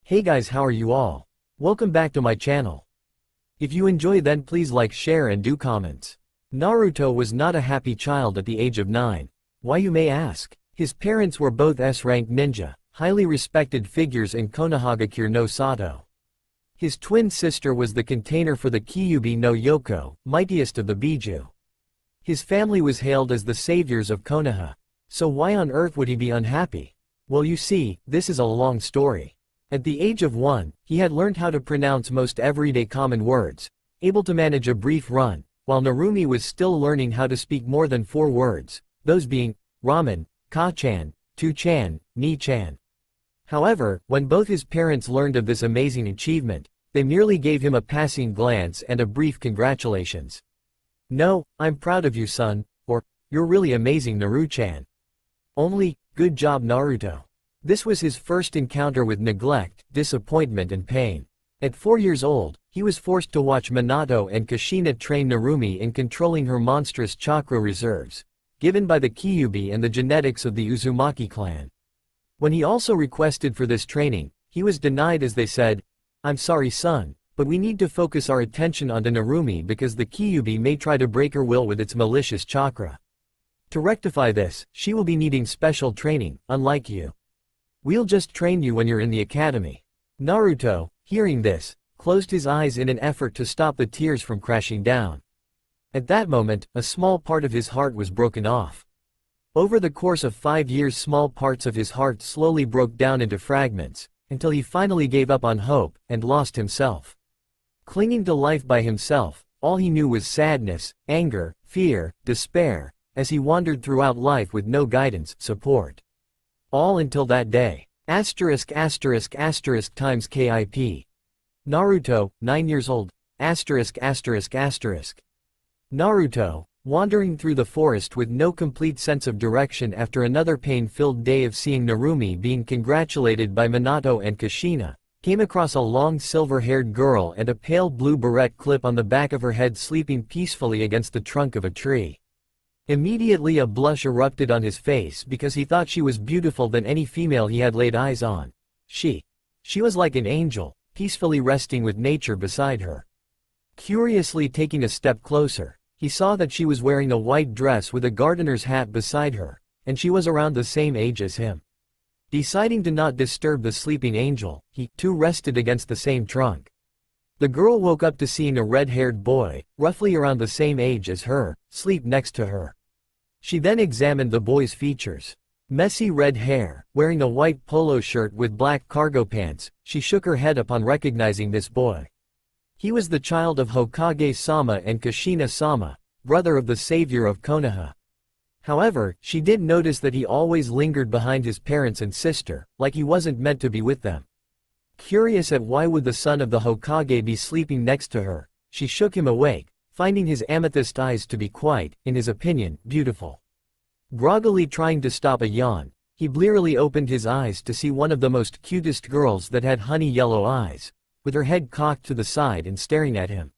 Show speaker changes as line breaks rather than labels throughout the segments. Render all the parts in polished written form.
Hey guys, how are you all? Welcome back to my channel. If you enjoy, then please like, share and do comments. Naruto was not a happy child at the age of 9. Why, you may ask? His parents were both S-rank ninja, highly respected figures in Konohagakure no Sato. His twin sister was the container for the Kyuubi no Yoko, mightiest of the Biju. His family was hailed as the saviors of Konoha. So why on earth would he be unhappy? Well, you see, this is a long story. At the age of 1, he had learned how to pronounce most everyday common words, able to manage a brief run, while Narumi was still learning how to speak more than 4 words, those being ramen, ka-chan, tu-chan, ni-chan. However, when both his parents learned of this amazing achievement, they merely gave him a passing glance and a brief congratulations. "No, I'm proud of you, son," or, "You're really amazing, Naruto-chan." Only, "Good job, Naruto." This was his first encounter with neglect, disappointment and pain. At 4 years old, he was forced to watch Minato and Kushina train Narumi in controlling her monstrous chakra reserves, given by the Kyuubi and the genetics of the Uzumaki clan. When he also requested for this training, he was denied as they said, "I'm sorry, son, but we need to focus our attention onto Narumi because the Kyuubi may try to break her will with its malicious chakra. To rectify this, she will be needing special training, unlike you. We'll just train you when you're in the academy." Naruto, hearing this, closed his eyes in an effort to stop the tears from crashing down. At that moment, a small part of his heart was broken off. Over the course of 5 years, small parts of his heart slowly broke down into fragments, until he finally gave up on hope and lost himself. Clinging to life by himself, all he knew was sadness, anger, fear, despair, as he wandered throughout life with no guidance, support. All until that day. Asterisk asterisk asterisk times KIP. Naruto, 9 years old. Asterisk asterisk asterisk. Naruto, wandering through the forest with no complete sense of direction after another pain-filled day of seeing Narumi being congratulated by Minato and Kushina, came across a long silver-haired girl and a pale blue beret clip on the back of her head sleeping peacefully against the trunk of a tree. Immediately a blush erupted on his face because he thought she was beautiful than any female he had laid eyes on. She was like an angel, peacefully resting with nature beside her. Curiously taking a step closer, he saw that she was wearing a white dress with a gardener's hat beside her, and she was around the same age as him. Deciding to not disturb the sleeping angel, he, too, rested against the same trunk. The girl woke up to seeing a red-haired boy, roughly around the same age as her, sleep next to her. She then examined the boy's features. Messy red hair, wearing a white polo shirt with black cargo pants, she shook her head upon recognizing this boy. He was the child of Hokage-sama and Kushina-sama, brother of the savior of Konoha. However, she did notice that he always lingered behind his parents and sister, like he wasn't meant to be with them. Curious at why would the son of the Hokage be sleeping next to her, she shook him awake, finding his amethyst eyes to be quite, in his opinion, beautiful. Groggily trying to stop a yawn, he blearily opened his eyes to see one of the most cutest girls that had honey yellow eyes, with her head cocked to the side and staring at him.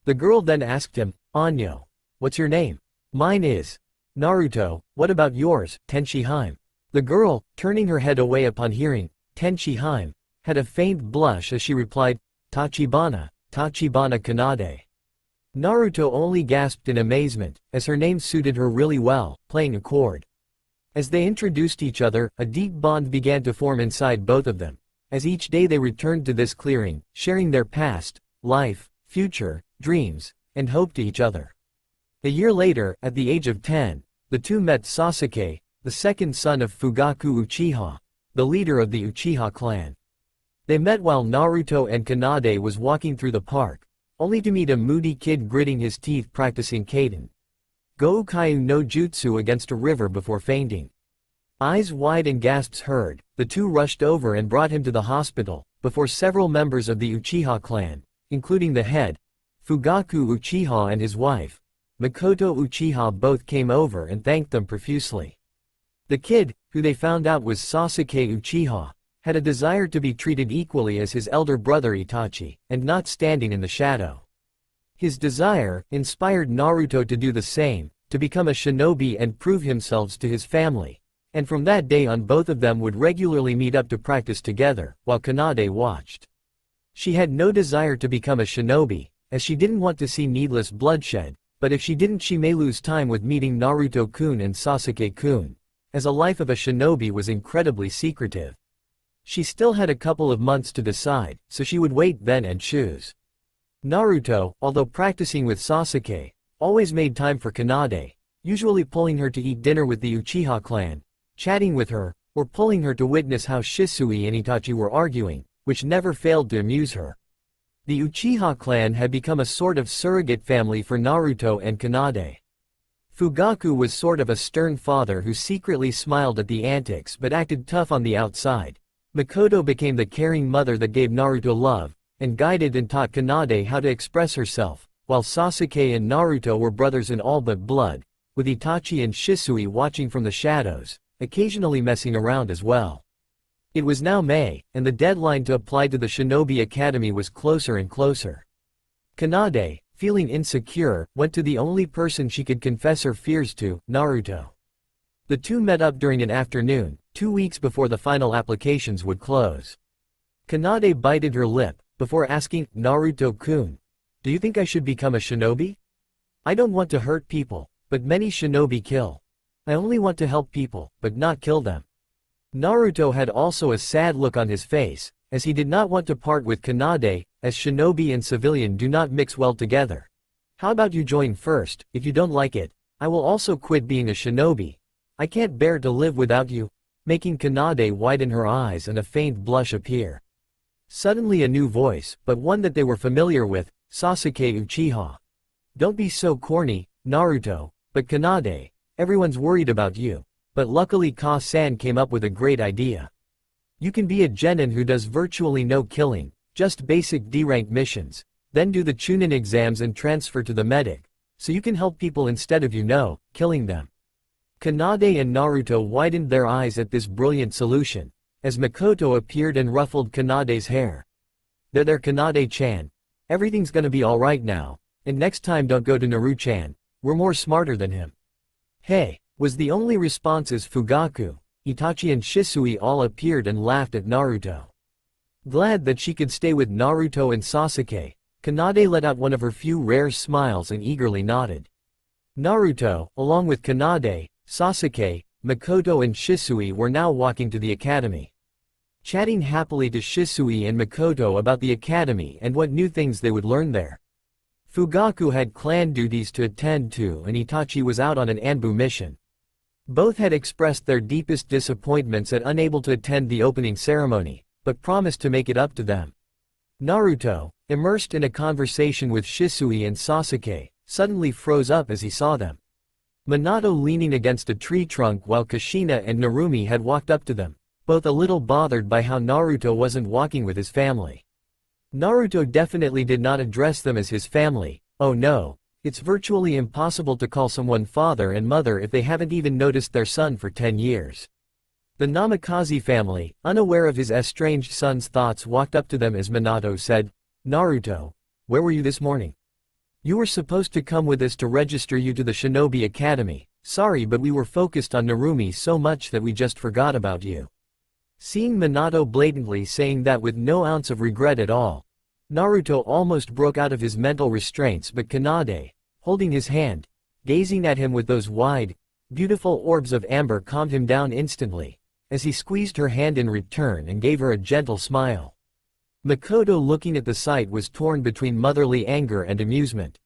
The girl then asked him, "Anyo, what's your name?" "Mine is Naruto, what about yours, Tenshinhan?" The girl, turning her head away upon hearing Tenshinhan, had a faint blush as she replied, Tachibana Kanade." Naruto only gasped in amazement, as her name suited her really well, playing a chord. As they introduced each other, a deep bond began to form inside both of them, as each day they returned to this clearing, sharing their past, life, future, dreams, and hope to each other. A year later, at the age of 10, the two met Sasuke, the second son of Fugaku Uchiha, the leader of the Uchiha clan. They met while Naruto and Kanade was walking through the park, only to meet a moody kid gritting his teeth practicing Kaden Goukyu no Jutsu against a river before fainting. Eyes wide and gasps heard, the two rushed over and brought him to the hospital, before several members of the Uchiha clan, including the head, Fugaku Uchiha and his wife, Makoto Uchiha, both came over and thanked them profusely. The kid, who they found out was Sasuke Uchiha, had a desire to be treated equally as his elder brother Itachi, and not standing in the shadow. His desire inspired Naruto to do the same, to become a shinobi and prove himself to his family, And from that day on both of them would regularly meet up to practice together, while Kanade watched. She had no desire to become a shinobi, as she didn't want to see needless bloodshed, but if she didn't she may lose time with meeting Naruto-kun and Sasuke-kun, as a life of a shinobi was incredibly secretive. She still had a couple of months to decide, so she would wait then and choose. Naruto, although practicing with Sasuke, always made time for Kanade, usually pulling her to eat dinner with the Uchiha clan, chatting with her, or pulling her to witness how Shisui and Itachi were arguing, which never failed to amuse her. The Uchiha clan had become a sort of surrogate family for Naruto and Kanade. Fugaku was sort of a stern father who secretly smiled at the antics but acted tough on the outside. Makoto became the caring mother that gave Naruto love, and guided and taught Kanade how to express herself, while Sasuke and Naruto were brothers in all but blood, with Itachi and Shisui watching from the shadows, occasionally messing around as well. It was now May, and the deadline to apply to the Shinobi Academy was closer and closer. Kanade, feeling insecure, went to the only person she could confess her fears to, Naruto. The two met up during an afternoon, 2 weeks before the final applications would close. Kanade bited her lip, before asking, Naruto-kun, do you think I should become a shinobi? I don't want to hurt people, but many shinobi kill. I only want to help people, but not kill them. Naruto had also a sad look on his face, as he did not want to part with Kanade, as shinobi and civilian do not mix well together. How about you join first? If you don't like it, I will also quit being a shinobi. I can't bear to live without you, making Kanade widen her eyes and a faint blush appear. Suddenly a new voice, but one that they were familiar with, Sasuke Uchiha. Don't be so corny, Naruto, but Kanade, everyone's worried about you. But luckily Ka-san came up with a great idea. You can be a genin who does virtually no killing, just basic D-rank missions, then do the Chunin exams and transfer to the medic, so you can help people instead of killing them. Kanade and Naruto widened their eyes at this brilliant solution, as Makoto appeared and ruffled Kanade's hair. There Kanade-chan. Everything's gonna be alright now, and next time don't go to Naru-chan, we're more smarter than him. Hey, was the only response as Fugaku, Itachi and Shisui all appeared and laughed at Naruto. Glad that she could stay with Naruto and Sasuke, Kanade let out one of her few rare smiles and eagerly nodded. Naruto, along with Kanade, Sasuke, Makoto and Shisui were now walking to the academy. Chatting happily to Shisui and Makoto about the academy and what new things they would learn there. Fugaku had clan duties to attend to and Itachi was out on an Anbu mission. Both had expressed their deepest disappointments at unable to attend the opening ceremony, but promised to make it up to them. Naruto, immersed in a conversation with Shisui and Sasuke, suddenly froze up as he saw them. Minato leaning against a tree trunk while Kushina and Narumi had walked up to them, both a little bothered by how Naruto wasn't walking with his family. Naruto definitely did not address them as his family. Oh no, it's virtually impossible to call someone father and mother if they haven't even noticed their son for 10 years. The Namikaze family, unaware of his estranged son's thoughts, walked up to them as Minato said, Naruto, where were you this morning? You were supposed to come with us to register you to the Shinobi Academy. Sorry, but we were focused on Narumi so much that we just forgot about you. Seeing Minato blatantly saying that with no ounce of regret at all, Naruto almost broke out of his mental restraints, but Kanade, holding his hand, gazing at him with those wide, beautiful orbs of amber, calmed him down instantly, as he squeezed her hand in return and gave her a gentle smile. Makoto, looking at the sight, was torn between motherly anger and amusement.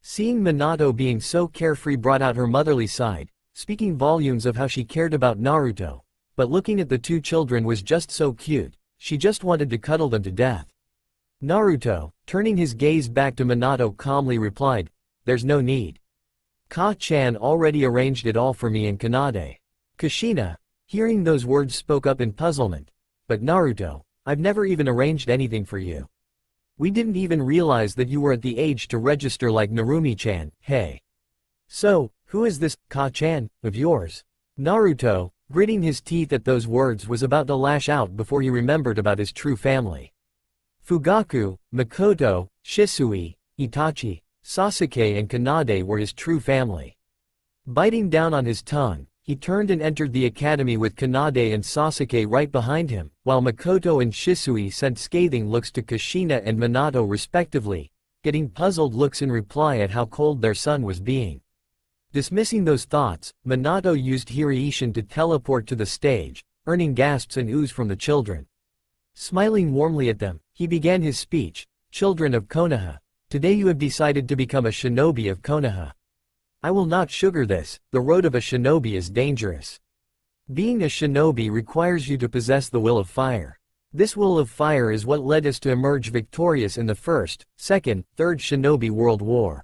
Seeing Minato being so carefree brought out her motherly side, speaking volumes of how she cared about Naruto, but looking at the two children was just so cute, she just wanted to cuddle them to death. Naruto, turning his gaze back to Minato, calmly replied, there's no need. Ka-chan already arranged it all for me and Kanade. Kushina, hearing those words, spoke up in puzzlement, but Naruto, I've never even arranged anything for you. We didn't even realize that you were at the age to register like Narumi-chan. Hey. So, who is this Ka-chan of yours? Naruto, gritting his teeth at those words, was about to lash out before he remembered about his true family. Fugaku, Makoto, Shisui, Itachi, Sasuke and Kanade were his true family. Biting down on his tongue, he turned and entered the academy with Kanade and Sasuke right behind him, while Makoto and Shisui sent scathing looks to Kushina and Minato respectively, getting puzzled looks in reply at how cold their son was being. Dismissing those thoughts, Minato used Hiraishin to teleport to the stage, earning gasps and oohs from the children. Smiling warmly at them, he began his speech. Children of Konoha, today you have decided to become a shinobi of Konoha. I will not sugar this, the road of a shinobi is dangerous. Being a shinobi requires you to possess the will of fire. This will of fire is what led us to emerge victorious in the First, Second, Third Shinobi World War.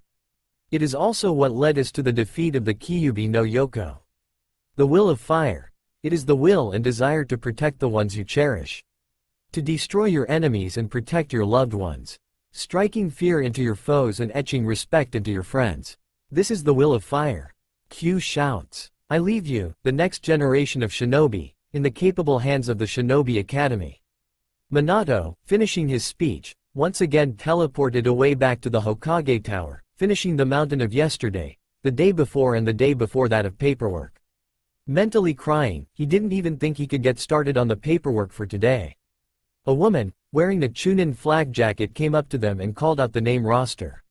It is also what led us to the defeat of the Kyuubi no Yoko. The will of fire. It is the will and desire to protect the ones you cherish. To destroy your enemies and protect your loved ones. Striking fear into your foes and etching respect into your friends. This is the will of fire. Q shouts. I leave you, the next generation of shinobi, in the capable hands of the Shinobi Academy. Minato, finishing his speech, once again teleported away back to the Hokage Tower, finishing the mountain of yesterday, the day before and the day before that of paperwork. Mentally crying, he didn't even think he could get started on the paperwork for today. A woman, wearing the Chunin flag jacket came up to them and called out the name roster.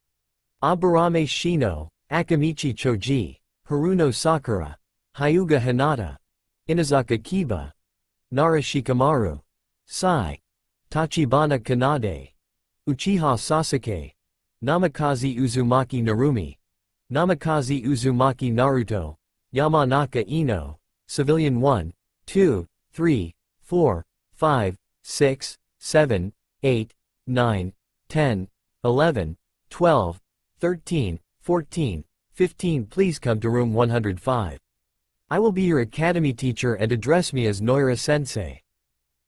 Aburame Shino, Akamichi Choji, Haruno Sakura, Hyuga Hinata, Inazaka Kiba, Nara Shikamaru, Sai, Tachibana Kanade, Uchiha Sasuke, Namikaze Uzumaki Narumi, Namikaze Uzumaki Naruto, Yamanaka Ino, Civilian 1, 2, 3, 4, 5, 6, 7, 8, 9, 10, 11, 12, 13, 14, 15 Please come to room 105. I will be your academy teacher and address me as Noira-sensei.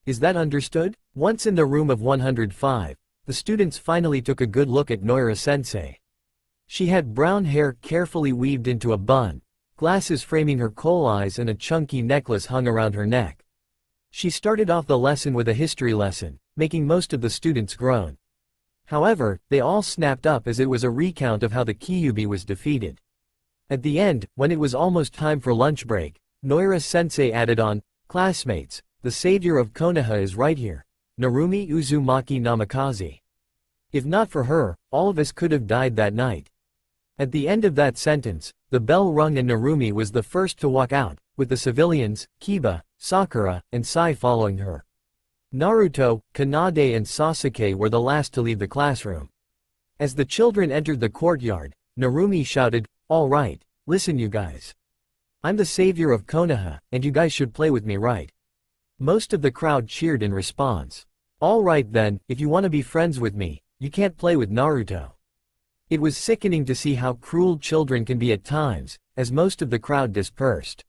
Is that understood? Once in the room of 105, the students finally took a good look at Noira-sensei. She had brown hair carefully weaved into a bun, glasses framing her coal eyes and a chunky necklace hung around her neck. She started off the lesson with a history lesson, making most of the students groan. However, they all snapped up as it was a recount of how the Kyuubi was defeated. At the end, when it was almost time for lunch break, Noira-sensei added on, classmates, the savior of Konoha is right here, Narumi Uzumaki Namikaze. If not for her, all of us could have died that night. At the end of that sentence, the bell rung and Narumi was the first to walk out, with the civilians, Kiba, Sakura, and Sai following her. Naruto, Kanade and Sasuke were the last to leave the classroom. As the children entered the courtyard, Narumi shouted, all right, listen you guys. I'm the savior of Konoha, and you guys should play with me right? Most of the crowd cheered in response. All right then, if you want to be friends with me, you can't play with Naruto. It was sickening to see how cruel children can be at times, as most of the crowd dispersed.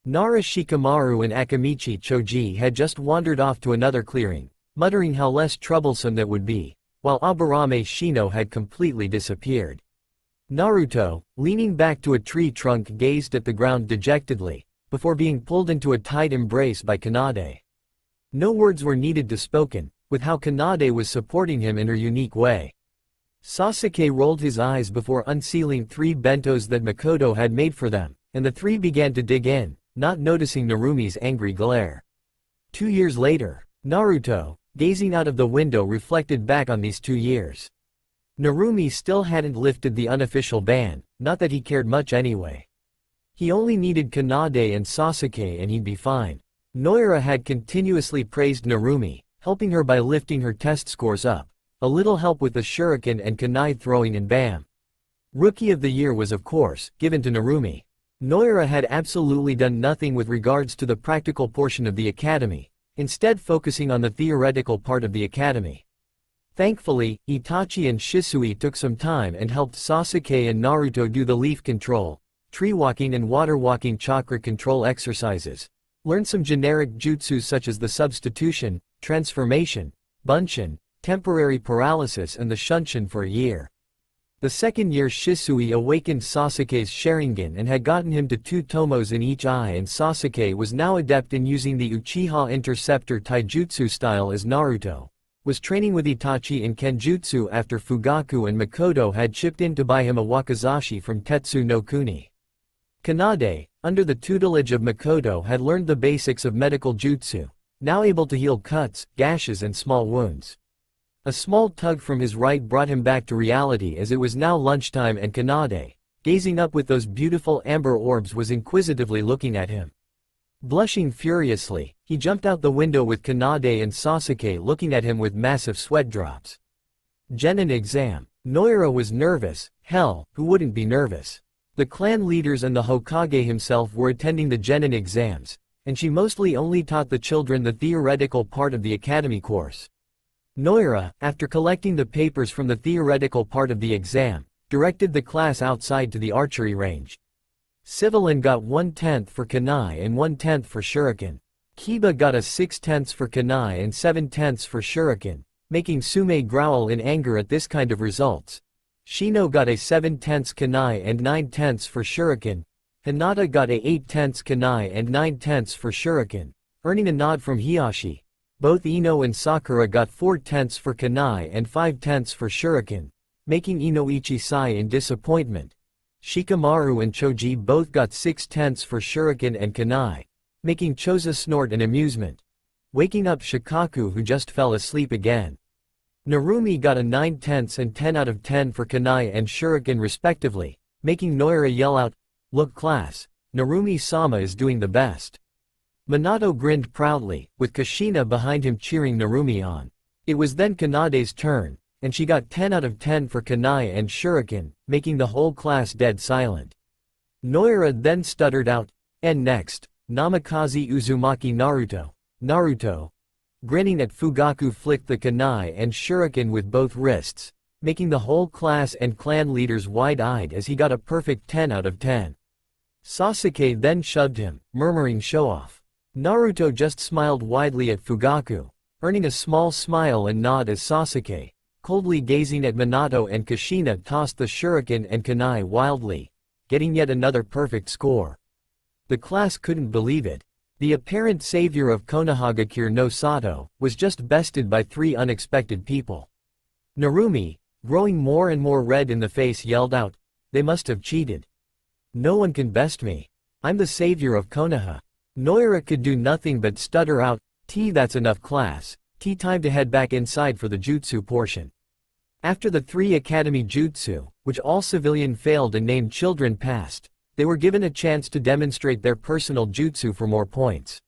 Nara Shikamaru and Akamichi Choji had just wandered off to another clearing, muttering how less troublesome that would be, while Aburame Shino had completely disappeared. Naruto, leaning back to a tree trunk gazed at the ground dejectedly, before being pulled into a tight embrace by Kanade. No words were needed to spoken, with how Kanade was supporting him in her unique way. Sasuke rolled his eyes before unsealing 3 bentos that Makoto had made for them, and the 3 began to dig in, not noticing Narumi's angry glare. 2 years later, Naruto, gazing out of the window reflected back on these 2 years. Narumi still hadn't lifted the unofficial ban, not that he cared much anyway. He only needed Kanade and Sasuke and he'd be fine. Noira had continuously praised Narumi, helping her by lifting her test scores up, a little help with the shuriken and kunai throwing and bam. Rookie of the Year was of course, given to Narumi. Noira had absolutely done nothing with regards to the practical portion of the academy, instead focusing on the theoretical part of the academy. Thankfully, Itachi and Shisui took some time and helped Sasuke and Naruto do the leaf control, tree walking and water walking chakra control exercises, learn some generic jutsus such as the substitution, transformation, bunshin, temporary paralysis and the shunshin for a year. The second year Shisui awakened Sasuke's Sharingan and had gotten him to 2 tomos in each eye, and Sasuke was now adept in using the Uchiha Interceptor Taijutsu style as Naruto was training with Itachi in Kenjutsu after Fugaku and Makoto had chipped in to buy him a wakizashi from Tetsu no Kuni. Kanade, under the tutelage of Makoto, had learned the basics of medical jutsu, now able to heal cuts, gashes and small wounds. A small tug from his right brought him back to reality, as it was now lunchtime and Kanade, gazing up with those beautiful amber orbs, was inquisitively looking at him. Blushing furiously, he jumped out the window with Kanade and Sasuke looking at him with massive sweat drops. Genin exam. Noira was nervous. Hell, who wouldn't be nervous? The clan leaders and the Hokage himself were attending the Genin exams, and she mostly only taught the children the theoretical part of the academy course. Noira, after collecting the papers from the theoretical part of the exam, directed the class outside to the archery range. Civilin got 1/10 for Kunai and 1/10 for Shuriken. Kiba got a 6/10 for Kunai and 7/10 for Shuriken, making Sume growl in anger at this kind of results. Shino got a 7/10 Kunai and 9/10 for Shuriken. Hinata got a 8/10 Kunai and 9/10 for Shuriken, earning a nod from Hiyashi. Both Ino and Sakura got 4/10 for Kunai and 5/10 for Shuriken, making Inoichi sigh in disappointment. Shikamaru and Choji both got 6/10 for Shuriken and Kunai, making Choza snort in amusement, waking up Shikaku, who just fell asleep again. Narumi got a 9/10 and 10 out of 10 for Kunai and Shuriken respectively, making Noira yell out, "Look class, Narumi-sama is doing the best." Minato grinned proudly, with Kushina behind him cheering Narumi on. It was then Kanade's turn, and she got 10 out of 10 for Kunai and Shuriken, making the whole class dead silent. Noira then stuttered out, "And next, Namikaze Uzumaki Naruto." Naruto, grinning at Fugaku, flicked the Kunai and Shuriken with both wrists, making the whole class and clan leaders wide-eyed as he got a perfect 10 out of 10. Sasuke then shoved him, murmuring show-off. Naruto just smiled widely at Fugaku, earning a small smile and nod as Sasuke, coldly gazing at Minato and Kushina, tossed the Shuriken and Kunai wildly, getting yet another perfect score. The class couldn't believe it. The apparent savior of Konohagakure no Sato was just bested by 3 unexpected people. Narumi, growing more and more red in the face, yelled out, "They must have cheated. No one can best me. I'm the savior of Konoha." Noira could do nothing but stutter out, That's enough class. Time to head back inside for the jutsu portion." After the 3 academy jutsu, which all civilian failed and named children passed, they were given a chance to demonstrate their personal jutsu for more points.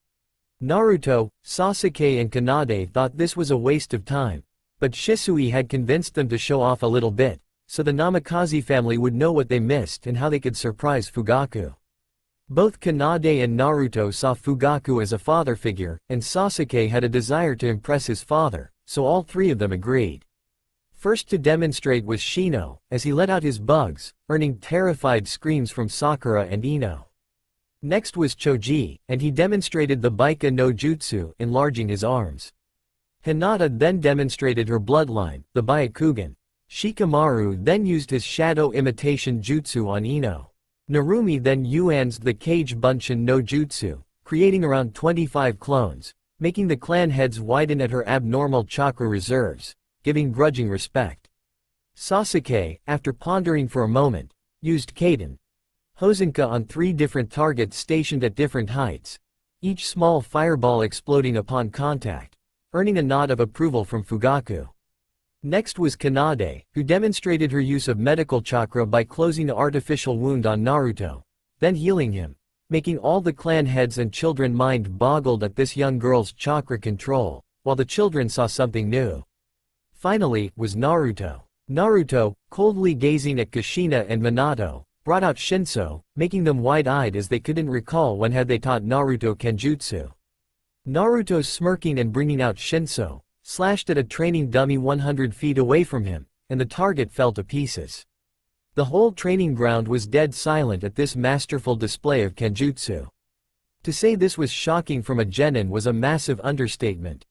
Naruto, Sasuke and Kanade thought this was a waste of time, but Shisui had convinced them to show off a little bit, so the Namikaze family would know what they missed and how they could surprise Fugaku. Both Kanade and Naruto saw Fugaku as a father figure, and Sasuke had a desire to impress his father, so all 3 of them agreed. First to demonstrate was Shino, as he let out his bugs, earning terrified screams from Sakura and Ino. Next was Choji, and he demonstrated the Baika no Jutsu, enlarging his arms. Hinata then demonstrated her bloodline, the Byakugan. Shikamaru then used his shadow imitation jutsu on Ino. Narumi then yuanzed the Kage Bunshin no Jutsu, creating around 25 clones, making the clan heads widen at her abnormal chakra reserves, giving grudging respect. Sasuke, after pondering for a moment, used Kaden Hosenka on 3 different targets stationed at different heights, each small fireball exploding upon contact, earning a nod of approval from Fugaku. Next was Kanade, who demonstrated her use of medical chakra by closing an artificial wound on Naruto, then healing him, making all the clan heads and children mind-boggled at this young girl's chakra control, while the children saw something new. Finally, was Naruto. Naruto, coldly gazing at Kushina and Minato, brought out Shinso, making them wide-eyed as they couldn't recall when had they taught Naruto Kenjutsu. Naruto, smirking and bringing out Shinso, slashed at a training dummy 100 feet away from him, and the target fell to pieces. The whole training ground was dead silent at this masterful display of Kenjutsu. To say this was shocking from a genin was a massive understatement.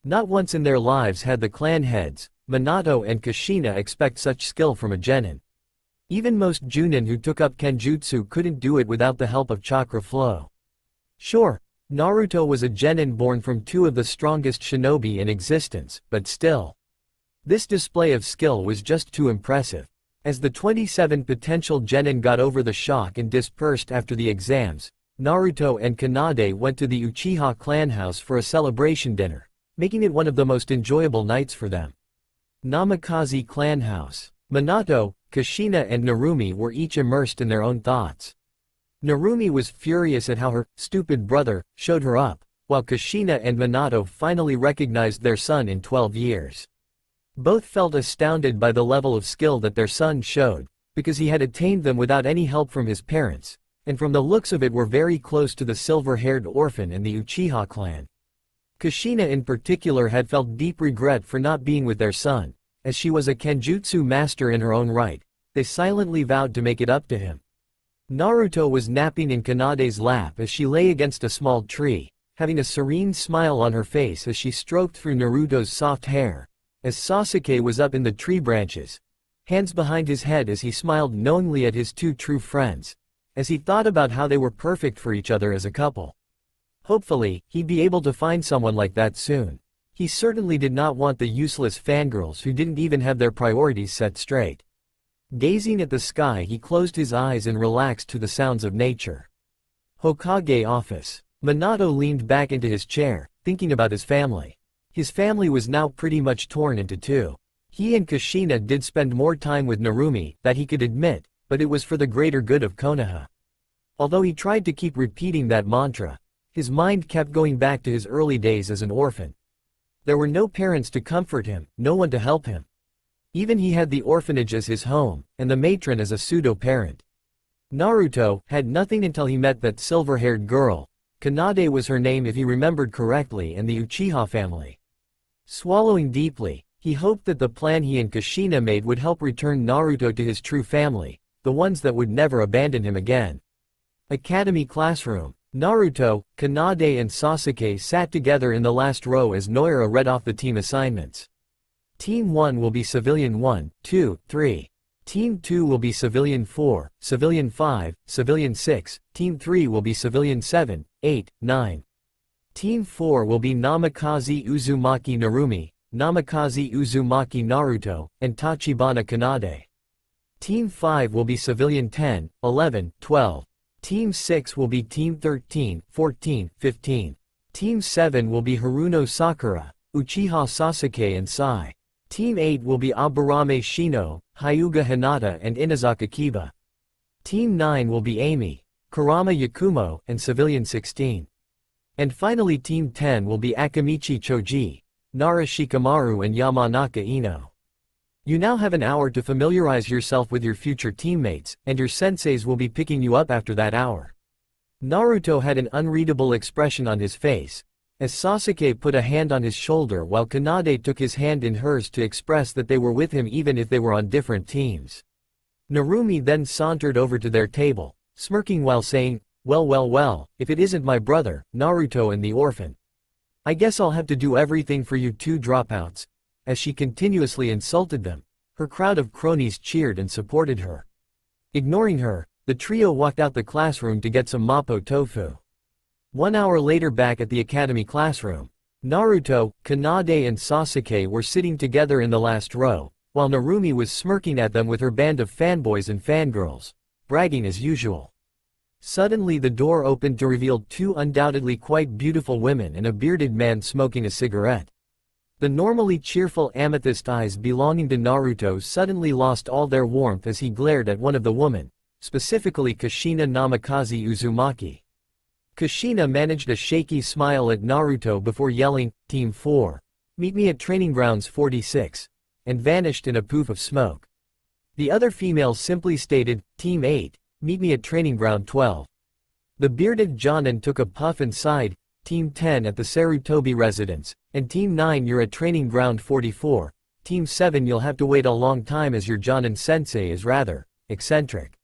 Not once in their lives had the clan heads, Minato and Kushina, expect such skill from a genin. Even most Junin who took up Kenjutsu couldn't do it without the help of chakra flow. Sure, Naruto was a genin born from 2 of the strongest shinobi in existence, but still. This display of skill was just too impressive. As the 27 potential genin got over the shock and dispersed after the exams, Naruto and Kanade went to the Uchiha clan house for a celebration dinner, making it one of the most enjoyable nights for them. Namikaze clan house. Minato, Kushina and Narumi were each immersed in their own thoughts. Narumi was furious at how her stupid brother showed her up, while Kushina and Minato finally recognized their son in 12 years. Both felt astounded by the level of skill that their son showed, because he had attained them without any help from his parents, and from the looks of it were very close to the silver-haired orphan in the Uchiha clan. Kushina in particular had felt deep regret for not being with their son, as she was a kenjutsu master in her own right. They silently vowed to make it up to him. Naruto was napping in Kanade's lap as she lay against a small tree, having a serene smile on her face as she stroked through Naruto's soft hair, as Sasuke was up in the tree branches, hands behind his head as he smiled knowingly at his two true friends, as he thought about how they were perfect for each other as a couple. Hopefully, he'd be able to find someone like that soon. He certainly did not want the useless fangirls who didn't even have their priorities set straight. Gazing at the sky, he closed his eyes and relaxed to the sounds of nature. Hokage office. Minato leaned back into his chair, thinking about his family. His family was now pretty much torn into two. He and Kushina did spend more time with Narumi, that he could admit, but it was for the greater good of Konoha. Although he tried to keep repeating that mantra, his mind kept going back to his early days as an orphan. There were no parents to comfort him, no one to help him. Even he had the orphanage as his home, and the matron as a pseudo-parent. Naruto had nothing until he met that silver-haired girl. Kanade was her name if he remembered correctly, and the Uchiha family. Swallowing deeply, he hoped that the plan he and Kushina made would help return Naruto to his true family, the ones that would never abandon him again. Academy classroom. Naruto, Kanade and Sasuke sat together in the last row as Noira read off the team assignments. Team 1 will be Civilian 1, 2, 3. Team 2 will be Civilian 4, Civilian 5, Civilian 6, Team 3 will be Civilian 7, 8, 9. Team 4 will be Namikaze Uzumaki Narumi, Namikaze Uzumaki Naruto, and Tachibana Kanade. Team 5 will be Civilian 10, 11, 12. Team 6 will be Team 13, 14, 15. Team 7 will be Haruno Sakura, Uchiha Sasuke and Sai. Team 8 will be Aburame Shino, Hyuga Hinata and Inazaka Kiba. Team 9 will be Amy, Kurama Yakumo, and Civilian 16. And finally Team 10 will be Akamichi Choji, Nara Shikamaru and Yamanaka Ino. You now have an hour to familiarize yourself with your future teammates, and your senseis will be picking you up after that hour. Naruto had an unreadable expression on his face, as Sasuke put a hand on his shoulder while Kanade took his hand in hers to express that they were with him even if they were on different teams. Narumi then sauntered over to their table, smirking while saying, well, if it isn't my brother, Naruto and the orphan. I guess I'll have to do everything for you two dropouts. As she continuously insulted them, her crowd of cronies cheered and supported her. Ignoring her, the trio walked out the classroom to get some mapo tofu. 1 hour later, back at the academy classroom, Naruto, Kanade and Sasuke were sitting together in the last row, while Narumi was smirking at them with her band of fanboys and fangirls, bragging as usual. Suddenly the door opened to reveal two undoubtedly quite beautiful women and a bearded man smoking a cigarette. The normally cheerful amethyst eyes belonging to Naruto suddenly lost all their warmth as he glared at one of the women, specifically Kushina Namikaze Uzumaki. Kushina managed a shaky smile at Naruto before yelling, "Team 4, meet me at Training Grounds 46, and vanished in a poof of smoke. The other female simply stated, "Team 8, meet me at Training Ground 12. The bearded Jonin took a puff and sighed, "Team 10 at the Sarutobi residence, and Team 9 you're at Training Ground 44, Team 7 you'll have to wait a long time as your Jonin sensei is rather eccentric."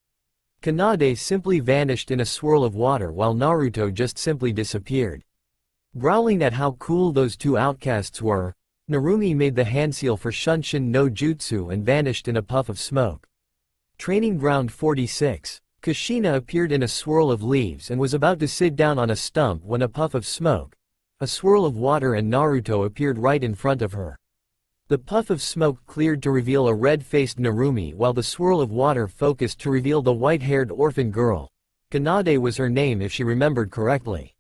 Kanade simply vanished in a swirl of water while Naruto just simply disappeared. Growling at how cool those two outcasts were, Narumi made the hand seal for Shunshin no Jutsu and vanished in a puff of smoke. Training Ground 46. Kushina appeared in a swirl of leaves and was about to sit down on a stump when a puff of smoke, a swirl of water and Naruto appeared right in front of her. The puff of smoke cleared to reveal a red-faced Narumi while the swirl of water focused to reveal the white-haired orphan girl. Kanade was her name if she remembered correctly.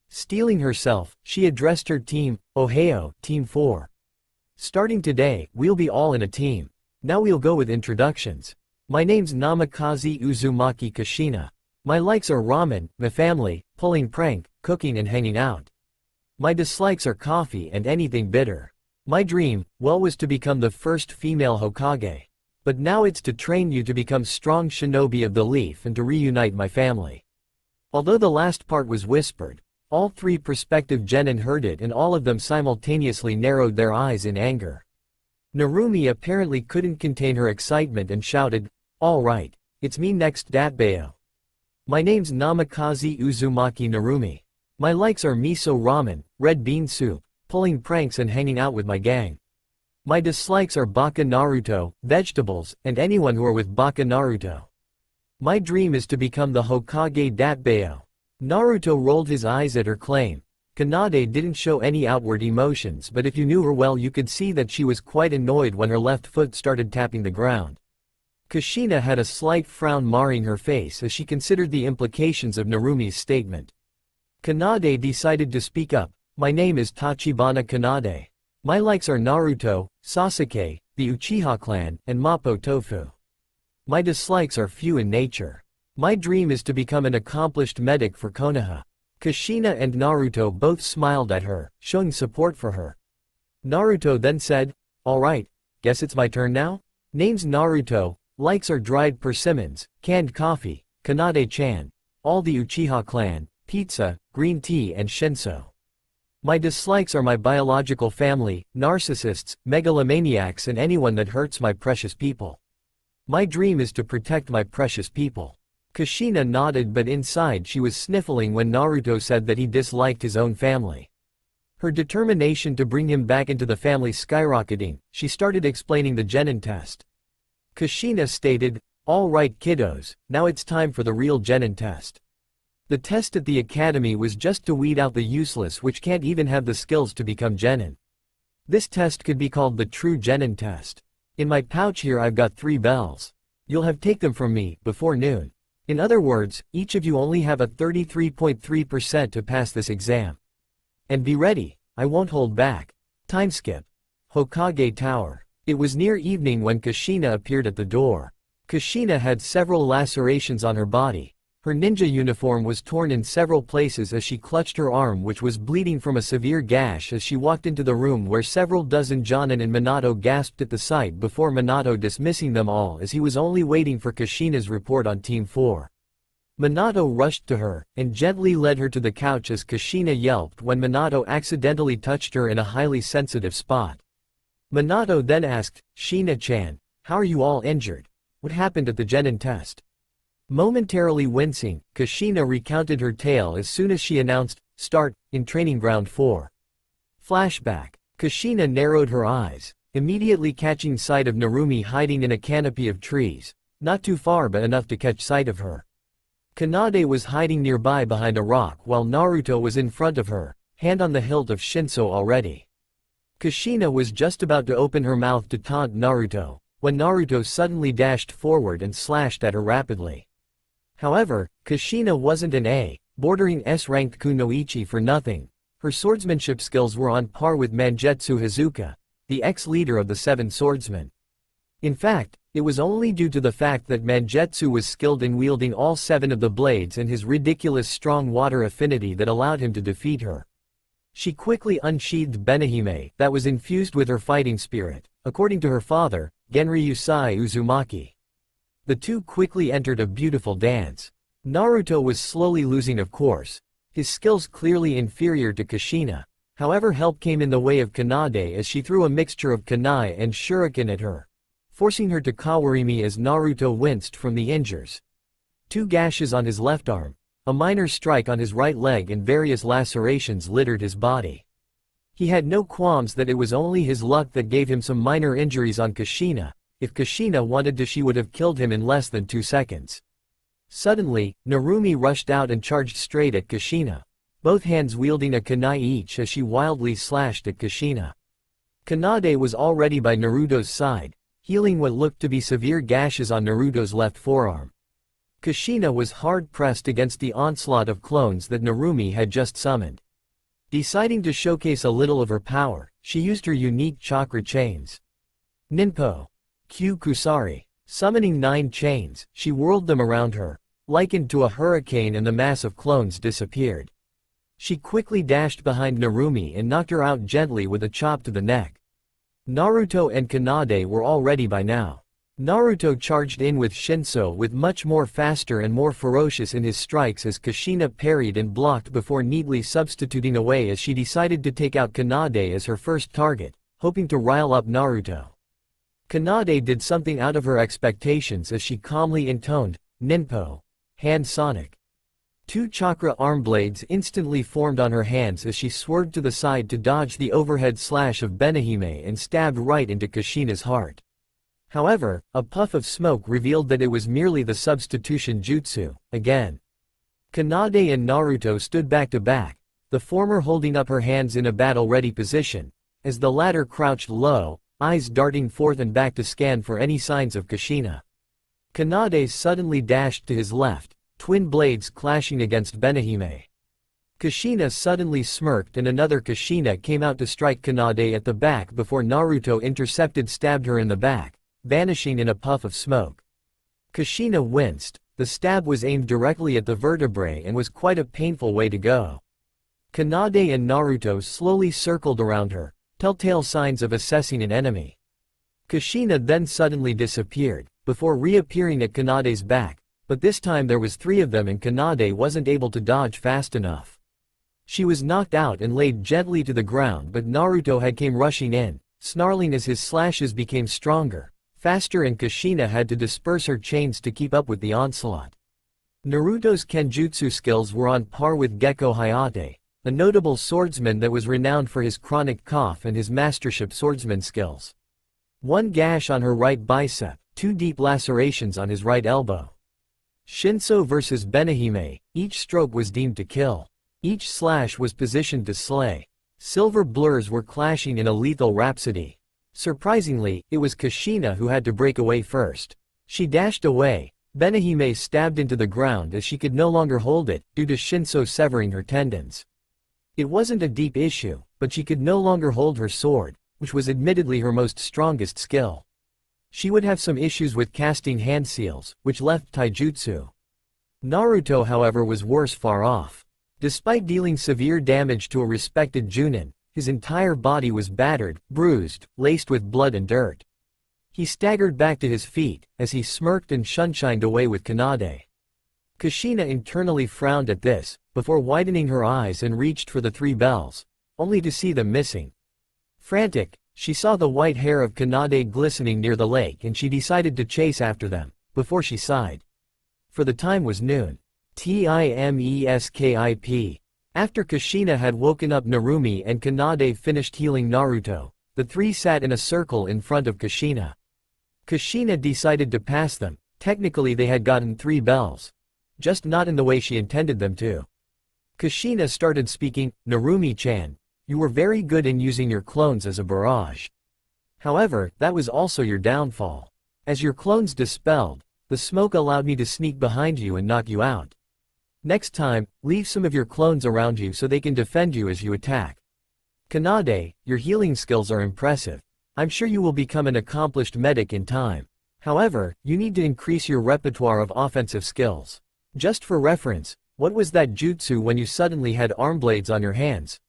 Steeling herself, she addressed her team, "Ohio, Team 4. Starting today, we'll be all in a team. Now we'll go with introductions. My name's Namikaze Uzumaki Kushina. My likes are ramen, my family, pulling prank, cooking and hanging out. My dislikes are coffee and anything bitter. My dream, well, was to become the first female Hokage. But now it's to train you to become strong shinobi of the leaf and to reunite my family." Although the last part was whispered, all three prospective genin heard it and all of them simultaneously narrowed their eyes in anger. Narumi apparently couldn't contain her excitement and shouted, "All right, it's me next, Datbayo. My name's Namikaze Uzumaki Narumi. My likes are miso ramen, red bean soup, pulling pranks and hanging out with my gang. My dislikes are baka Naruto, vegetables, and anyone who are with baka Naruto. My dream is to become the Hokage Datbayo." Naruto rolled his eyes at her claim. Kanade didn't show any outward emotions, but if you knew her well you could see that she was quite annoyed when her left foot started tapping the ground. Kushina had a slight frown marring her face as she considered the implications of Narumi's statement. Kanade decided to speak up. "My name is Tachibana Kanade. My likes are Naruto, Sasuke, the Uchiha clan, and Mapo Tofu. My dislikes are few in nature. My dream is to become an accomplished medic for Konoha." Kushina and Naruto both smiled at her, showing support for her. Naruto then said, "Alright, guess it's my turn now? Name's Naruto, likes are dried persimmons, canned coffee, Kanade-chan, all the Uchiha clan, pizza, green tea and shinso. My dislikes are my biological family, narcissists, megalomaniacs and anyone that hurts my precious people. My dream is to protect my precious people." Kushina nodded, but inside she was sniffling when Naruto said that he disliked his own family. Her determination to bring him back into the family skyrocketing, she started explaining the genin test. Kushina stated, "All right kiddos, now it's time for the real genin test. The test at the academy was just to weed out the useless which can't even have the skills to become genin. This test could be called the true genin test. In my pouch here I've got 3 bells. You'll have take them from me, before noon. In other words, each of you only have a 33.3% to pass this exam. And be ready, I won't hold back." Time skip. Hokage Tower. It was near evening when Kushina appeared at the door. Kushina had several lacerations on her body. Her ninja uniform was torn in several places as she clutched her arm, which was bleeding from a severe gash as she walked into the room where several dozen Jonin and Minato gasped at the sight before Minato dismissing them all as he was only waiting for Kushina's report on Team 4. Minato rushed to her and gently led her to the couch as Kushina yelped when Minato accidentally touched her in a highly sensitive spot. Minato then asked, "Shina-chan, how are you all injured? What happened at the genin test?" Momentarily wincing, Kushina recounted her tale as soon as she announced, "Start, in Training Ground 4. Flashback. Kushina narrowed her eyes, immediately catching sight of Narumi hiding in a canopy of trees, not too far but enough to catch sight of her. Kanade was hiding nearby behind a rock while Naruto was in front of her, hand on the hilt of Shinso already. Kushina was just about to open her mouth to taunt Naruto, when Naruto suddenly dashed forward and slashed at her rapidly. However, Kushina wasn't an A, bordering S-ranked kunoichi for nothing. Her swordsmanship skills were on par with Mangetsu Hazuka, the ex-leader of the 7 swordsmen. In fact, it was only due to the fact that Mangetsu was skilled in wielding all 7 of the blades and his ridiculous strong water affinity that allowed him to defeat her. She quickly unsheathed Benihime that was infused with her fighting spirit, according to her father, Genryusai Uzumaki. The two quickly entered a beautiful dance. Naruto was slowly losing, of course, his skills clearly inferior to Kushina. However, help came in the way of Kanade as she threw a mixture of kunai and shuriken at her, forcing her to kawarimi as Naruto winced from the injures. 2 gashes on his left arm, a minor strike on his right leg and various lacerations littered his body. He had no qualms that it was only his luck that gave him some minor injuries on Kushina. If Kushina wanted to, she would have killed him in less than 2 seconds. Suddenly, Narumi rushed out and charged straight at Kushina, both hands wielding a kunai each as she wildly slashed at Kushina. Kanade was already by Naruto's side, healing what looked to be severe gashes on Naruto's left forearm. Kushina was hard-pressed against the onslaught of clones that Narumi had just summoned. Deciding to showcase a little of her power, she used her unique chakra chains. Ninpo. Q Kusari. Summoning 9 chains, she whirled them around her, likened to a hurricane, and the mass of clones disappeared. She quickly dashed behind Narumi and knocked her out gently with a chop to the neck. Naruto and Kanade were all ready by now. Naruto charged in with Shinso with much more faster and more ferocious in his strikes as Kushina parried and blocked before neatly substituting away as she decided to take out Kanade as her first target, hoping to rile up Naruto. Kanade did something out of her expectations as she calmly intoned, Ninpo. Hand Sonic. 2 chakra arm blades instantly formed on her hands as she swerved to the side to dodge the overhead slash of Benihime and stabbed right into Kushina's heart. However, a puff of smoke revealed that it was merely the substitution jutsu, again. Kanade and Naruto stood back to back, the former holding up her hands in a battle-ready position, as the latter crouched low, eyes darting forth and back to scan for any signs of Kushina. Kanade suddenly dashed to his left, twin blades clashing against Benihime. Kushina suddenly smirked and another Kushina came out to strike Kanade at the back before Naruto stabbed her in the back, vanishing in a puff of smoke. Kushina winced, the stab was aimed directly at the vertebrae and was quite a painful way to go. Kanade and Naruto slowly circled around her, telltale signs of assessing an enemy. Kushina then suddenly disappeared, before reappearing at Kanade's back, but this time there was 3 of them and Kanade wasn't able to dodge fast enough. She was knocked out and laid gently to the ground, but Naruto had came rushing in, snarling as his slashes became stronger, faster, and Kushina had to disperse her chains to keep up with the onslaught. Naruto's kenjutsu skills were on par with Gekko Hayate, a notable swordsman that was renowned for his chronic cough and his mastership swordsman skills. 1 gash on her right bicep, 2 deep lacerations on his right elbow. Shinso vs Benihime, each stroke was deemed to kill. Each slash was positioned to slay. Silver blurs were clashing in a lethal rhapsody. Surprisingly, it was Kushina who had to break away first. She dashed away. Benihime stabbed into the ground as she could no longer hold it, due to Shinso severing her tendons. It wasn't a deep issue, but she could no longer hold her sword, which was admittedly her most strongest skill. She would have some issues with casting hand seals, which left taijutsu. Naruto, however, was worse far off. Despite dealing severe damage to a respected Junin, his entire body was battered, bruised, laced with blood and dirt. He staggered back to his feet, as he smirked and shunshined away with Kanade. Kushina internally frowned at this, before widening her eyes and reached for the 3 bells, only to see them missing. Frantic, she saw the white hair of Kanade glistening near the lake and she decided to chase after them, before she sighed. For the time was noon. Timeskip. After Kushina had woken up Narumi and Kanade finished healing Naruto, the 3 sat in a circle in front of Kushina. Kushina decided to pass them. Technically they had gotten 3 bells. Just not in the way she intended them to. Kushina started speaking, Narumi-chan, you were very good in using your clones as a barrage. However, that was also your downfall. As your clones dispelled, the smoke allowed me to sneak behind you and knock you out. Next time, leave some of your clones around you so they can defend you as you attack. Kanade, your healing skills are impressive. I'm sure you will become an accomplished medic in time. However, you need to increase your repertoire of offensive skills. Just for reference, what was that jutsu when you suddenly had arm blades on your hands?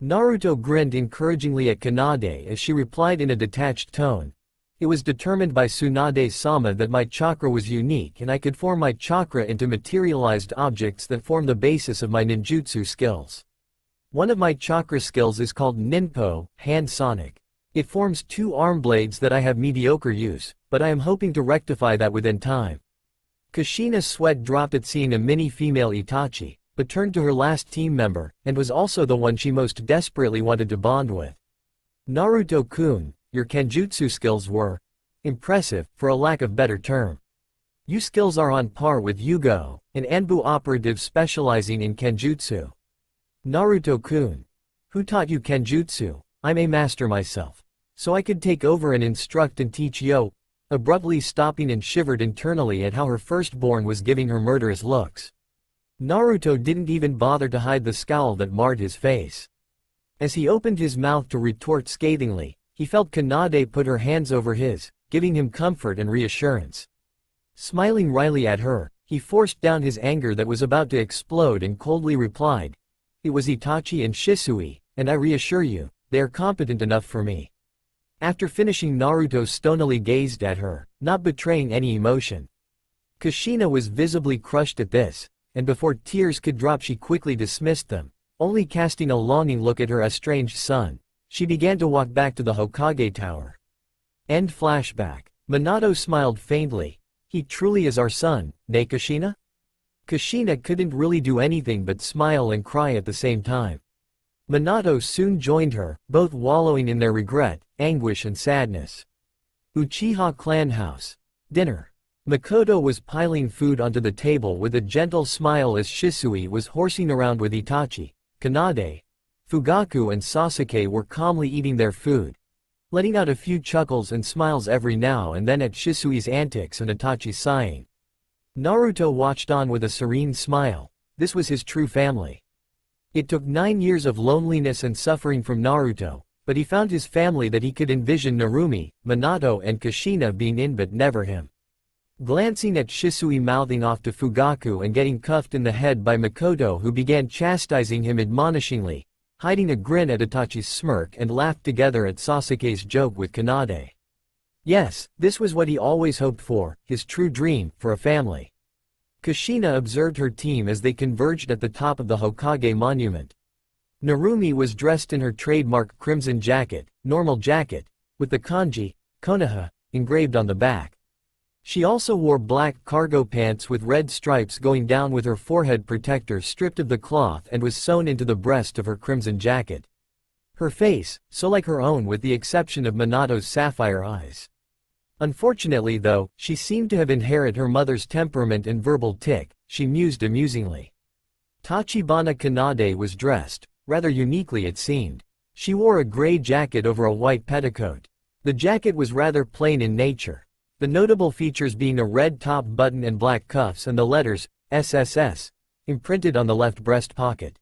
Naruto grinned encouragingly at Kanade as she replied in a detached tone. It was determined by Tsunade-sama that my chakra was unique and I could form my chakra into materialized objects that form the basis of my ninjutsu skills. One of my chakra skills is called Ninpo, Hand Sonic. It forms 2 arm blades that I have mediocre use, but I am hoping to rectify that within time. Kushina's sweat dropped at seeing a mini female Itachi, but turned to her last team member, and was also the one she most desperately wanted to bond with. Naruto-kun, your kenjutsu skills were impressive, for a lack of better term. You skills are on par with Yugo, an Anbu operative specializing in kenjutsu. Naruto-kun. Who taught you kenjutsu? I'm a master myself. so I could take over and instruct and teach yo, abruptly stopping and shivered internally at how her firstborn was giving her murderous looks. Naruto didn't even bother to hide the scowl that marred his face. As he opened his mouth to retort scathingly, he felt Kanade put her hands over his, giving him comfort and reassurance. Smiling wryly at her, he forced down his anger that was about to explode and coldly replied, "It was Itachi and Shisui, and I reassure you, they are competent enough for me." After finishing, Naruto stonily gazed at her, not betraying any emotion. Kushina was visibly crushed at this, and before tears could drop she quickly dismissed them, only casting a longing look at her estranged son. She began to walk back to the Hokage Tower. End flashback. Minato smiled faintly. "He truly is our son, ne Kushina?" Kushina couldn't really do anything but smile and cry at the same time. Minato soon joined her, both wallowing in their regret, anguish and sadness. Uchiha Clan House. Dinner. Makoto was piling food onto the table with a gentle smile as Shisui was horsing around with Itachi. Kanade, Fugaku and Sasuke were calmly eating their food, letting out a few chuckles and smiles every now and then at Shisui's antics and Itachi's sighing. Naruto watched on with a serene smile. This was his true family. It took 9 years of loneliness and suffering from Naruto, but he found his family that he could envision Narumi, Minato and Kushina being in but never him. Glancing at Shisui mouthing off to Fugaku and getting cuffed in the head by Makoto, who began chastising him admonishingly, hiding a grin at Itachi's smirk, and laughed together at Sasuke's joke with Kanade. Yes, this was what he always hoped for, his true dream, for a family. Kushina observed her team as they converged at the top of the Hokage monument. Narumi was dressed in her trademark crimson jacket, normal jacket, with the kanji, Konoha, engraved on the back. She also wore black cargo pants with red stripes going down with her forehead protector stripped of the cloth and was sewn into the breast of her crimson jacket. Her face, so like her own with the exception of Minato's sapphire eyes. Unfortunately though, she seemed to have inherited her mother's temperament and verbal tic, she mused amusingly. Tachibana Kanade was dressed, rather uniquely it seemed. She wore a gray jacket over a white petticoat. The jacket was rather plain in nature, the notable features being a red top button and black cuffs and the letters, SSS, imprinted on the left breast pocket.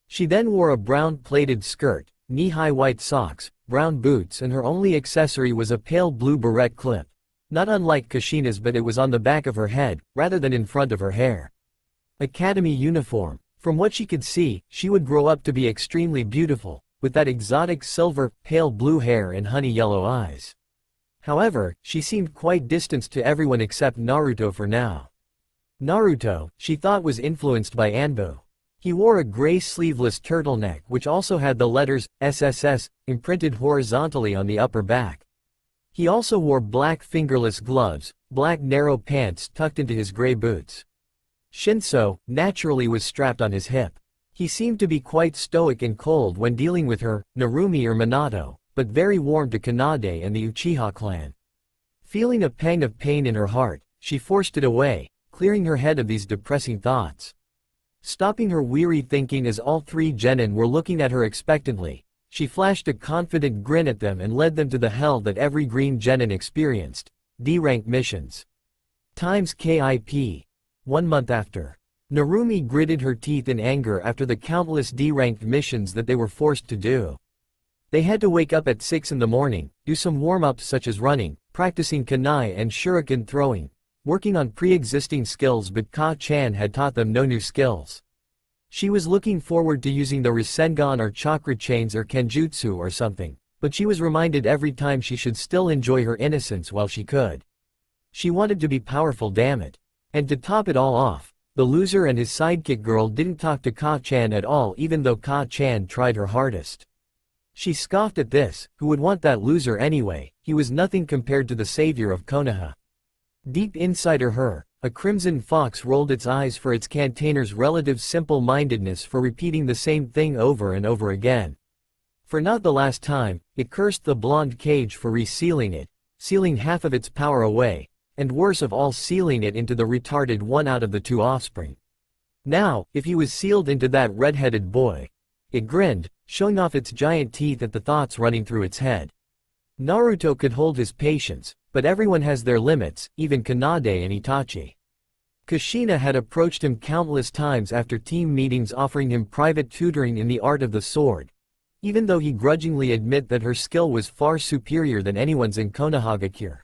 She then wore a brown plaited skirt, knee-high white socks, brown boots, and her only accessory was a pale blue beret clip. Not unlike Kushina's, but it was on the back of her head, rather than in front of her hair. Academy uniform. From what she could see, she would grow up to be extremely beautiful, with that exotic silver, pale blue hair and honey yellow eyes. However, she seemed quite distanced to everyone except Naruto for now. Naruto, she thought, was influenced by Anbu. He wore a gray sleeveless turtleneck which also had the letters, SSS, imprinted horizontally on the upper back. He also wore black fingerless gloves, black narrow pants tucked into his gray boots. Shinso, naturally, was strapped on his hip. He seemed to be quite stoic and cold when dealing with her, Narumi or Minato, but very warm to Kanade and the Uchiha clan. Feeling a pang of pain in her heart, she forced it away, clearing her head of these depressing thoughts. Stopping her weary thinking as all 3 genin were looking at her expectantly, she flashed a confident grin at them and led them to the hell that every green genin experienced, D-rank missions. Times KIP. 1 month after. Narumi gritted her teeth in anger after the countless D-ranked missions that they were forced to do. They had to wake up at 6 in the morning, do some warm-ups such as running, practicing kunai and shuriken throwing, working on pre-existing skills, but Ka-chan had taught them no new skills. She was looking forward to using the Rasengan or chakra chains or Kenjutsu or something, but she was reminded every time she should still enjoy her innocence while she could. She wanted to be powerful, damn it. And to top it all off, the loser and his sidekick girl didn't talk to Ka-chan at all, even though Ka-chan tried her hardest. She scoffed at this. Who would want that loser anyway? He was nothing compared to the savior of Konoha. Deep inside her, a crimson fox rolled its eyes for its container's relative simple-mindedness for repeating the same thing over and over again. For not the last time, it cursed the blonde cage for resealing it, sealing half of its power away, and worse of all, sealing it into the retarded one out of the 2 offspring. Now, if he was sealed into that red-headed boy. It grinned, showing off its giant teeth at the thoughts running through its head. Naruto could hold his patience, but everyone has their limits, even Kanade and Itachi. Kushina had approached him countless times after team meetings offering him private tutoring in the art of the sword, even though he grudgingly admitted that her skill was far superior than anyone's in Konohagakure.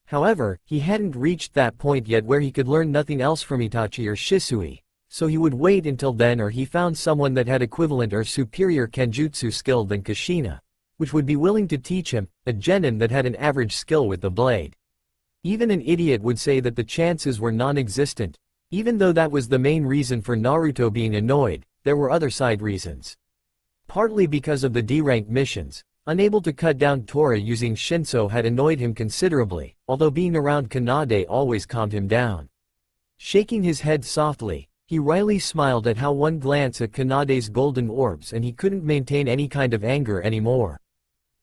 However, he hadn't reached that point yet where he could learn nothing else from Itachi or Shisui, so he would wait until then or he found someone that had equivalent or superior kenjutsu skill than Kushina, which would be willing to teach him, a genin that had an average skill with the blade. Even an idiot would say that the chances were non-existent. Even though that was the main reason for Naruto being annoyed, there were other side reasons. Partly because of the D-rank missions, unable to cut down Tora using Shinso had annoyed him considerably, although being around Kanade always calmed him down. Shaking his head softly, he wryly smiled at how one glance at Kanade's golden orbs and he couldn't maintain any kind of anger anymore.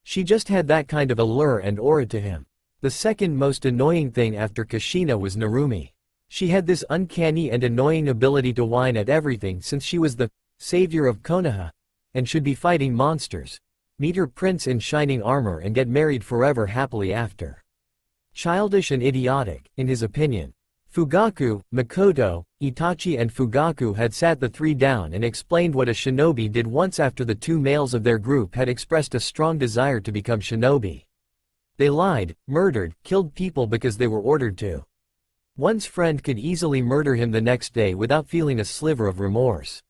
She just had that kind of allure and aura to him. The second most annoying thing after Kushina was Narumi. She had this uncanny and annoying ability to whine at everything since she was the savior of Konoha, and should be fighting monsters, meet her prince in shining armor and get married forever happily after. Childish and idiotic, in his opinion. Fugaku, Makoto, Itachi and Fugaku had sat the three down and explained what a shinobi did once after the two males of their group had expressed a strong desire to become shinobi. They lied, murdered, killed people because they were ordered to. One's friend could easily murder him the next day without feeling a sliver of remorse.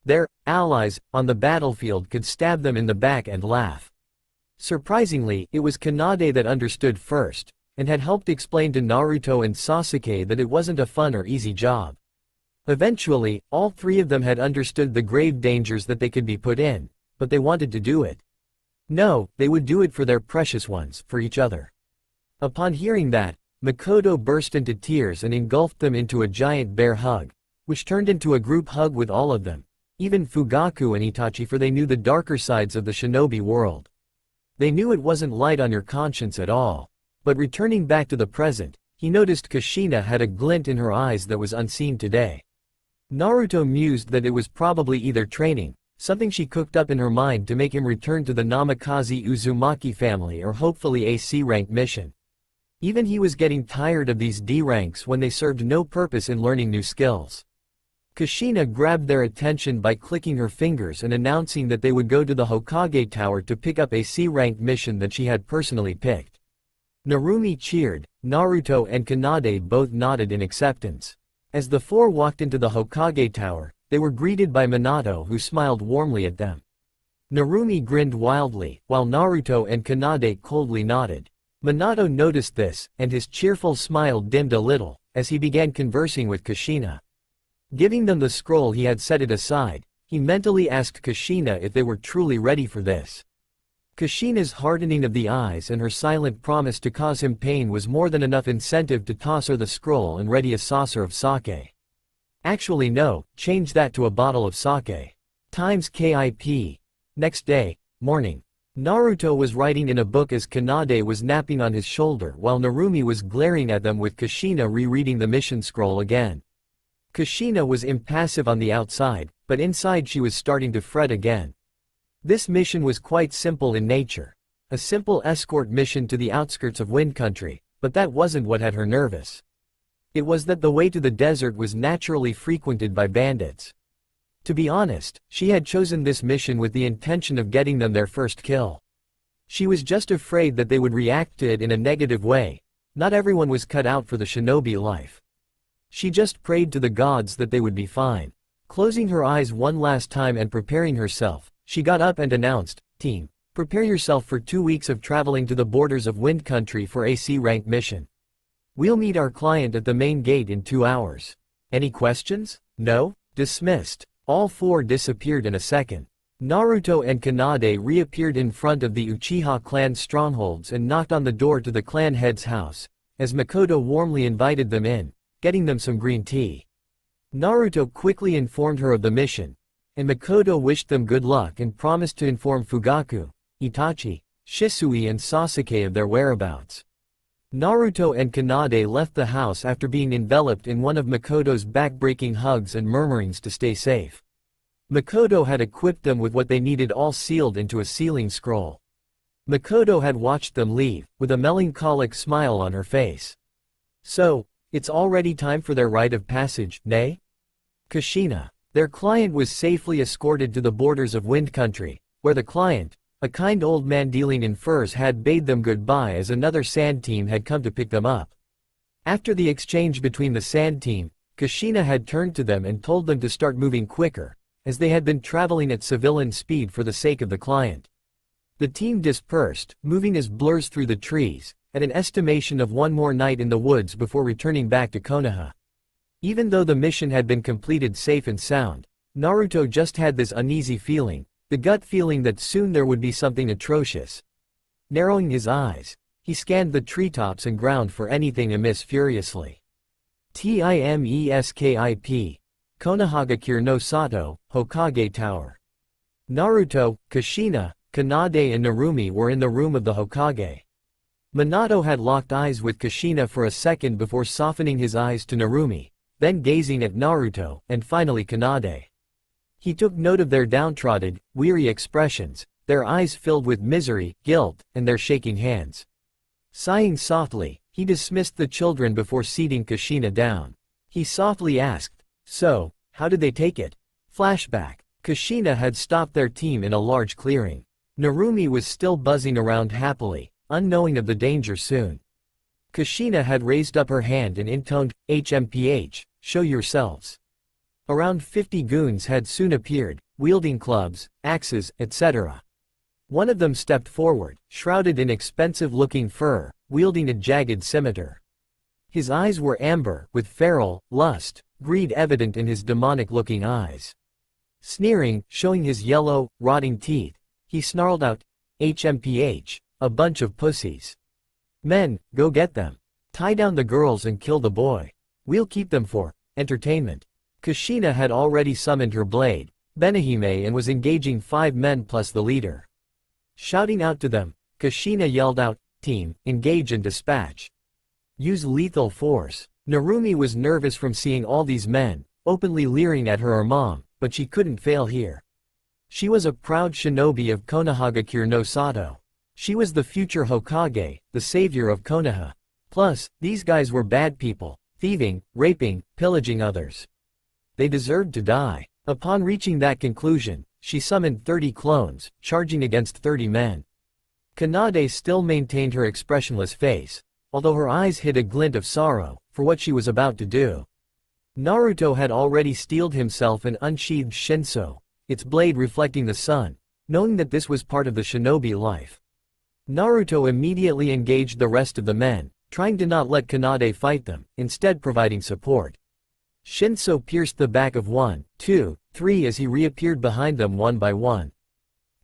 Their allies, on the battlefield could stab them in the back and laugh. Surprisingly, it was Kanade that understood first, and had helped explain to Naruto and Sasuke that it wasn't a fun or easy job. Eventually, all three of them had understood the grave dangers that they could be put in, but they wanted to do it. No, they would do it for their precious ones, for each other. Upon hearing that, Makoto burst into tears and engulfed them into a giant bear hug, which turned into a group hug with all of them, even Fugaku and Itachi, for they knew the darker sides of the shinobi world. They knew it wasn't light on your conscience at all. But returning back to the present, he noticed Kushina had a glint in her eyes that was unseen today. Naruto mused that it was probably either training, something she cooked up in her mind to make him return to the Namikaze Uzumaki family, or hopefully a C-rank mission. Even he was getting tired of these D ranks when they served no purpose in learning new skills. Kushina grabbed their attention by clicking her fingers and announcing that they would go to the Hokage Tower to pick up a C-rank mission that she had personally picked. Narumi cheered, Naruto and Kanade both nodded in acceptance. As the four walked into the Hokage Tower, they were greeted by Minato, who smiled warmly at them. Narumi grinned wildly, while Naruto and Kanade coldly nodded. Minato noticed this, and his cheerful smile dimmed a little, as he began conversing with Kushina. Giving them the scroll, he had set it aside. He mentally asked Kushina if they were truly ready for this. Kushina's hardening of the eyes and her silent promise to cause him pain was more than enough incentive to toss her the scroll and ready a saucer of sake. Actually no, change that to a bottle of sake. Times KIP. Next day, morning. Naruto was writing in a book as Kanade was napping on his shoulder while Narumi was glaring at them with Kushina rereading the mission scroll again. Kushina was impassive on the outside, but inside she was starting to fret again. This mission was quite simple in nature. A simple escort mission to the outskirts of Wind Country, but that wasn't what had her nervous. It was that the way to the desert was naturally frequented by bandits. To be honest, she had chosen this mission with the intention of getting them their first kill. She was just afraid that they would react to it in a negative way. Not everyone was cut out for the shinobi life. She just prayed to the gods that they would be fine. Closing her eyes one last time and preparing herself, she got up and announced, "Team, prepare yourself for 2 weeks of traveling to the borders of Wind Country for a C-rank mission. We'll meet our client at the main gate in 2 hours. Any questions? No? Dismissed." All four disappeared in a second. Naruto and Kanade reappeared in front of the Uchiha clan strongholds and knocked on the door to the clan head's house, as Makoto warmly invited them in, getting them some green tea. Naruto quickly informed her of the mission, and Makoto wished them good luck and promised to inform Fugaku, Itachi, Shisui and Sasuke of their whereabouts. Naruto and Kanade left the house after being enveloped in one of Makoto's back-breaking hugs and murmurings to stay safe. Makoto had equipped them with what they needed, all sealed into a sealing scroll. Makoto had watched them leave, with a melancholic smile on her face. So, it's already time for their rite of passage, nay? Kushina. Their client was safely escorted to the borders of Wind Country, where the client, a kind old man dealing in furs, had bade them goodbye as another sand team had come to pick them up. After the exchange between the sand team, Kushina had turned to them and told them to start moving quicker, as they had been traveling at civilian speed for the sake of the client. The team dispersed, moving as blurs through the trees, at an estimation of one more night in the woods before returning back to Konoha. Even though the mission had been completed safe and sound, Naruto just had this uneasy feeling, the gut feeling that soon there would be something atrocious. Narrowing his eyes, he scanned the treetops and ground for anything amiss furiously. TIMESKIP. Konohagakure no Sato, Hokage Tower. Naruto, Kushina, Kanade and Narumi were in the room of the Hokage. Minato had locked eyes with Kushina for a second before softening his eyes to Narumi, then gazing at Naruto, and finally Kanade. He took note of their downtrodden, weary expressions, their eyes filled with misery, guilt, and their shaking hands. Sighing softly, he dismissed the children before seating Kushina down. He softly asked, "So, how did they take it?" Flashback. Kushina had stopped their team in a large clearing. Narumi was still buzzing around happily, unknowing of the danger soon. Kushina had raised up her hand and intoned, "HMPH, show yourselves." Around 50 goons had soon appeared, wielding clubs, axes, etc. One of them stepped forward, shrouded in expensive-looking fur, wielding a jagged scimitar. His eyes were amber, with feral, lust, greed evident in his demonic-looking eyes. Sneering, showing his yellow, rotting teeth, he snarled out, "HMPH, a bunch of pussies. Men, go get them. Tie down the girls and kill the boy. We'll keep them for entertainment." Kushina had already summoned her blade, Benihime, and was engaging 5 men plus the leader. Shouting out to them, Kushina yelled out, "Team, engage and dispatch. Use lethal force." Narumi was nervous from seeing all these men, openly leering at her mom, but she couldn't fail here. She was a proud shinobi of Konohagakure no Sato. She was the future Hokage, the savior of Konoha. Plus, these guys were bad people, thieving, raping, pillaging others. They deserved to die. Upon reaching that conclusion, she summoned 30 clones, charging against 30 men. Kanade still maintained her expressionless face, although her eyes hid a glint of sorrow, for what she was about to do. Naruto had already steeled himself and unsheathed Shinso, its blade reflecting the sun, knowing that this was part of the shinobi life. Naruto immediately engaged the rest of the men, trying to not let Kanade fight them, instead providing support. Shinso pierced the back of 1, 2, 3 as he reappeared behind them one by one.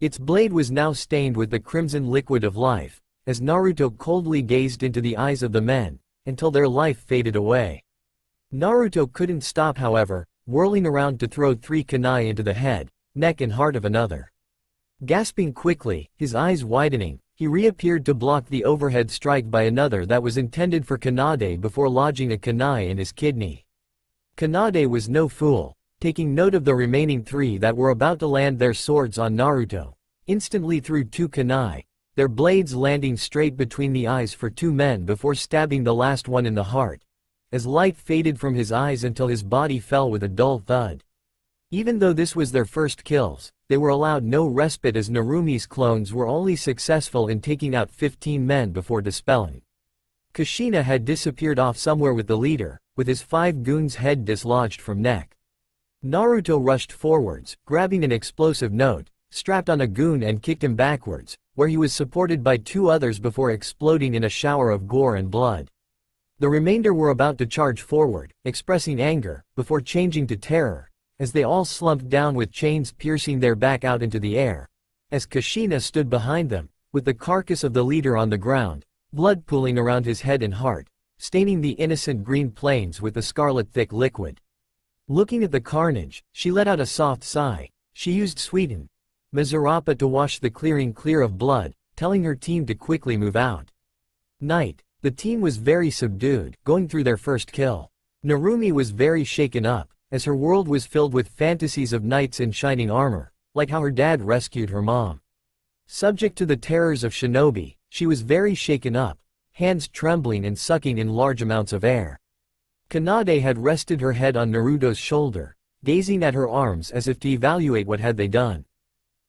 Its blade was now stained with the crimson liquid of life, as Naruto coldly gazed into the eyes of the men, until their life faded away. Naruto couldn't stop, however, whirling around to throw 3 kunai into the head, neck and heart of another. Gasping quickly, his eyes widening, he reappeared to block the overhead strike by another that was intended for Kanade before lodging a kunai in his kidney. Kanade was no fool, taking note of the remaining 3 that were about to land their swords on Naruto, instantly threw 2 kunai, their blades landing straight between the eyes for 2 men before stabbing the last one in the heart, as light faded from his eyes until his body fell with a dull thud. Even though this was their first kills, they were allowed no respite as Narumi's clones were only successful in taking out 15 men before dispelling. Kushina had disappeared off somewhere with the leader, with his 5 goons' head dislodged from neck. Naruto rushed forwards, grabbing an explosive note, strapped on a goon and kicked him backwards, where he was supported by 2 others before exploding in a shower of gore and blood. The remainder were about to charge forward, expressing anger, before changing to terror, as they all slumped down with chains piercing their back out into the air, as Kushina stood behind them, with the carcass of the leader on the ground, blood pooling around his head and heart, staining the innocent green plains with the scarlet thick liquid. Looking at the carnage, she let out a soft sigh. She used Sweden Miserapa to wash the clearing clear of blood, telling her team to quickly move out. Night. The team was very subdued, going through their first kill. Narumi was very shaken up, as her world was filled with fantasies of knights in shining armor, like how her dad rescued her mom. Subject to the terrors of shinobi, she was very shaken up, hands trembling and sucking in large amounts of air. Kanade had rested her head on Naruto's shoulder, gazing at her arms as if to evaluate what had they done.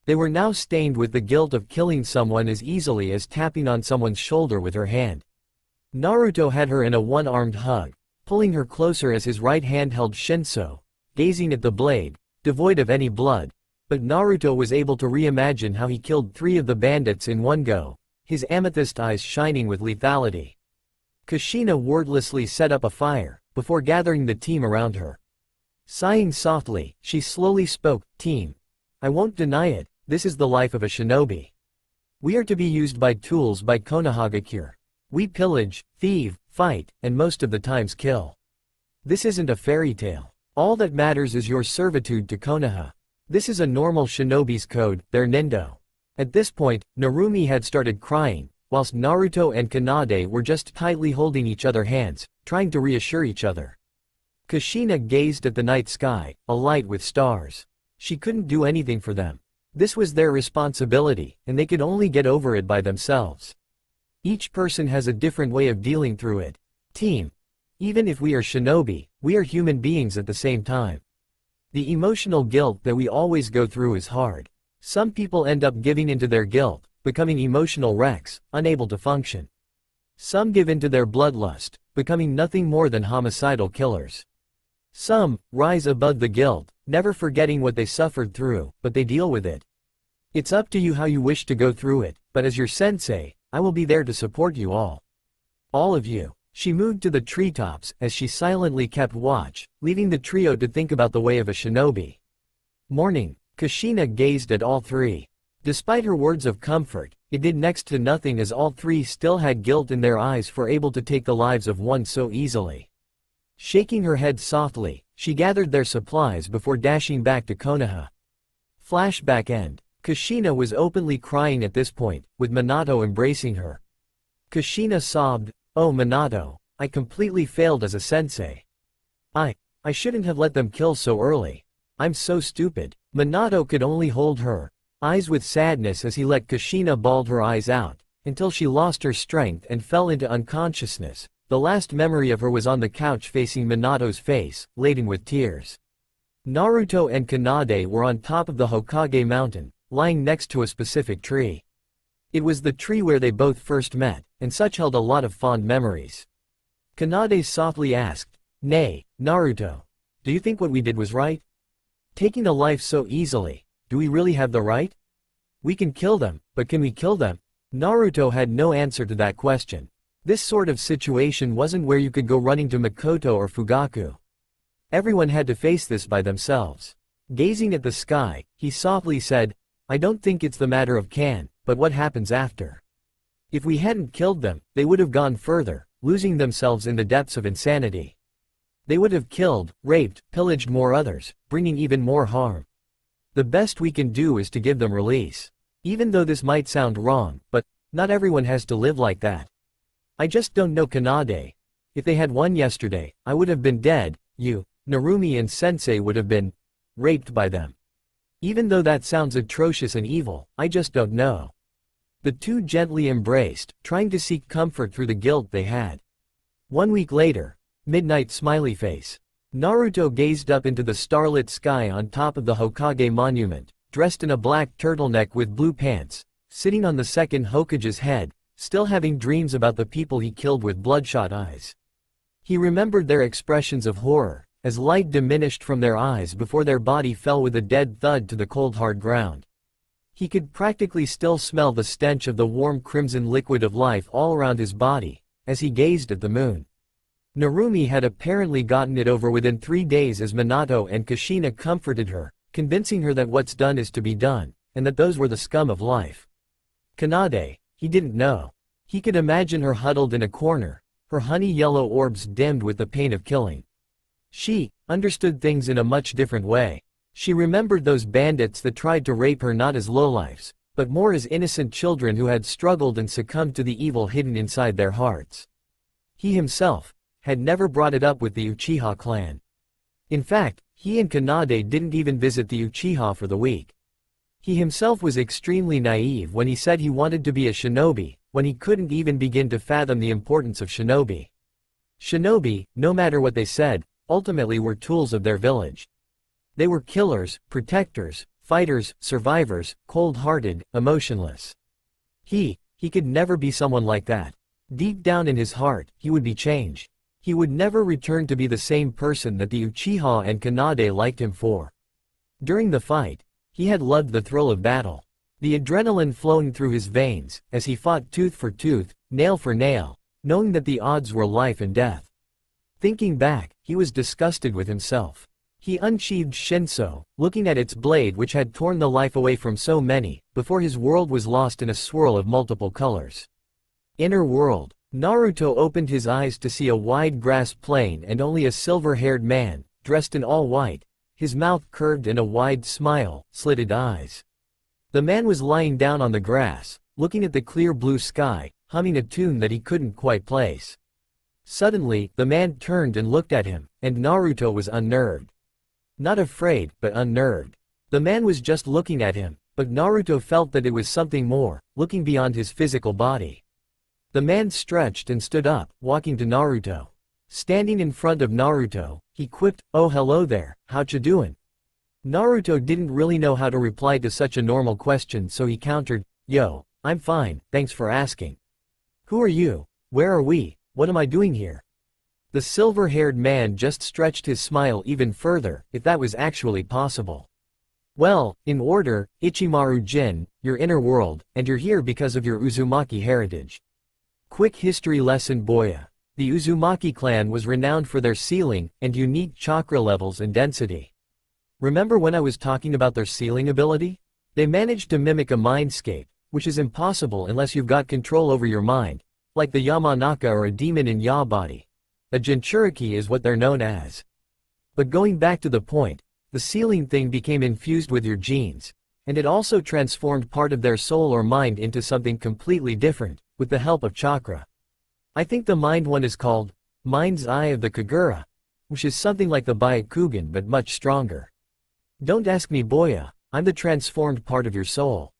They were now stained with the guilt of killing someone as easily as tapping on someone's shoulder with her hand. Naruto had her in a one-armed hug, pulling her closer as his right hand held Shinso, gazing at the blade, devoid of any blood, but Naruto was able to reimagine how he killed 3 of the bandits in one go, his amethyst eyes shining with lethality. Kushina wordlessly set up a fire, before gathering the team around her. Sighing softly, she slowly spoke, "Team. I won't deny it, this is the life of a shinobi. We are to be used by tools by Konohagakure. We pillage, thieve, fight, and most of the times kill. This isn't a fairy tale. All that matters is your servitude to Konoha. This is a normal shinobi's code, their nindo." At this point, Narumi had started crying, whilst Naruto and Kanade were just tightly holding each other's hands, trying to reassure each other. Kushina gazed at the night sky, alight with stars. She couldn't do anything for them. This was their responsibility, and they could only get over it by themselves. Each person has a different way of dealing through it. Team. Even if we are shinobi, we are human beings at the same time. The emotional guilt that we always go through is hard. Some people end up giving into their guilt, becoming emotional wrecks, unable to function. Some give into their bloodlust, becoming nothing more than homicidal killers. Some rise above the guilt, never forgetting what they suffered through, but they deal with it. It's up to you how you wish to go through it, but as your sensei, I will be there to support you all. All of you. She moved to the treetops as she silently kept watch, leaving the trio to think about the way of a shinobi. Morning, Kushina gazed at all 3. Despite her words of comfort, it did next to nothing as all 3 still had guilt in their eyes for able to take the lives of one so easily. Shaking her head softly, she gathered their supplies before dashing back to Konoha. Flashback end. Kushina was openly crying at this point, with Minato embracing her. Kushina sobbed, "Oh Minato, I completely failed as a sensei. I shouldn't have let them kill so early. I'm so stupid." Minato could only hold her eyes with sadness as he let Kushina bawl her eyes out, until she lost her strength and fell into unconsciousness. The last memory of her was on the couch facing Minato's face, laden with tears. Naruto and Kanade were on top of the Hokage mountain, lying next to a specific tree. It was the tree where they both first met, and such held a lot of fond memories. Kanade softly asked, "Nay, Naruto, do you think what we did was right? Taking a life so easily, do we really have the right? We can kill them, but can we kill them?" Naruto had no answer to that question. This sort of situation wasn't where you could go running to Mikoto or Fugaku. Everyone had to face this by themselves. Gazing at the sky, he softly said, "I don't think it's the matter of can, but what happens after. If we hadn't killed them, they would have gone further, losing themselves in the depths of insanity. They would have killed, raped, pillaged more others, bringing even more harm. The best we can do is to give them release. Even though this might sound wrong, but not everyone has to live like that. I just don't know Kanade. If they had won yesterday, I would have been dead, you, Narumi and Sensei would have been raped by them. Even though that sounds atrocious and evil, I just don't know." The two gently embraced, trying to seek comfort through the guilt they had. 1 week later, midnight smiley face. Naruto gazed up into the starlit sky on top of the Hokage monument, dressed in a black turtleneck with blue pants, sitting on the second Hokage's head, still having dreams about the people he killed with bloodshot eyes. He remembered their expressions of horror, as light diminished from their eyes before their body fell with a dead thud to the cold hard ground. He could practically still smell the stench of the warm crimson liquid of life all around his body, as he gazed at the moon. Narumi had apparently gotten it over within 3 days as Minato and Kushina comforted her, convincing her that what's done is to be done, and that those were the scum of life. Kanade, he didn't know. He could imagine her huddled in a corner, her honey-yellow orbs dimmed with the pain of killing. She understood things in a much different way. She remembered those bandits that tried to rape her not as lowlifes, but more as innocent children who had struggled and succumbed to the evil hidden inside their hearts. He himself had never brought it up with the Uchiha clan. In fact, he and Kanade didn't even visit the Uchiha for the week. He himself was extremely naive when he said he wanted to be a shinobi, when he couldn't even begin to fathom the importance of shinobi. Shinobi, no matter what they said, ultimately were tools of their village. They were killers, protectors, fighters, survivors, cold-hearted, emotionless. He could never be someone like that. Deep down in his heart, he would be changed. He would never return to be the same person that the Uchiha and Kanade liked him for. During the fight, he had loved the thrill of battle. The adrenaline flowing through his veins, as he fought tooth for tooth, nail for nail, knowing that the odds were life and death. Thinking back, he was disgusted with himself. He unsheathed Shinso, looking at its blade which had torn the life away from so many, before his world was lost in a swirl of multiple colors. Inner world. Naruto opened his eyes to see a wide grass plain and only a silver-haired man, dressed in all white, his mouth curved in a wide smile, slitted eyes. The man was lying down on the grass, looking at the clear blue sky, humming a tune that he couldn't quite place. Suddenly, the man turned and looked at him, and Naruto was unnerved. Not afraid, but unnerved. The man was just looking at him, but Naruto felt that it was something more, looking beyond his physical body. The man stretched and stood up, walking to Naruto. Standing in front of Naruto, he quipped, "Oh hello there, howcha doin'?" Naruto didn't really know how to reply to such a normal question, so he countered, "Yo, I'm fine, thanks for asking. Who are you? Where are we? What am I doing here?" The silver-haired man just stretched his smile even further, if that was actually possible. "Well, in order, Ichimaru Jin, your inner world, and you're here because of your Uzumaki heritage." Quick history lesson Boya. The Uzumaki clan was renowned for their sealing and unique chakra levels and density. Remember when I was talking about their sealing ability? They managed to mimic a mindscape, which is impossible unless you've got control over your mind, like the Yamanaka or a demon in Ya body. A Jinchuriki is what they're known as. But going back to the point, the sealing thing became infused with your genes, and it also transformed part of their soul or mind into something completely different, with the help of chakra. I think the mind one is called Mind's Eye of the Kagura, which is something like the Byakugan but much stronger. Don't ask me Boya, I'm the transformed part of your soul.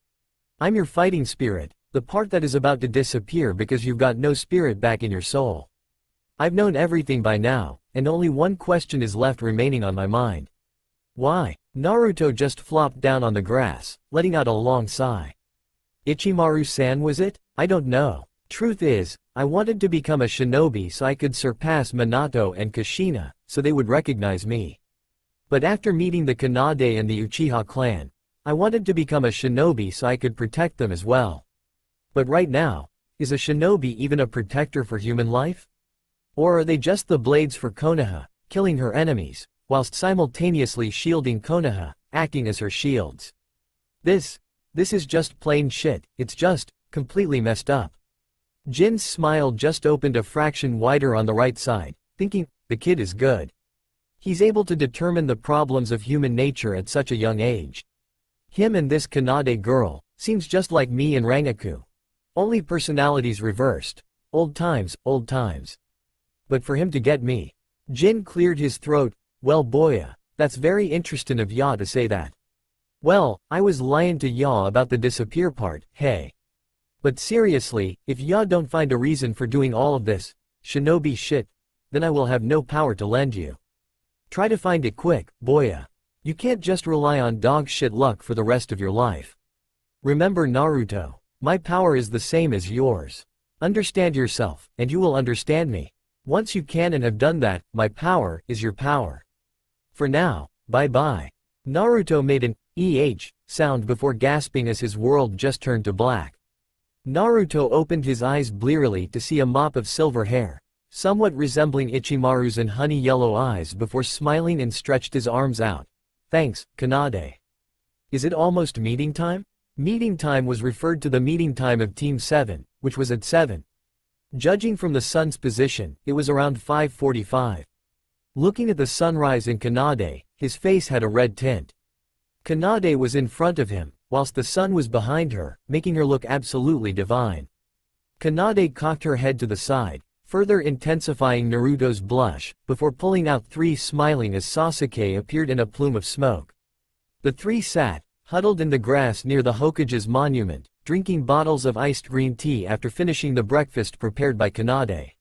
I'm your fighting spirit, the part that is about to disappear because you've got no spirit back in your soul. I've known everything by now, and only one question is left remaining on my mind. Why? Naruto just flopped down on the grass, letting out a long sigh. Ichimaru-san was it? I don't know. Truth is, I wanted to become a shinobi so I could surpass Minato and Kushina, so they would recognize me. But after meeting the Kanade and the Uchiha clan, I wanted to become a shinobi so I could protect them as well. But right now, is a shinobi even a protector for human life? Or are they just the blades for Konoha, killing her enemies, whilst simultaneously shielding Konoha, acting as her shields? This is just plain shit, it's just, completely messed up. Jin's smile just opened a fraction wider on the right side, thinking, the kid is good. He's able to determine the problems of human nature at such a young age. Him and this Kanade girl, seems just like me and Rangaku. Only personalities reversed. Old times, old times. But for him to get me. Jin cleared his throat, well Boya, that's very interesting of ya to say that. Well, I was lying to ya about the disappear part, hey. But seriously, if ya don't find a reason for doing all of this, shinobi shit, then I will have no power to lend you. Try to find it quick, Boya. You can't just rely on dog shit luck for the rest of your life. Remember Naruto, my power is the same as yours. Understand yourself, and you will understand me. Once you can and have done that, my power is your power. For now, bye-bye. Naruto made an "eh" sound before gasping as his world just turned to black. Naruto opened his eyes blearily to see a mop of silver hair, somewhat resembling Ichimaru's and honey yellow eyes before smiling and stretched his arms out. Thanks, Kanade. Is it almost meeting time? Meeting time was referred to the meeting time of Team 7, which was at 7. Judging from the sun's position, it was around 5:45. Looking at the sunrise in Kanade, his face had a red tint. Kanade was in front of him, whilst the sun was behind her, making her look absolutely divine. Kanade cocked her head to the side, further intensifying Naruto's blush, before pulling out 3 smiling as Sasuke appeared in a plume of smoke. The 3 sat, huddled in the grass near the Hokage's monument, drinking bottles of iced green tea after finishing the breakfast prepared by Kanade.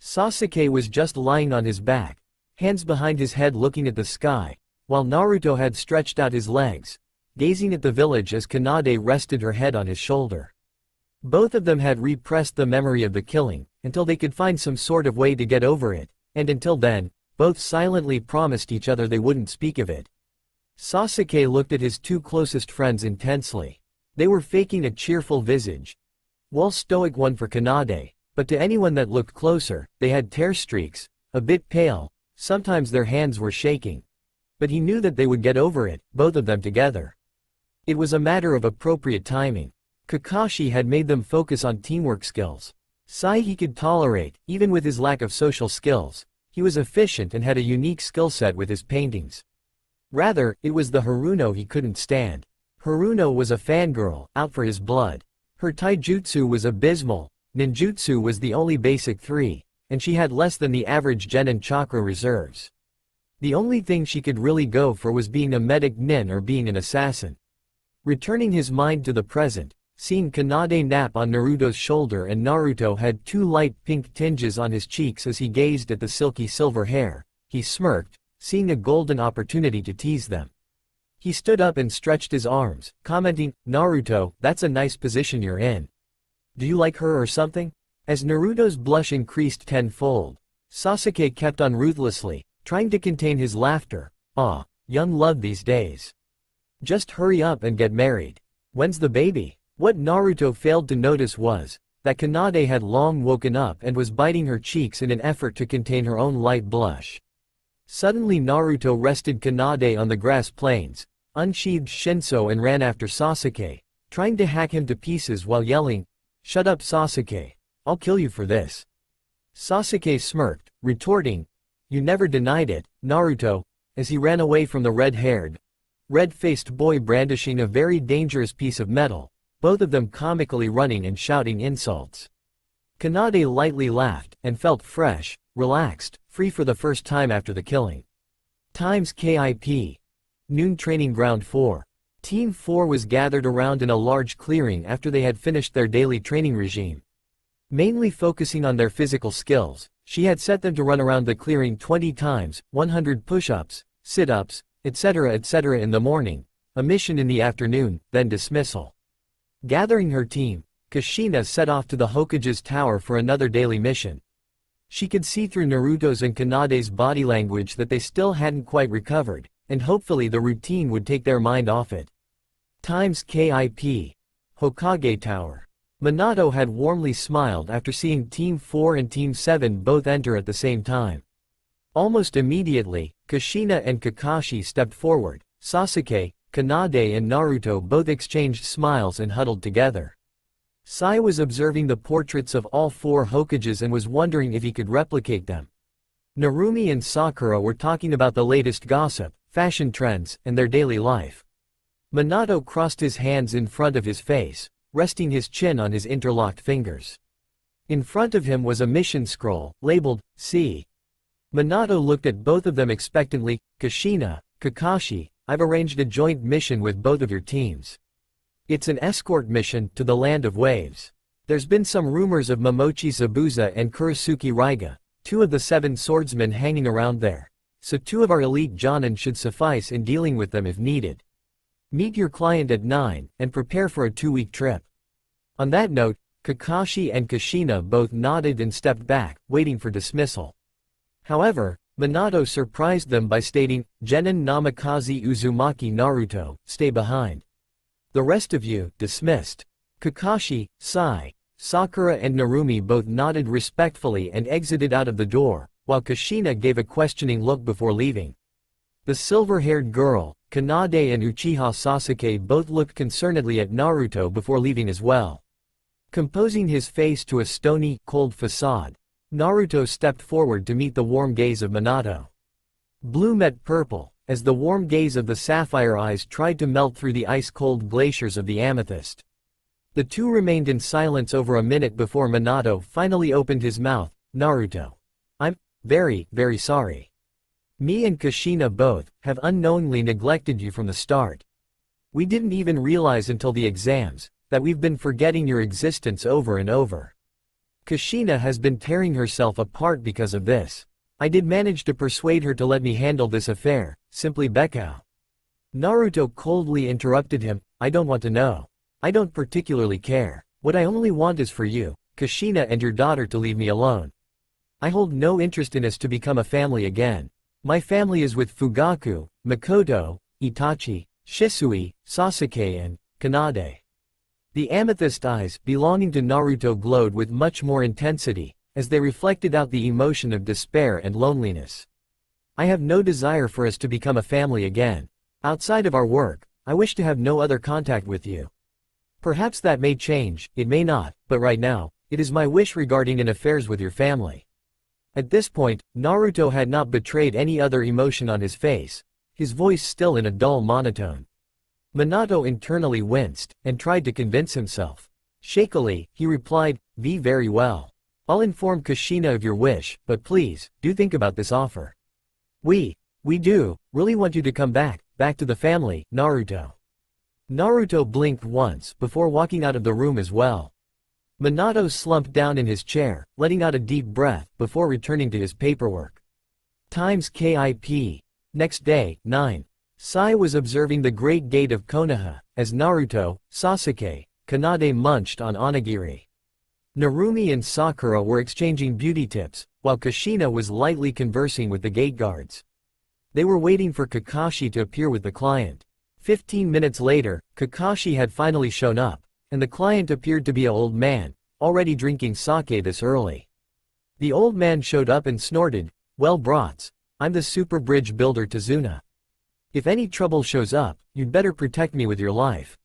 Sasuke was just lying on his back, hands behind his head looking at the sky, while Naruto had stretched out his legs, gazing at the village as Kanade rested her head on his shoulder. Both of them had repressed the memory of the killing, until they could find some sort of way to get over it, and until then, both silently promised each other they wouldn't speak of it. Sasuke looked at his two closest friends intensely. They were faking a cheerful visage. Well, stoic one for Kanade, but to anyone that looked closer, they had tear streaks, a bit pale, sometimes their hands were shaking. But he knew that they would get over it, both of them together. It was a matter of appropriate timing. Kakashi had made them focus on teamwork skills. Sai he could tolerate, even with his lack of social skills. He was efficient and had a unique skill set with his paintings. Rather, it was the Haruno he couldn't stand. Haruno was a fangirl, out for his blood. Her taijutsu was abysmal, ninjutsu was the only basic 3, and she had less than the average genin chakra reserves. The only thing she could really go for was being a medic nin or being an assassin. Returning his mind to the present, seeing Kanade nap on Naruto's shoulder and Naruto had 2 light pink tinges on his cheeks as he gazed at the silky silver hair, he smirked, seeing a golden opportunity to tease them. He stood up and stretched his arms, commenting, "Naruto, that's a nice position you're in. Do you like her or something?" As Naruto's blush increased tenfold, Sasuke kept on ruthlessly, trying to contain his laughter. "Aw, young love these days. Just hurry up and get married. When's the baby?" What Naruto failed to notice was that Kanade had long woken up and was biting her cheeks in an effort to contain her own light blush. Suddenly Naruto rested Kanade on the grass plains, unsheathed Shinso and ran after Sasuke, trying to hack him to pieces while yelling, "Shut up Sasuke, I'll kill you for this." Sasuke smirked, retorting, "You never denied it, Naruto," as he ran away from the red-haired, red-faced boy brandishing a very dangerous piece of metal, both of them comically running and shouting insults. Kanade lightly laughed, and felt fresh, relaxed, free for the first time after the killing. Times KIP. Noon Training Ground 4. Team 4 was gathered around in a large clearing after they had finished their daily training regime. Mainly focusing on their physical skills, she had set them to run around the clearing 20 times, 100 push-ups, sit-ups, etc. in the morning, a mission in the afternoon, then dismissal. Gathering her team, Kushina set off to the Hokage's tower for another daily mission. She could see through Naruto's and Kanade's body language that they still hadn't quite recovered, and hopefully the routine would take their mind off it. Times KIP. Hokage Tower. Minato had warmly smiled after seeing Team 4 and Team 7 both enter at the same time. Almost immediately, Kushina and Kakashi stepped forward. Sasuke, Kanade and Naruto both exchanged smiles and huddled together. Sai was observing the portraits of all 4 Hokages and was wondering if he could replicate them. Narumi and Sakura were talking about the latest gossip, fashion trends, and their daily life. Minato crossed his hands in front of his face, resting his chin on his interlocked fingers. In front of him was a mission scroll, labeled, "See." Minato looked at both of them expectantly. "Kushina, Kakashi, I've arranged a joint mission with both of your teams. It's an escort mission to the Land of Waves. There's been some rumors of Momochi Zabuza and Kurisuke Raiga, 2 of the 7 swordsmen hanging around there, so 2 of our elite jonin should suffice in dealing with them if needed. Meet your client at 9, and prepare for a 2-week trip." On that note, Kakashi and Kushina both nodded and stepped back, waiting for dismissal. However, Minato surprised them by stating, "Genin Namikaze Uzumaki Naruto, stay behind. The rest of you, dismissed." Kakashi, Sai, Sakura and Narumi both nodded respectfully and exited out of the door, while Kushina gave a questioning look before leaving. The silver-haired girl, Kanade and Uchiha Sasuke both looked concernedly at Naruto before leaving as well. Composing his face to a stony, cold facade, Naruto stepped forward to meet the warm gaze of Minato. Blue met purple, as the warm gaze of the sapphire eyes tried to melt through the ice-cold glaciers of the amethyst. The two remained in silence over a minute before Minato finally opened his mouth. "Naruto. I'm very, very sorry. Me and Kushina both have unknowingly neglected you from the start. We didn't even realize until the exams, that we've been forgetting your existence over and over. Kushina has been tearing herself apart because of this. I did manage to persuade her to let me handle this affair, simply Bekao. Naruto coldly interrupted him, I don't want to know. I don't particularly care. What I only want is for you, Kushina and your daughter to leave me alone. I hold no interest in us to become a family again. My family is with Fugaku, Makoto, Itachi, Shisui, Sasuke and Kanade. The amethyst eyes belonging to Naruto glowed with much more intensity, as they reflected out the emotion of despair and loneliness. I have no desire for us to become a family again. Outside of our work, I wish to have no other contact with you. Perhaps that may change, it may not, but right now, it is my wish regarding an affairs with your family. At this point, Naruto had not betrayed any other emotion on his face, his voice still in a dull monotone. Minato internally winced, and tried to convince himself. Shakily, he replied, very well. I'll inform Kushina of your wish, but please, do think about this offer. We do, really want you to come back to the family, Naruto. Naruto blinked once before walking out of the room as well. Minato slumped down in his chair, letting out a deep breath before returning to his paperwork. Times KIP. Next day, 9. Sai was observing the Great Gate of Konoha, as Naruto, Sasuke, Kanade munched on onigiri. Narumi and Sakura were exchanging beauty tips, while Kushina was lightly conversing with the gate guards. They were waiting for Kakashi to appear with the client. 15 minutes later, Kakashi had finally shown up, and the client appeared to be an old man, already drinking sake this early. The old man showed up and snorted, well brats, I'm the super bridge builder Tazuna. If any trouble shows up, you'd better protect me with your life.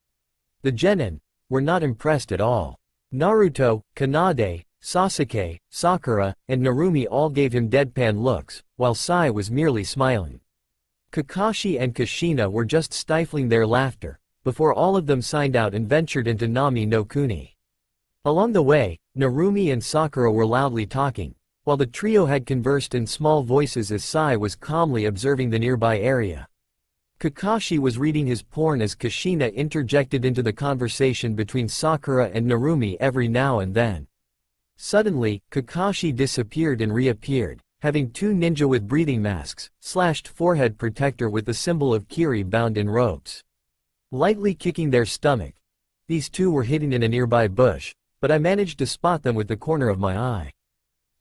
The genin were not impressed at all. Naruto, Kanade, Sasuke, Sakura, and Narumi all gave him deadpan looks, while Sai was merely smiling. Kakashi and Kushina were just stifling their laughter, before all of them signed out and ventured into Nami no Kuni. Along the way, Narumi and Sakura were loudly talking, while the trio had conversed in small voices as Sai was calmly observing the nearby area. Kakashi was reading his porn as Kushina interjected into the conversation between Sakura and Narumi every now and then. Suddenly, Kakashi disappeared and reappeared, having two ninja with breathing masks, slashed forehead protector with the symbol of Kiri bound in ropes. Lightly kicking their stomach. These two were hidden in a nearby bush, but I managed to spot them with the corner of my eye.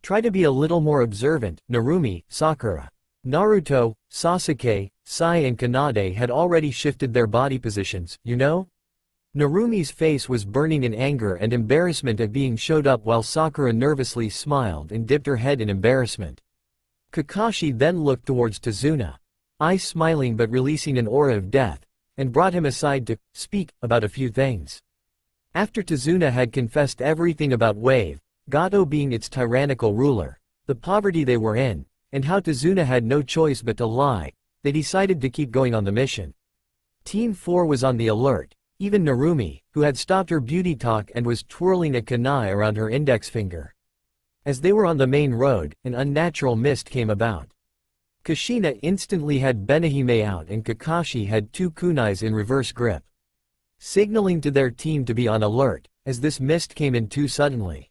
Try to be a little more observant, Narumi, Sakura. Naruto, Sasuke, Sai and Kanade had already shifted their body positions, you know? Narumi's face was burning in anger and embarrassment at being showed up while Sakura nervously smiled and dipped her head in embarrassment. Kakashi then looked towards Tazuna, eyes smiling but releasing an aura of death, and brought him aside to speak about a few things. After Tazuna had confessed everything about Wave, Gato being its tyrannical ruler, the poverty they were in, and how Tazuna had no choice but to lie, they decided to keep going on the mission. Team 4 was on the alert, even Narumi, who had stopped her beauty talk and was twirling a kunai around her index finger. As they were on the main road, an unnatural mist came about. Kushina instantly had Benihime out and Kakashi had two kunais in reverse grip, signaling to their team to be on alert, as this mist came in too suddenly.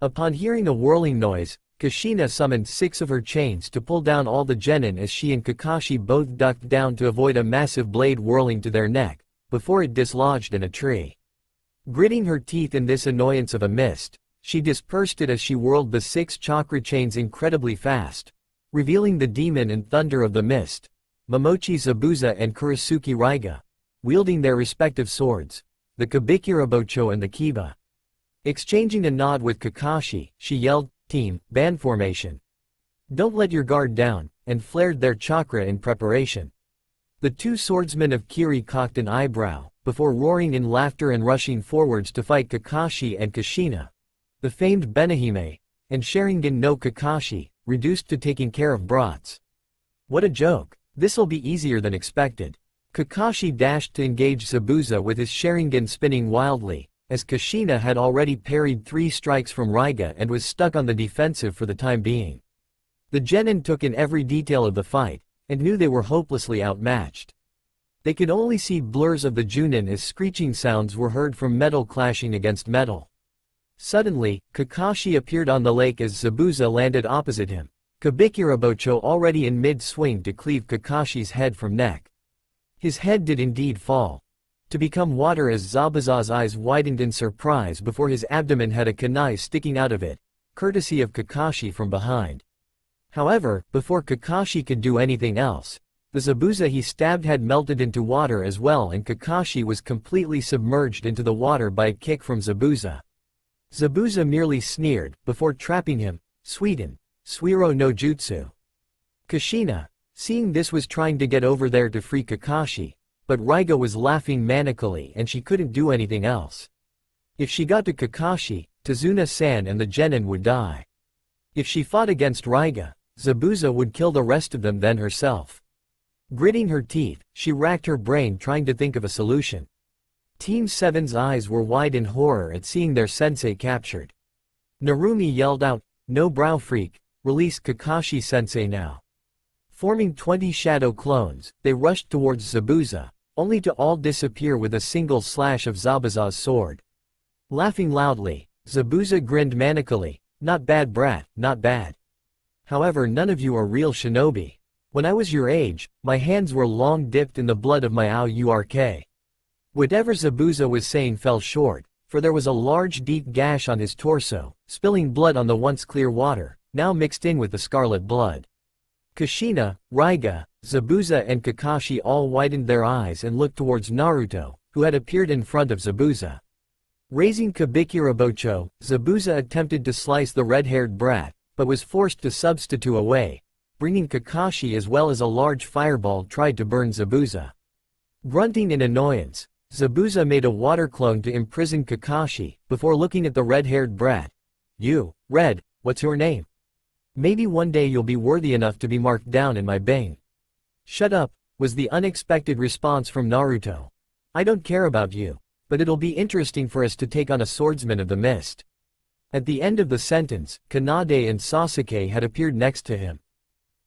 Upon hearing a whirling noise, Kushina summoned 6 of her chains to pull down all the genin as she and Kakashi both ducked down to avoid a massive blade whirling to their neck, before it dislodged in a tree. Gritting her teeth in this annoyance of a mist, she dispersed it as she whirled the 6 chakra chains incredibly fast, revealing the demon and thunder of the mist, Momochi Zabuza and Kurisuke Raiga, wielding their respective swords, the Kabikirabocho and the Kiba. Exchanging a nod with Kakashi, she yelled, "Team, band formation. Don't let your guard down," and flared their chakra in preparation. The 2 swordsmen of Kiri cocked an eyebrow, before roaring in laughter and rushing forwards to fight Kakashi and Kushina. The famed Benihime, and Sharingan no Kakashi, reduced to taking care of brats. What a joke. This'll be easier than expected. Kakashi dashed to engage Zabuza with his Sharingan spinning wildly, as Kushina had already parried 3 strikes from Raiga and was stuck on the defensive for the time being. The genin took in every detail of the fight, and knew they were hopelessly outmatched. They could only see blurs of the Junin as screeching sounds were heard from metal clashing against metal. Suddenly, Kakashi appeared on the lake as Zabuza landed opposite him, Kabikirabocho already in mid-swing to cleave Kakashi's head from neck. His head did indeed fall, to become water as Zabuza's eyes widened in surprise before his abdomen had a kunai sticking out of it, courtesy of Kakashi from behind. However, before Kakashi could do anything else, the Zabuza he stabbed had melted into water as well and Kakashi was completely submerged into the water by a kick from Zabuza. Zabuza merely sneered, before trapping him, Suiden, Suiro no Jutsu. Kushina, seeing this was trying to get over there to free Kakashi, but Raiga was laughing manically and she couldn't do anything else. If she got to Kakashi, Tazuna-san and the genin would die. If she fought against Raiga, Zabuza would kill the rest of them then herself. Gritting her teeth, she racked her brain trying to think of a solution. Team 7's eyes were wide in horror at seeing their sensei captured. Narumi yelled out, "No brow freak, release Kakashi-sensei now." Forming 20 shadow clones, they rushed towards Zabuza, only to all disappear with a single slash of Zabuza's sword. Laughing loudly, Zabuza grinned manically, "Not bad brat, not bad. However, none of you are real shinobi. When I was your age, my hands were long dipped in the blood of my Aurk." Whatever Zabuza was saying fell short, for there was a large deep gash on his torso, spilling blood on the once clear water, now mixed in with the scarlet blood. Kushina, Raiga, Zabuza and Kakashi all widened their eyes and looked towards Naruto, who had appeared in front of Zabuza. Raising Kabikirabocho, Zabuza attempted to slice the red-haired brat, but was forced to substitute away, bringing Kakashi as well as a large fireball tried to burn Zabuza. Grunting in annoyance, Zabuza made a water clone to imprison Kakashi, before looking at the red-haired brat. "You, Red, what's your name? Maybe one day you'll be worthy enough to be marked down in my bane." "Shut up," was the unexpected response from Naruto. "I don't care about you, but it'll be interesting for us to take on a swordsman of the mist." At the end of the sentence, Kanade and Sasuke had appeared next to him.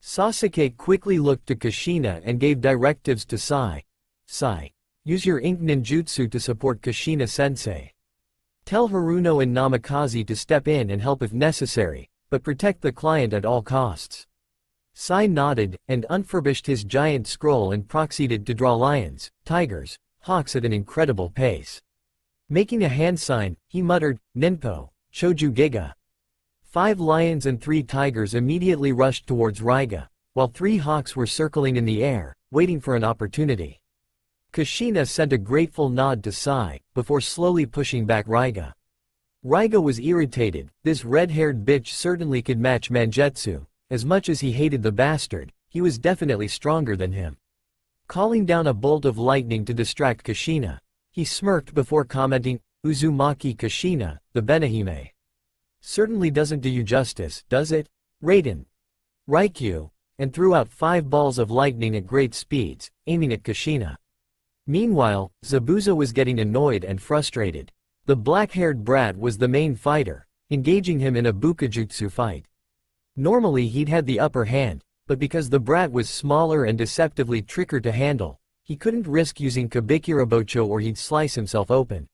Sasuke quickly looked to Kushina and gave directives to Sai. "Sai, use your ink ninjutsu to support Kushina-sensei. Tell Haruno and Namikaze to step in and help if necessary, but protect the client at all costs." Sai nodded, and unfurbished his giant scroll and proceeded to draw lions, tigers, hawks at an incredible pace. Making a hand sign, he muttered, "Ninpo, Choju Giga." 5 lions and 3 tigers immediately rushed towards Raiga, while 3 hawks were circling in the air, waiting for an opportunity. Kushina sent a grateful nod to Sai, before slowly pushing back Raiga. Raiga was irritated, this red-haired bitch certainly could match Mangetsu. As much as he hated the bastard, he was definitely stronger than him. Calling down a bolt of lightning to distract Kushina, he smirked before commenting, "Uzumaki Kushina, the Benihime. Certainly doesn't do you justice, does it? Raiden. Raikyu," and threw out 5 balls of lightning at great speeds, aiming at Kushina. Meanwhile, Zabuza was getting annoyed and frustrated. The black-haired brat was the main fighter, engaging him in a bukajutsu fight. Normally he'd had the upper hand, but because the brat was smaller and deceptively trickier to handle, he couldn't risk using Kabikirabocho or he'd slice himself open.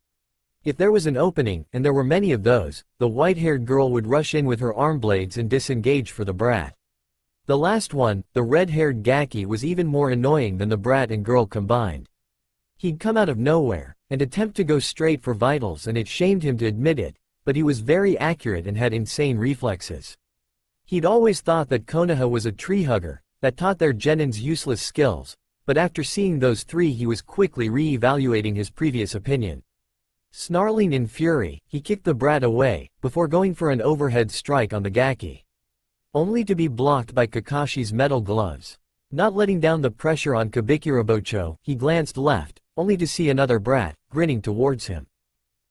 If there was an opening, and there were many of those, the white-haired girl would rush in with her arm blades and disengage for the brat. The last one, the red-haired Gaki, was even more annoying than the brat and girl combined. He'd come out of nowhere, and attempt to go straight for vitals, and it shamed him to admit it, but he was very accurate and had insane reflexes. He'd always thought that Konoha was a tree hugger, that taught their genins useless skills, but after seeing those 3 he was quickly re-evaluating his previous opinion. Snarling in fury, he kicked the brat away, before going for an overhead strike on the Gaki. Only to be blocked by Kakashi's metal gloves. Not letting down the pressure on Kabikirabocho, he glanced left, only to see another brat, grinning towards him.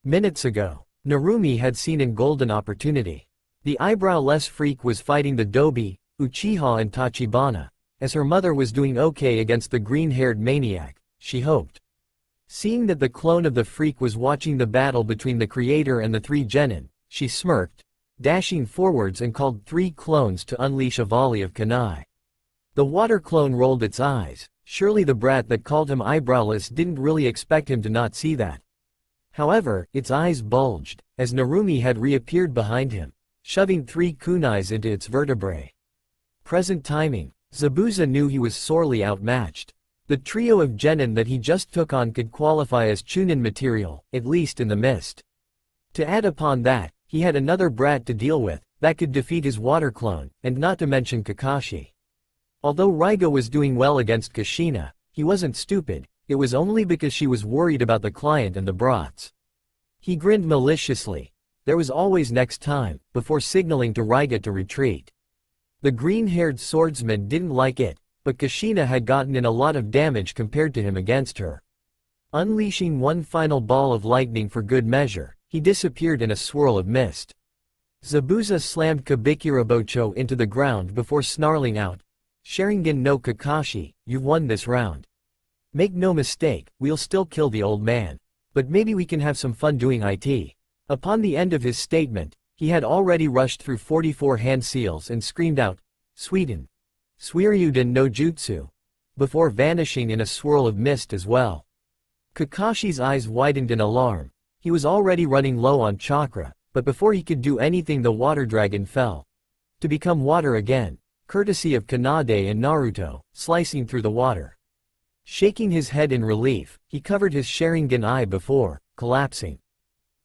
Minutes ago, Narumi had seen a golden opportunity. The eyebrow-less freak was fighting the Dobi, Uchiha and Tachibana, as her mother was doing okay against the green-haired maniac, she hoped. Seeing that the clone of the freak was watching the battle between the creator and the 3 genin, she smirked, dashing forwards and called 3 clones to unleash a volley of kunai. The water clone rolled its eyes. Surely the brat that called him eyebrowless didn't really expect him to not see that. However, its eyes bulged, as Narumi had reappeared behind him, shoving 3 kunais into its vertebrae. Present timing. Zabuza knew he was sorely outmatched. The trio of genin that he just took on could qualify as Chunin material, at least in the mist. To add upon that, he had another brat to deal with, that could defeat his water clone, and not to mention Kakashi. Although Raiga was doing well against Kushina, he wasn't stupid, it was only because she was worried about the client and the brats. He grinned maliciously. There was always next time, before signaling to Raiga to retreat. The green-haired swordsman didn't like it, but Kushina had gotten in a lot of damage compared to him against her. Unleashing one final ball of lightning for good measure, he disappeared in a swirl of mist. Zabuza slammed Kabikirabocho into the ground before snarling out, "Sharingan no Kakashi, you've won this round. Make no mistake, we'll still kill the old man. But maybe we can have some fun doing it." Upon the end of his statement, he had already rushed through 44 hand seals and screamed out, "Sweden! Suiryuden no Jutsu!" before vanishing in a swirl of mist as well. Kakashi's eyes widened in alarm. He was already running low on chakra, but before he could do anything the water dragon fell. To become water again, courtesy of Kanade and Naruto, slicing through the water. Shaking his head in relief, he covered his Sharingan eye before collapsing.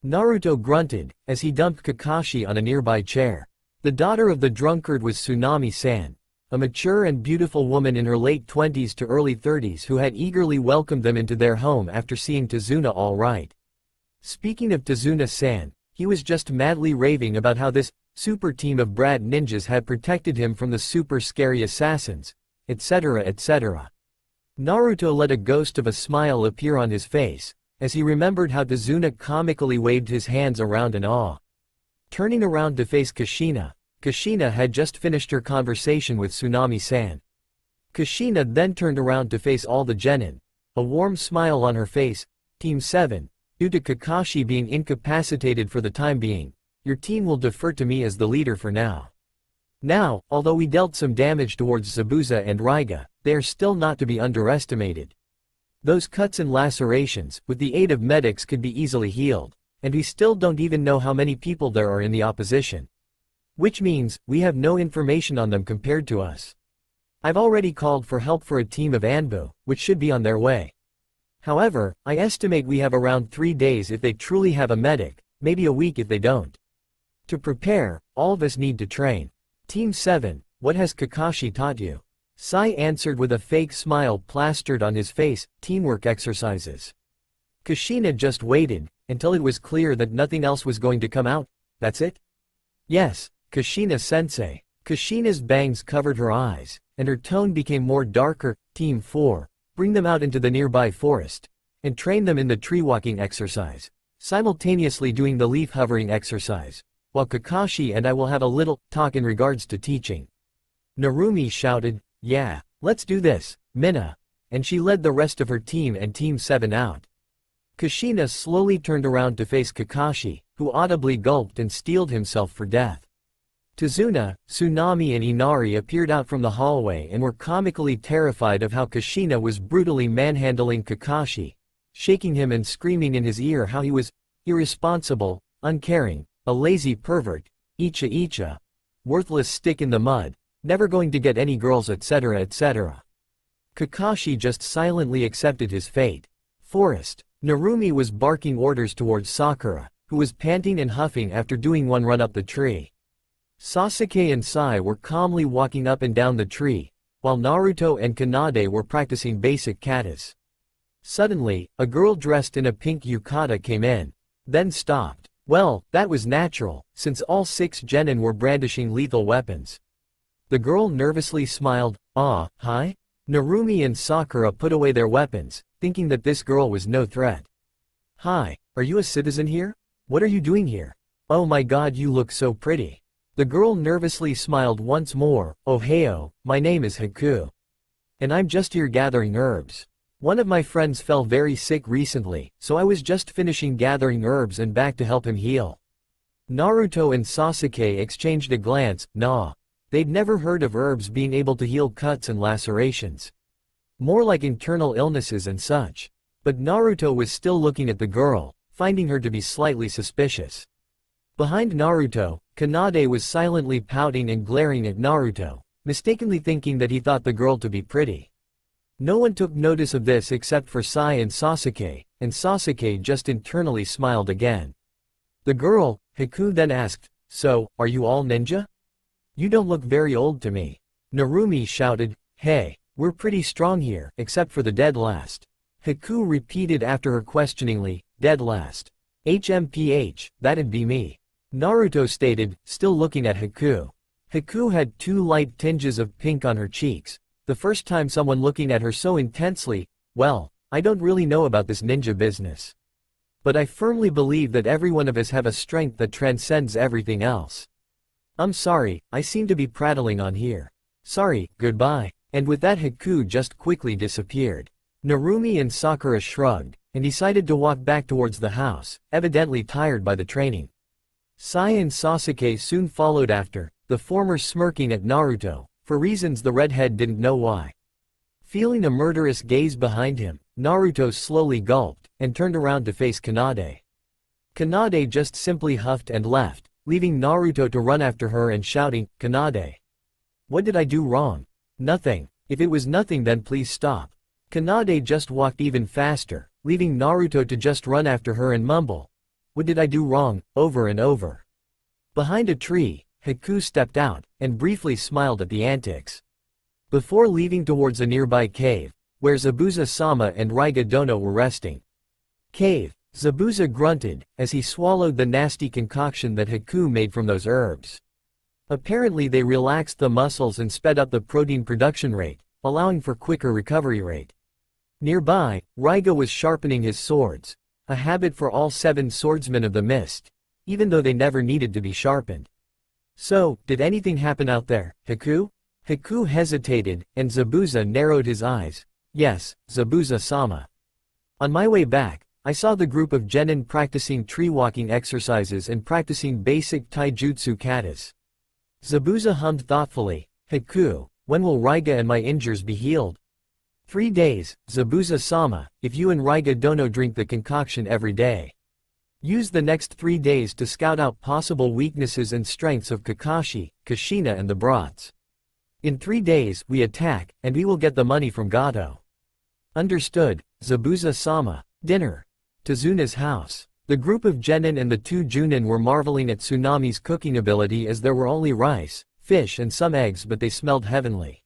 Naruto grunted, as he dumped Kakashi on a nearby chair. The daughter of the drunkard was Tsunami-san, a mature and beautiful woman in her late 20s to early 30s who had eagerly welcomed them into their home after seeing Tazuna all right. Speaking of Tazuna-san, he was just madly raving about how this super team of brat ninjas had protected him from the super scary assassins, etc. etc. Naruto let a ghost of a smile appear on his face, as he remembered how Tazuna comically waved his hands around in awe. Turning around to face Kushina, Kushina had just finished her conversation with Tsunami-san. Kushina then turned around to face all the genin, a warm smile on her face. "Team 7, due to Kakashi being incapacitated for the time being, your team will defer to me as the leader for now. Now, although we dealt some damage towards Zabuza and Raiga, they are still not to be underestimated. Those cuts and lacerations, with the aid of medics, could be easily healed, and we still don't even know how many people there are in the opposition. Which means, we have no information on them compared to us. I've already called for help for a team of Anbu, which should be on their way. However, I estimate we have around 3 days if they truly have a medic, maybe a week if they don't. To prepare, all of us need to train. Team 7, what has Kakashi taught you?" Sai answered with a fake smile plastered on his face, "Teamwork exercises." Kushina just waited, until it was clear that nothing else was going to come out. "That's it?" "Yes, Kushina-sensei." Kushina's bangs covered her eyes, and her tone became more darker. "Team 4, bring them out into the nearby forest, and train them in the tree-walking exercise, simultaneously doing the leaf-hovering exercise, while Kakashi and I will have a little talk in regards to teaching." Narumi shouted, "Yeah, let's do this, Minna," and she led the rest of her team and Team 7 out. Kushina slowly turned around to face Kakashi, who audibly gulped and steeled himself for death. Tazuna, Tsunami and Inari appeared out from the hallway and were comically terrified of how Kushina was brutally manhandling Kakashi, shaking him and screaming in his ear how he was irresponsible, uncaring, a lazy pervert, icha icha, worthless stick in the mud, never going to get any girls, etc. etc. Kakashi just silently accepted his fate. Forest. Narumi was barking orders towards Sakura, who was panting and huffing after doing one run up the tree. Sasuke and Sai were calmly walking up and down the tree, while Naruto and Kanade were practicing basic katas. Suddenly, a girl dressed in a pink yukata came in, then stopped. Well, that was natural, since all 6 genin were brandishing lethal weapons. The girl nervously smiled. "Ah, hi?" Narumi and Sakura put away their weapons, thinking that this girl was no threat. "Hi, are you a citizen here? What are you doing here? Oh my god, you look so pretty." The girl nervously smiled once more. "Ohio, my name is Haku. And I'm just here gathering herbs. One of my friends fell very sick recently, so I was just finishing gathering herbs and back to help him heal." Naruto and Sasuke exchanged a glance. "Nah. They'd never heard of herbs being able to heal cuts and lacerations. More like internal illnesses and such. But Naruto was still looking at the girl, finding her to be slightly suspicious. Behind Naruto, Kanade was silently pouting and glaring at Naruto, mistakenly thinking that he thought the girl to be pretty. No one took notice of this except for Sai and Sasuke just internally smiled again. The girl, Haku, then asked, "So, are you all ninja? You don't look very old to me." Narumi shouted, "Hey, we're pretty strong here, except for the dead last." Haku repeated after her questioningly, "Dead last. HMPH, that'd be me." Naruto stated, still looking at Haku. Haku had 2 light tinges of pink on her cheeks, the first time someone looking at her so intensely. "Well, I don't really know about this ninja business. But I firmly believe that every one of us have a strength that transcends everything else. I'm sorry, I seem to be prattling on here. Sorry, goodbye." And with that Haku just quickly disappeared. Narumi and Sakura shrugged, and decided to walk back towards the house, evidently tired by the training. Sai and Sasuke soon followed after, the former smirking at Naruto, for reasons the redhead didn't know why. Feeling a murderous gaze behind him, Naruto slowly gulped, and turned around to face Kanade. Kanade just simply huffed and left, leaving Naruto to run after her and shouting, "Kanade! What did I do wrong?" "Nothing. If it was nothing then please stop." Kanade just walked even faster, leaving Naruto to just run after her and mumble, "What did I do wrong?" over and over. Behind a tree, Haku stepped out, and briefly smiled at the antics. Before leaving towards a nearby cave, where Zabuza-sama and Raiga Dono were resting. "Cave," Zabuza grunted, as he swallowed the nasty concoction that Haku made from those herbs. Apparently they relaxed the muscles and sped up the protein production rate, allowing for quicker recovery rate. Nearby, Raiga was sharpening his swords, a habit for all 7 swordsmen of the mist, even though they never needed to be sharpened. "So, did anything happen out there, Haku?" Haku hesitated, and Zabuza narrowed his eyes. "Yes, Zabuza-sama. On my way back, I saw the group of genin practicing tree-walking exercises and practicing basic taijutsu katas." Zabuza hummed thoughtfully, "Haku, when will Raiga and my injuries be healed?" 3 days, Zabuza-sama, if you and Raiga Dono drink the concoction every day. Use the next 3 days to scout out possible weaknesses and strengths of Kakashi, Kushina and the brats. In 3 days, we attack, and we will get the money from Gato. Understood, Zabuza-sama. Dinner. Tazuna's house. The group of genin and the 2 junin were marveling at Tsunami's cooking ability as there were only rice, fish and some eggs but they smelled heavenly.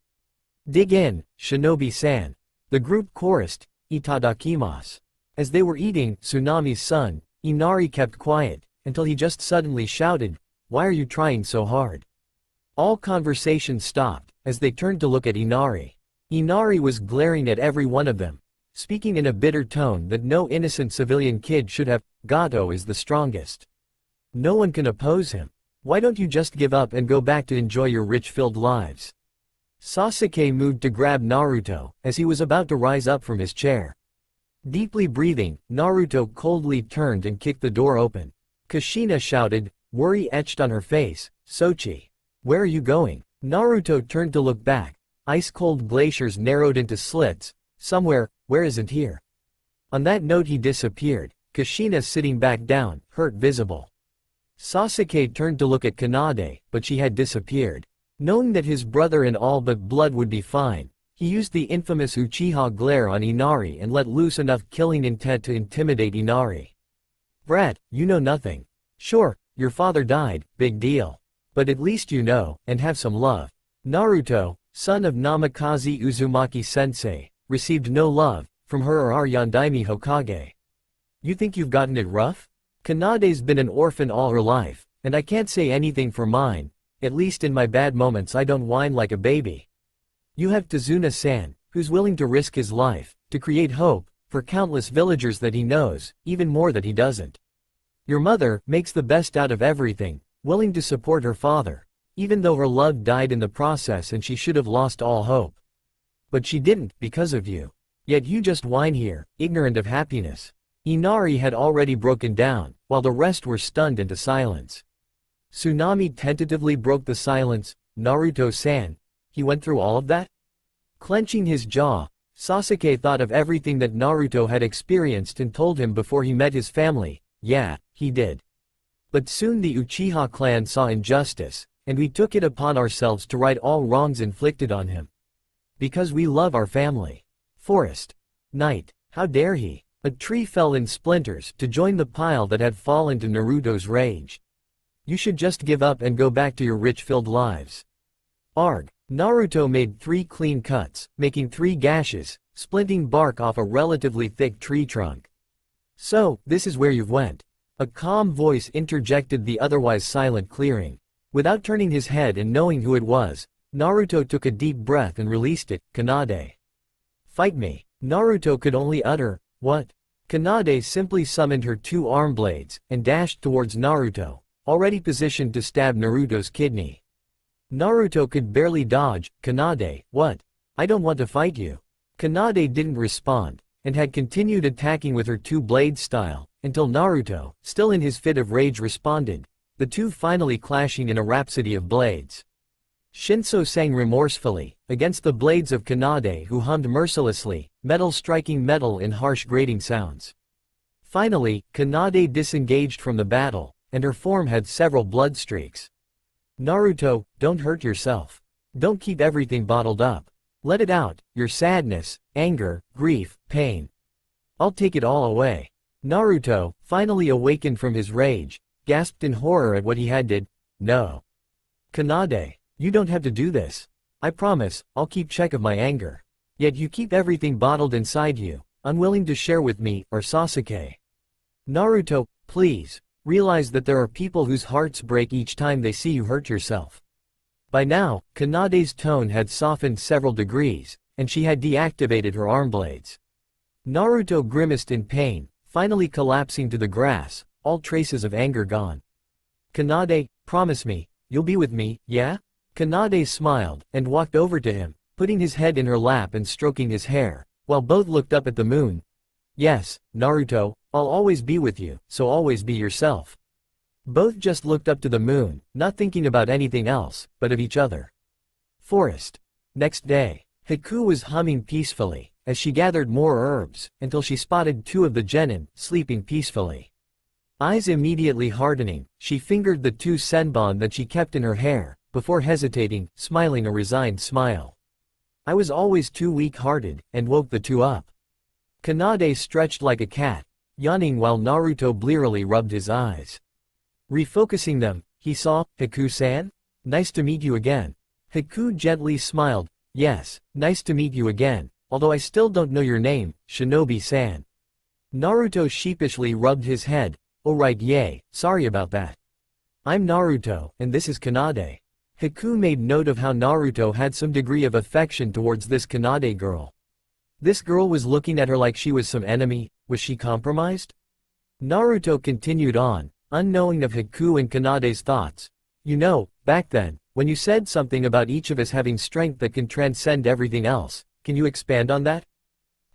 "Dig in, Shinobi-san." The group chorused, "Itadakimasu." As they were eating, Tsunami's son, Inari kept quiet, until he just suddenly shouted, "Why are you trying so hard?" All conversation stopped, as they turned to look at Inari. Inari was glaring at every one of them, speaking in a bitter tone that no innocent civilian kid should have. "Gato is the strongest. No one can oppose him. Why don't you just give up and go back to enjoy your rich-filled lives?" Sasuke moved to grab Naruto, as he was about to rise up from his chair. Deeply breathing, Naruto coldly turned and kicked the door open. Kushina shouted, worry etched on her face, "Sochi. Where are you going?" Naruto turned to look back. Ice-cold glaciers narrowed into slits. "Somewhere, where isn't here?" On that note he disappeared, Kushina sitting back down, hurt visible. Sasuke turned to look at Kanade, but she had disappeared. Knowing that his brother and all but blood would be fine, he used the infamous Uchiha glare on Inari and let loose enough killing intent to intimidate Inari. "Brat, you know nothing. Sure, your father died, big deal. But at least you know, and have some love. Naruto, son of Namikaze Uzumaki-sensei, received no love, from her or our Yondaime Hokage. You think you've gotten it rough? Kanade's been an orphan all her life, and I can't say anything for mine, at least in my bad moments I don't whine like a baby. You have Tazuna-san, who's willing to risk his life, to create hope, for countless villagers that he knows, even more that he doesn't. Your mother makes the best out of everything, willing to support her father, even though her love died in the process and she should have lost all hope. But she didn't, because of you. Yet you just whine here, ignorant of happiness." Inari had already broken down, while the rest were stunned into silence. Tsunami tentatively broke the silence. Naruto-san, he went through all of that? Clenching his jaw, Sasuke thought of everything that Naruto had experienced and told him before he met his family. Yeah, he did. But soon the Uchiha clan saw injustice, and we took it upon ourselves to right all wrongs inflicted on him. Because we love our family. Forest. Night. How dare he? A tree fell in splinters to join the pile that had fallen to Naruto's rage. You should just give up and go back to your rich-filled lives. Arg. Naruto made 3 clean cuts, making 3 gashes, splinting bark off a relatively thick tree trunk. So, this is where you've went. A calm voice interjected the otherwise silent clearing. Without turning his head and knowing who it was, Naruto took a deep breath and released it. Kanade. Fight me. Naruto could only utter, what? Kanade simply summoned her 2 arm blades, and dashed towards Naruto, already positioned to stab Naruto's kidney. Naruto could barely dodge. Kanade, what? I don't want to fight you. Kanade didn't respond, and had continued attacking with her 2-blade style, until Naruto, still in his fit of rage, responded, the 2 finally clashing in a rhapsody of blades. Shinso sang remorsefully, against the blades of Kanade, who hummed mercilessly, metal striking metal in harsh grating sounds. Finally, Kanade disengaged from the battle, and her form had several blood streaks. Naruto, don't hurt yourself. Don't keep everything bottled up. Let it out, your sadness, anger, grief, pain. I'll take it all away. Naruto, finally awakened from his rage, gasped in horror at what he had did. No. Kanade, you don't have to do this. I promise, I'll keep check of my anger. Yet you keep everything bottled inside you, unwilling to share with me, or Sasuke. Naruto, please. Realize that there are people whose hearts break each time they see you hurt yourself. By now, Kanade's tone had softened several degrees, and she had deactivated her arm blades. Naruto grimaced in pain, finally collapsing to the grass, all traces of anger gone. Kanade, promise me, you'll be with me, yeah? Kanade smiled, and walked over to him, putting his head in her lap and stroking his hair, while both looked up at the moon. Yes, Naruto, I'll always be with you, so always be yourself. Both just looked up to the moon, not thinking about anything else, but of each other. Forest. Next day, Haku was humming peacefully, as she gathered more herbs, until she spotted 2 of the genin, sleeping peacefully. Eyes immediately hardening, she fingered the 2 senbon that she kept in her hair, before hesitating, smiling a resigned smile. I was always too weak-hearted, and woke the 2 up. Kanade stretched like a cat, yawning while Naruto blearily rubbed his eyes. Refocusing them, he saw, Haku-san? Nice to meet you again. Haku gently smiled, yes, nice to meet you again, although I still don't know your name, Shinobi-san. Naruto sheepishly rubbed his head, oh right, yay, sorry about that. I'm Naruto, and this is Kanade. Haku made note of how Naruto had some degree of affection towards this Kanade girl. This girl was looking at her like she was some enemy. Was she compromised? Naruto continued on, unknowing of Haku and Kanade's thoughts. You know, back then, when you said something about each of us having strength that can transcend everything else, can you expand on that?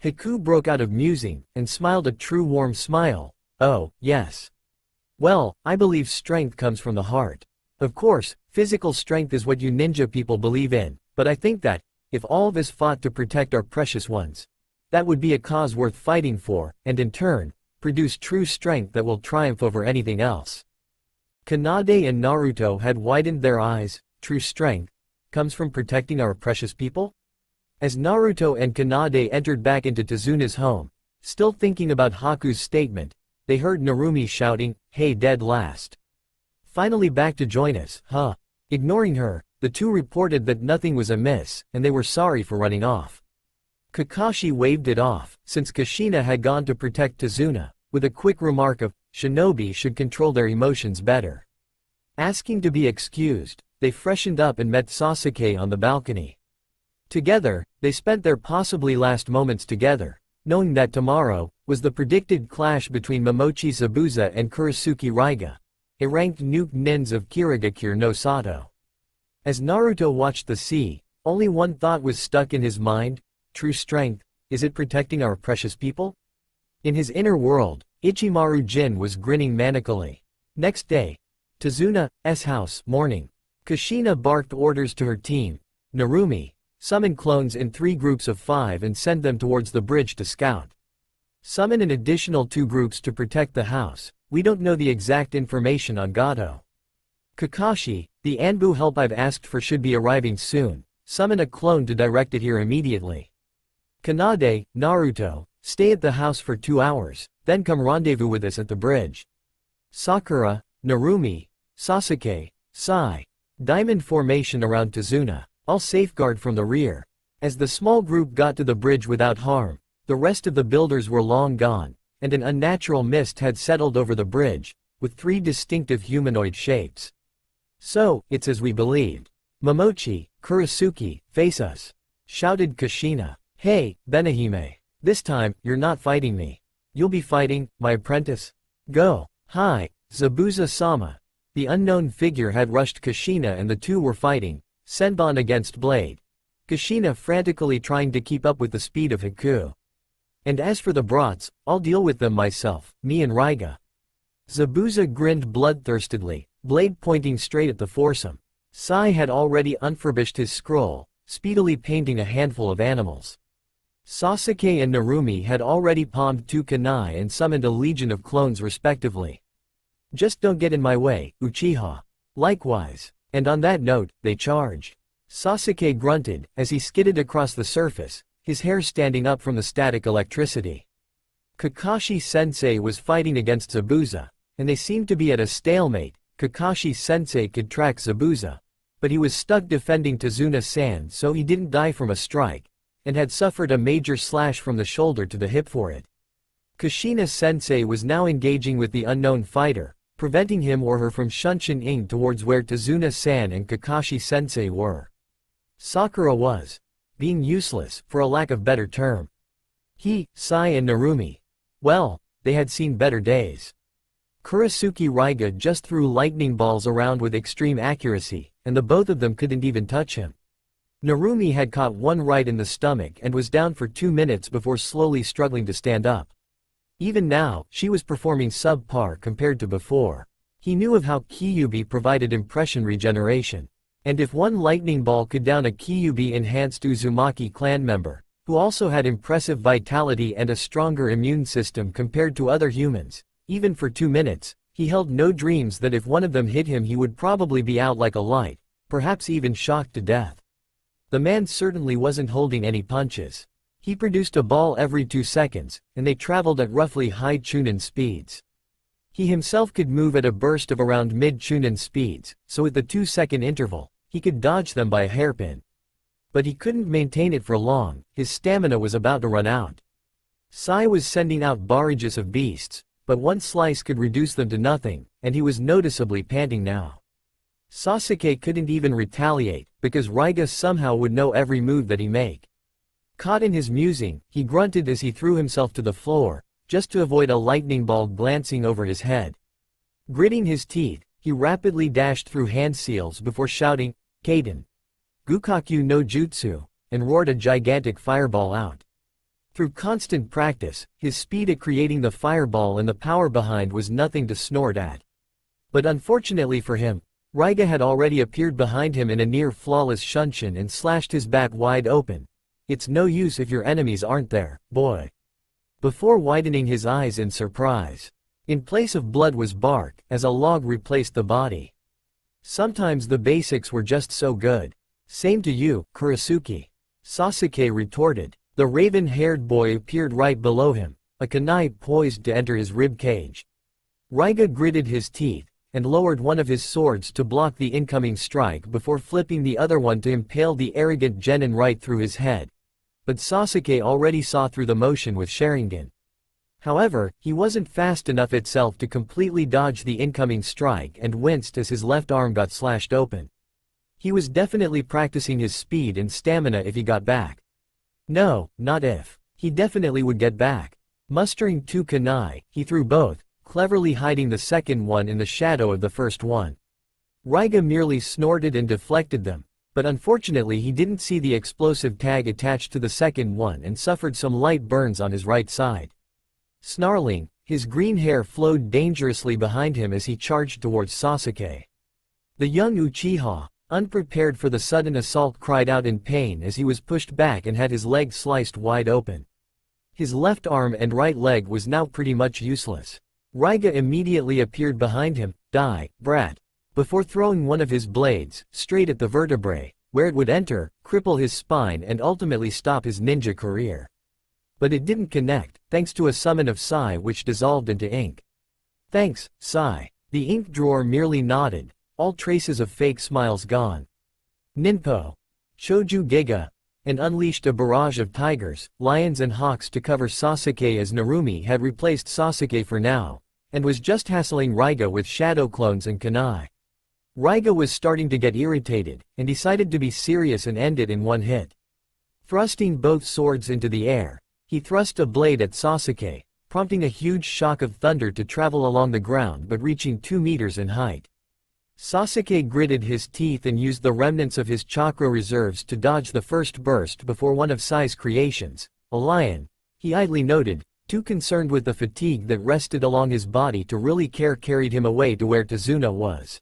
Haku broke out of musing, and smiled a true warm smile. Oh, yes. Well, I believe strength comes from the heart. Of course, physical strength is what you ninja people believe in, but I think that, if all of us fought to protect our precious ones, that would be a cause worth fighting for, and in turn, produce true strength that will triumph over anything else. Kanade and Naruto had widened their eyes. True strength comes from protecting our precious people? As Naruto and Kanade entered back into Tezuna's home, still thinking about Haku's statement, they heard Narumi shouting, hey dead last. Finally back to join us, huh? Ignoring her, the 2 reported that nothing was amiss, and they were sorry for running off. Kakashi waved it off, since Kushina had gone to protect Tezuna, with a quick remark of, shinobi should control their emotions better. Asking to be excused, they freshened up and met Sasuke on the balcony. Together, they spent their possibly last moments together, knowing that tomorrow was the predicted clash between Momochi Zabuza and Kurisuke Raiga, a ranked nuke nins of Kirigakure no Sato. As Naruto watched the sea, only one thought was stuck in his mind. True strength, is it protecting our precious people? In his inner world, Ichimaru Jin was grinning manically. Next day, Tezuna's house, morning. Kushina barked orders to her team. Narumi, summon clones in 3 groups of 5 and send them towards the bridge to scout. Summon an additional 2 groups to protect the house. We don't know the exact information on Gato. Kakashi, the Anbu help I've asked for should be arriving soon. Summon a clone to direct it here immediately. Kanade, Naruto, stay at the house for 2 hours, then come rendezvous with us at the bridge. Sakura, Narumi, Sasuke, Sai. Diamond formation around Tazuna. I'll safeguard from the rear. As the small group got to the bridge without harm, the rest of the builders were long gone, and an unnatural mist had settled over the bridge, with 3 distinctive humanoid shapes. So, it's as we believed. Momochi, Kurisuke, face us! Shouted Kushina. Hey, Benihime. This time, you're not fighting me. You'll be fighting, my apprentice. Go. Hi, Zabuza-sama. The unknown figure had rushed Kushina and the two were fighting, Senbon against Blade. Kushina frantically trying to keep up with the speed of Haku. And as for the brats, I'll deal with them myself, me and Raiga. Zabuza grinned bloodthirstily, Blade pointing straight at the foursome. Sai had already unfurbished his scroll, speedily painting a handful of animals. Sasuke and Narumi had already palmed 2 kunai and summoned a legion of clones respectively. Just don't get in my way, Uchiha. Likewise. And on that note, they charged. Sasuke grunted, as he skidded across the surface, his hair standing up from the static electricity. Kakashi-sensei was fighting against Zabuza, and they seemed to be at a stalemate. Kakashi-sensei could track Zabuza, but he was stuck defending Tazuna-san, so he didn't die from a strike, and had suffered a major slash from the shoulder to the hip for it. Kushina-sensei was now engaging with the unknown fighter, preventing him or her from shunshin-ing towards where Tazuna-san and Kakashi-sensei were. Sakura was being useless, for a lack of better term. Sai and Narumi. Well, they had seen better days. Kurisuke Raiga just threw lightning balls around with extreme accuracy, and the both of them couldn't even touch him. Narumi had caught one right in the stomach and was down for 2 minutes before slowly struggling to stand up. Even now, she was performing subpar compared to before. He knew of how Kyuubi provided impression regeneration. And if one lightning ball could down a Kyuubi-enhanced Uzumaki clan member, who also had impressive vitality and a stronger immune system compared to other humans, even for 2 minutes, he held no dreams that if one of them hit him he would probably be out like a light, perhaps even shocked to death. The man certainly wasn't holding any punches. He produced a ball every 2 seconds, and they traveled at roughly high Chunin speeds. He himself could move at a burst of around mid-Chunin speeds, so at the 2-second interval, he could dodge them by a hairpin. But he couldn't maintain it for long, his stamina was about to run out. Sai was sending out barrages of beasts, but one slice could reduce them to nothing, and he was noticeably panting now. Sasuke couldn't even retaliate, because Raiga somehow would know every move that he make. Caught in his musing, he grunted as he threw himself to the floor, just to avoid a lightning ball glancing over his head. Gritting his teeth, he rapidly dashed through hand seals before shouting, Kaden. Gukaku no Jutsu, and roared a gigantic fireball out. Through constant practice, his speed at creating the fireball and the power behind was nothing to snort at. But unfortunately for him, Raiga had already appeared behind him in a near-flawless shunshin and slashed his back wide open. It's no use if your enemies aren't there, boy. Before widening his eyes in surprise. In place of blood was bark, as a log replaced the body. Sometimes the basics were just so good. Same to you, Kurisuke. Sasuke retorted. The raven-haired boy appeared right below him, a kunai poised to enter his rib cage. Raiga gritted his teeth, and lowered one of his swords to block the incoming strike before flipping the other one to impale the arrogant genin right through his head. But Sasuke already saw through the motion with Sharingan. However, he wasn't fast enough itself to completely dodge the incoming strike and winced as his left arm got slashed open. He was definitely practicing his speed and stamina if he got back. No, not if. He definitely would get back. Mustering 2 kunai, he threw both, cleverly hiding the second one in the shadow of the first one. Raiga merely snorted and deflected them, but unfortunately he didn't see the explosive tag attached to the second one and suffered some light burns on his right side. Snarling, his green hair flowed dangerously behind him as he charged towards Sasuke. The young Uchiha, unprepared for the sudden assault, cried out in pain as he was pushed back and had his leg sliced wide open. His left arm and right leg was now pretty much useless. Raiga immediately appeared behind him. "Die, brat," before throwing one of his blades straight at the vertebrae, where it would enter, cripple his spine and ultimately stop his ninja career. But it didn't connect, thanks to a summon of Sai which dissolved into ink. "Thanks, Sai." The ink drawer merely nodded, all traces of fake smiles gone. Ninpo, Choju Giga, and unleashed a barrage of tigers, lions and hawks to cover Sasuke, as Narumi had replaced Sasuke for now, and was just hassling Raiga with shadow clones and kunai. Raiga was starting to get irritated, and decided to be serious and end it in one hit. Thrusting both swords into the air, he thrust a blade at Sasuke, prompting a huge shock of thunder to travel along the ground but reaching 2 meters in height. Sasuke gritted his teeth and used the remnants of his chakra reserves to dodge the first burst before one of Sai's creations, a lion, he idly noted, too concerned with the fatigue that rested along his body to really care, carried him away to where Tazuna was.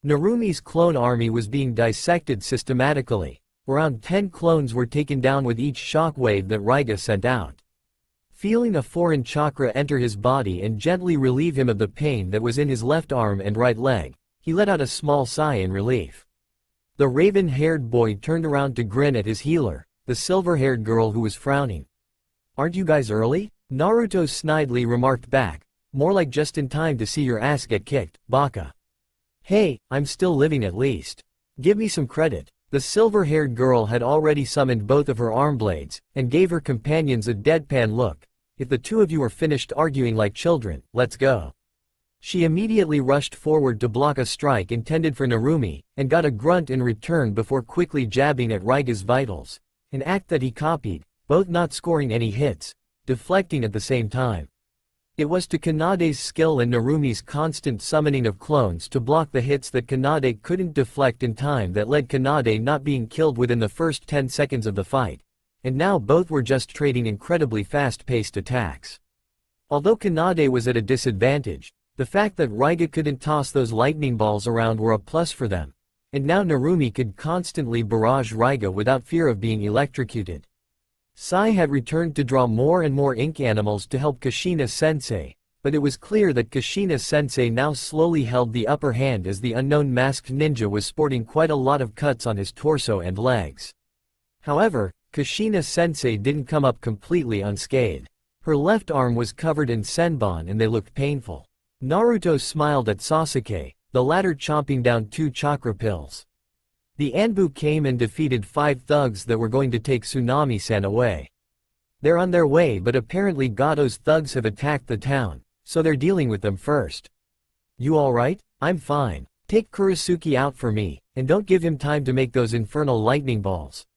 Narumi's clone army was being dissected systematically. Around 10 clones were taken down with each shockwave that Raiga sent out. Feeling a foreign chakra enter his body and gently relieve him of the pain that was in his left arm and right leg, he let out a small sigh in relief. The raven-haired boy turned around to grin at his healer, the silver-haired girl who was frowning. "Aren't you guys early?" Naruto snidely remarked back, "More like just in time to see your ass get kicked, baka." "Hey, I'm still living at least. Give me some credit." The silver-haired girl had already summoned both of her arm blades, and gave her companions a deadpan look. "If the two of you are finished arguing like children, let's go." She immediately rushed forward to block a strike intended for Narumi, and got a grunt in return before quickly jabbing at Raiga's vitals, an act that he copied, both not scoring any hits, deflecting at the same time. It was to Kanade's skill and Narumi's constant summoning of clones to block the hits that Kanade couldn't deflect in time that led Kanade not being killed within the first 10 seconds of the fight, and now both were just trading incredibly fast-paced attacks. Although Kanade was at a disadvantage, the fact that Raiga couldn't toss those lightning balls around were a plus for them, and now Narumi could constantly barrage Raiga without fear of being electrocuted. Sai had returned to draw more and more ink animals to help Kushina-sensei, but it was clear that Kushina-sensei now slowly held the upper hand as the unknown masked ninja was sporting quite a lot of cuts on his torso and legs. However, Kushina-sensei didn't come up completely unscathed. Her left arm was covered in senbon and they looked painful. Naruto smiled at Sasuke, the latter chomping down 2 chakra pills. The Anbu came and defeated 5 thugs that were going to take Tsunami-san away. They're on their way, but apparently Gato's thugs have attacked the town, so they're dealing with them first. "You alright?" "I'm fine. Take Kurisuke out for me, and don't give him time to make those infernal lightning balls.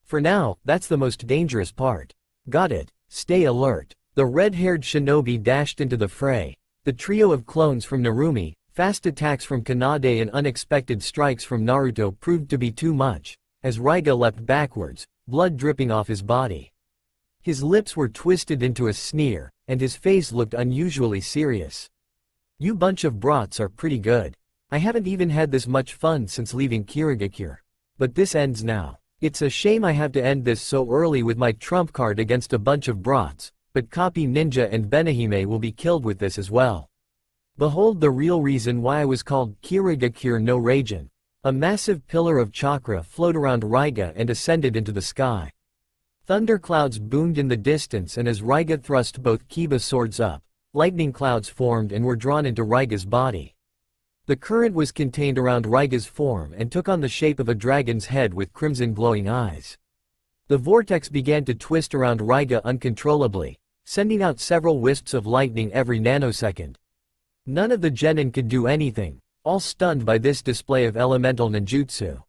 For now, that's the most dangerous part." "Got it. Stay alert." The red-haired shinobi dashed into the fray. The trio of clones from Narumi, fast attacks from Kanade and unexpected strikes from Naruto proved to be too much, as Raiga leapt backwards, blood dripping off his body. His lips were twisted into a sneer, and his face looked unusually serious. "You bunch of brats are pretty good. I haven't even had this much fun since leaving Kirigakure. But this ends now. It's a shame I have to end this so early with my trump card against a bunch of brats, but Copy Ninja and Benihime will be killed with this as well. Behold the real reason why I was called Kirigakure no Raijin." A massive pillar of chakra flowed around Raiga and ascended into the sky. Thunderclouds boomed in the distance, and as Raiga thrust both Kiba swords up, lightning clouds formed and were drawn into Raiga's body. The current was contained around Raiga's form and took on the shape of a dragon's head with crimson glowing eyes. The vortex began to twist around Raiga uncontrollably, sending out several wisps of lightning every nanosecond. None of the genin could do anything, all stunned by this display of elemental ninjutsu.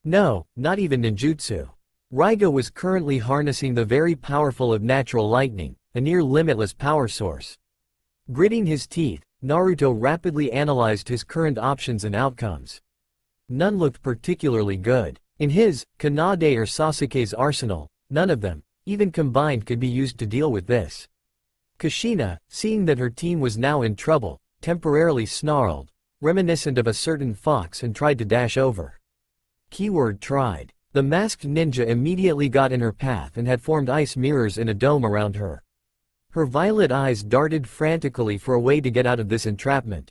No, not even ninjutsu. Raiga was currently harnessing the very powerful of natural lightning, a near limitless power source. Gritting his teeth, Naruto rapidly analyzed his current options and outcomes. None looked particularly good. In his, Kanade or Sasuke's arsenal, none of them, even combined, could be used to deal with this. Kushina, seeing that her team was now in trouble, temporarily snarled, reminiscent of a certain fox, and tried to dash over. Keyword tried. The masked ninja immediately got in her path and had formed ice mirrors in a dome around her. Her violet eyes darted frantically for a way to get out of this entrapment.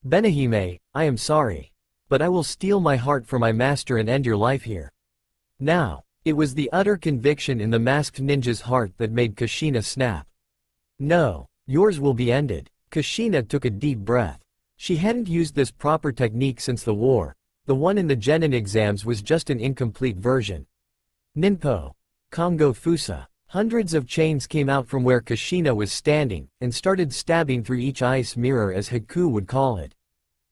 Benihime, I am sorry. But I will steal my heart for my master and end your life here. Now. It was the utter conviction in the masked ninja's heart that made Kushina snap. No, yours will be ended. Kushina took a deep breath. She hadn't used this proper technique since the war. The one in the genin exams was just an incomplete version. Ninpo. Kongo Fusa. Hundreds of chains came out from where Kushina was standing, and started stabbing through each ice mirror, as Haku would call it.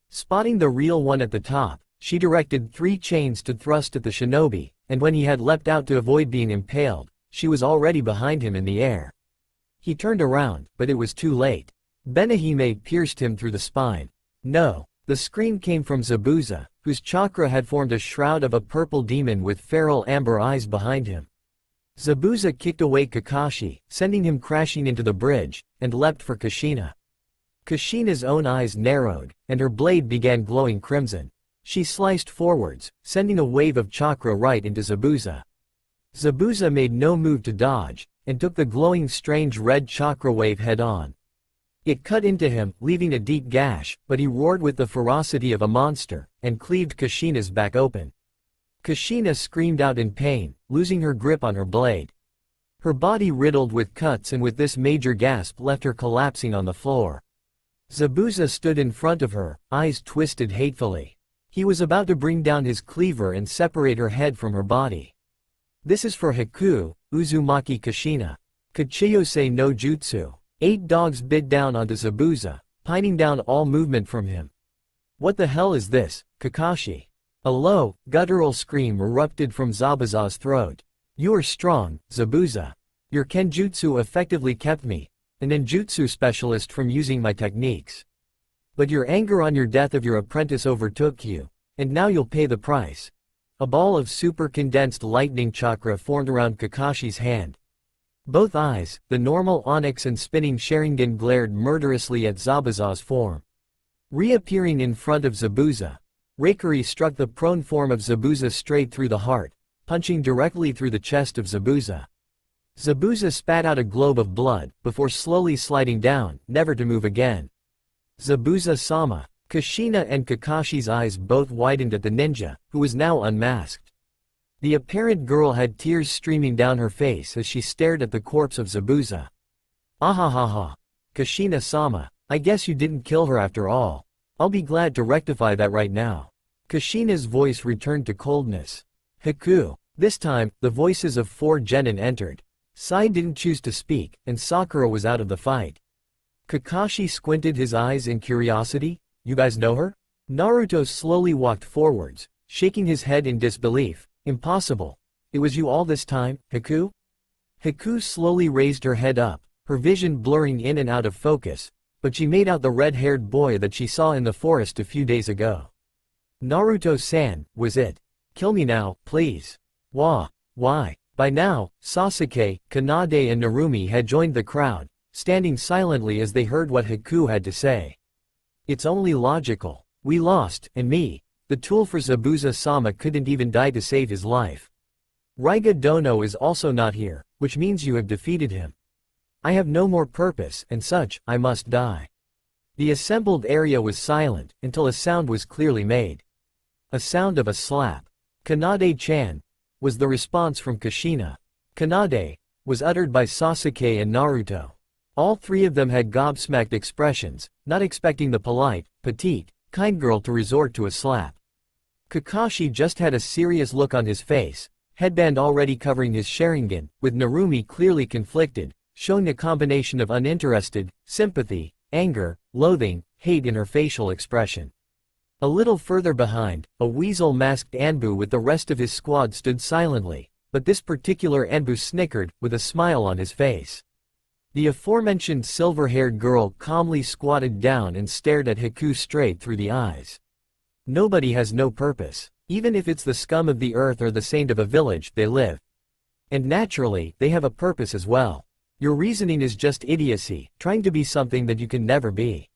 Spotting the real one at the top, she directed 3 chains to thrust at the shinobi, and when he had leapt out to avoid being impaled, she was already behind him in the air. He turned around, but it was too late. Benihime pierced him through the spine. No! The scream came from Zabuza, whose chakra had formed a shroud of a purple demon with feral amber eyes behind him. Zabuza kicked away Kakashi, sending him crashing into the bridge, and leapt for Kushina. Kushina's own eyes narrowed, and her blade began glowing crimson. She sliced forwards, sending a wave of chakra right into Zabuza. Zabuza made no move to dodge, and took the glowing strange red chakra wave head-on. It cut into him, leaving a deep gash, but he roared with the ferocity of a monster, and cleaved Kushina's back open. Kushina screamed out in pain, losing her grip on her blade. Her body riddled with cuts, and with this major gasp left her collapsing on the floor. Zabuza stood in front of her, eyes twisted hatefully. He was about to bring down his cleaver and separate her head from her body. This is for Haku, Uzumaki Kushina. Kachiyose no Jutsu. 8 dogs bit down onto Zabuza, pining down all movement from him. What the hell is this, Kakashi? A low, guttural scream erupted from Zabuza's throat. You are strong, Zabuza. Your kenjutsu effectively kept me, a ninjutsu specialist, from using my techniques. But your anger on your death of your apprentice overtook you, and now you'll pay the price. A ball of super condensed lightning chakra formed around Kakashi's hand. Both eyes, the normal onyx and spinning Sharingan, glared murderously at Zabuza's form. Reappearing in front of Zabuza, Reikari struck the prone form of Zabuza straight through the heart, punching directly through the chest of Zabuza. Zabuza spat out a globe of blood, before slowly sliding down, never to move again. Zabuza-sama. Kushina and Kakashi's eyes both widened at the ninja, who was now unmasked. The apparent girl had tears streaming down her face as she stared at the corpse of Zabuza. Ahahaha. Kushina-sama, I guess you didn't kill her after all. I'll be glad to rectify that right now. Kushina's voice returned to coldness. Haku. This time, the voices of 4 genin entered. Sai didn't choose to speak, and Sakura was out of the fight. Kakashi squinted his eyes in curiosity. You guys know her? Naruto slowly walked forwards, shaking his head in disbelief. Impossible. It was you all this time, Haku? Haku slowly raised her head up, her vision blurring in and out of focus, but she made out the red-haired boy that she saw in the forest a few days ago. Naruto-san, was it? Kill me now, please. Why? By now, Sasuke, Kanade and Narumi had joined the crowd, standing silently as they heard what Haku had to say. It's only logical. We lost, and me, the tool for Zabuza-sama, couldn't even die to save his life. Raiga Dono is also not here, which means you have defeated him. I have no more purpose, and such, I must die. The assembled area was silent, until a sound was clearly made. A sound of a slap. Kanade-chan, was the response from Kushina. Kanade, was uttered by Sasuke and Naruto. All 3 of them had gobsmacked expressions, not expecting the polite, petite, kind girl to resort to a slap. Kakashi just had a serious look on his face, headband already covering his Sharingan, with Narumi clearly conflicted, showing a combination of uninterested, sympathy, anger, loathing, hate in her facial expression. A little further behind, a weasel-masked Anbu with the rest of his squad stood silently, but this particular Anbu snickered, with a smile on his face. The aforementioned silver-haired girl calmly squatted down and stared at Haku straight through the eyes. Nobody has no purpose. Even if it's the scum of the earth or the saint of a village, they live. And naturally, they have a purpose as well. Your reasoning is just idiocy, trying to be something that you can never be.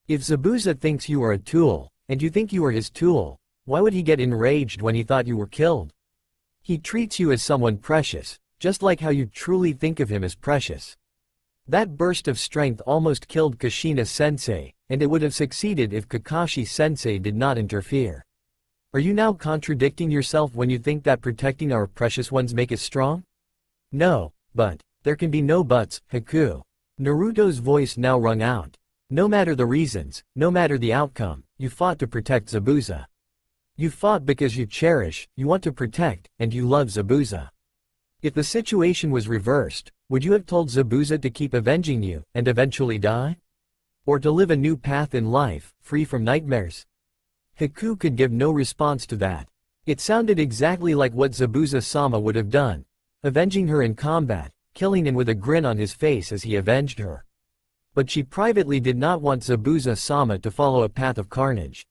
If Zabuza thinks you are a tool, and you think you are his tool, Why would he get enraged when he thought you were killed? He treats you as someone precious, just like how you truly think of him as precious. That burst of strength almost killed Kushina-sensei, and it would have succeeded if Kakashi-sensei did not interfere. Are you now contradicting yourself when you think that protecting our precious ones make us strong? No, but, there can be no buts, Haku. Naruto's voice now rung out. No matter the reasons, no matter the outcome, you fought to protect Zabuza. You fought because you cherish, you want to protect, and you love Zabuza. If the situation was reversed, would you have told Zabuza to keep avenging you, and eventually die? Or to live a new path in life, free from nightmares? Haku could give no response to that. It sounded exactly like what Zabuza-sama would have done, avenging her in combat, killing him with a grin on his face as he avenged her. But she privately did not want Zabuza-sama to follow a path of carnage.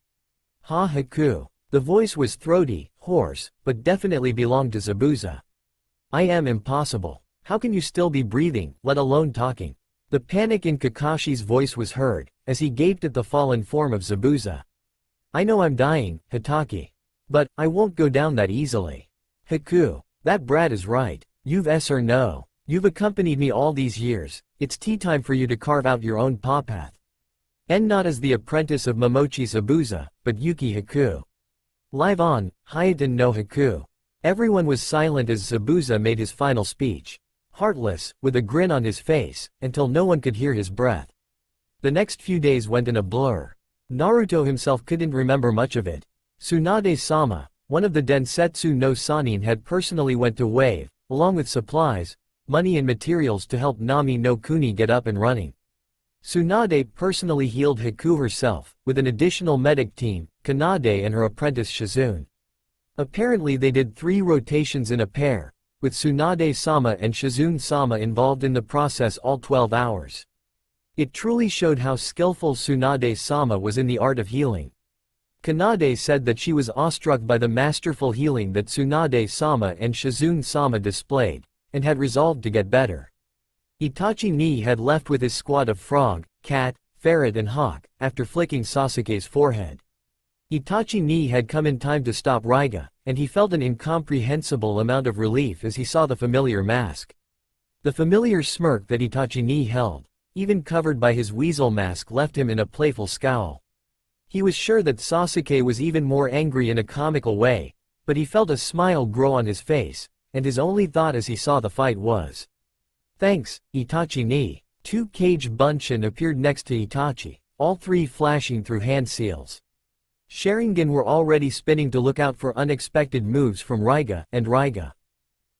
Ha Haku. The voice was throaty, hoarse, but definitely belonged to Zabuza. I am impossible. How can you still be breathing, let alone talking? The panic in Kakashi's voice was heard, as he gaped at the fallen form of Zabuza. I know I'm dying, Hitaki. But, I won't go down that easily. Haku, that brat is right. You've yes or no. You've accompanied me all these years, it's tea time for you to carve out your own paw path. And not as the apprentice of Momochi Zabuza, but Yuki Haku. Live on, Hayatan no Haku. Everyone was silent as Zabuza made his final speech. Heartless, with a grin on his face, until no one could hear his breath. The next few days went in a blur. Naruto himself couldn't remember much of it. Tsunade-sama, one of the Densetsu no Sanin, had personally went to Wave, along with supplies, money and materials to help Nami no Kuni get up and running. Tsunade personally healed Haku herself, with an additional medic team, Kanade and her apprentice Shizune. Apparently they did 3 rotations in a pair, with Tsunade-sama and Shizune-sama involved in the process all 12 hours. It truly showed how skillful Tsunade-sama was in the art of healing. Kanade said that she was awestruck by the masterful healing that Tsunade-sama and Shizune-sama displayed, and had resolved to get better. Itachi had left with his squad of frog, cat, ferret and hawk, after flicking Sasuke's forehead. Itachi had come in time to stop Raiga, and he felt an incomprehensible amount of relief as he saw the familiar mask. The familiar smirk that Itachi held, even covered by his weasel mask, left him in a playful scowl. He was sure that Sasuke was even more angry in a comical way, but he felt a smile grow on his face, and his only thought as he saw the fight was, "Thanks, Itachi." 2 Cage Bunshin appeared next to Itachi, all 3 flashing through hand seals. Sharingan were already spinning to look out for unexpected moves from Raiga and Raiga.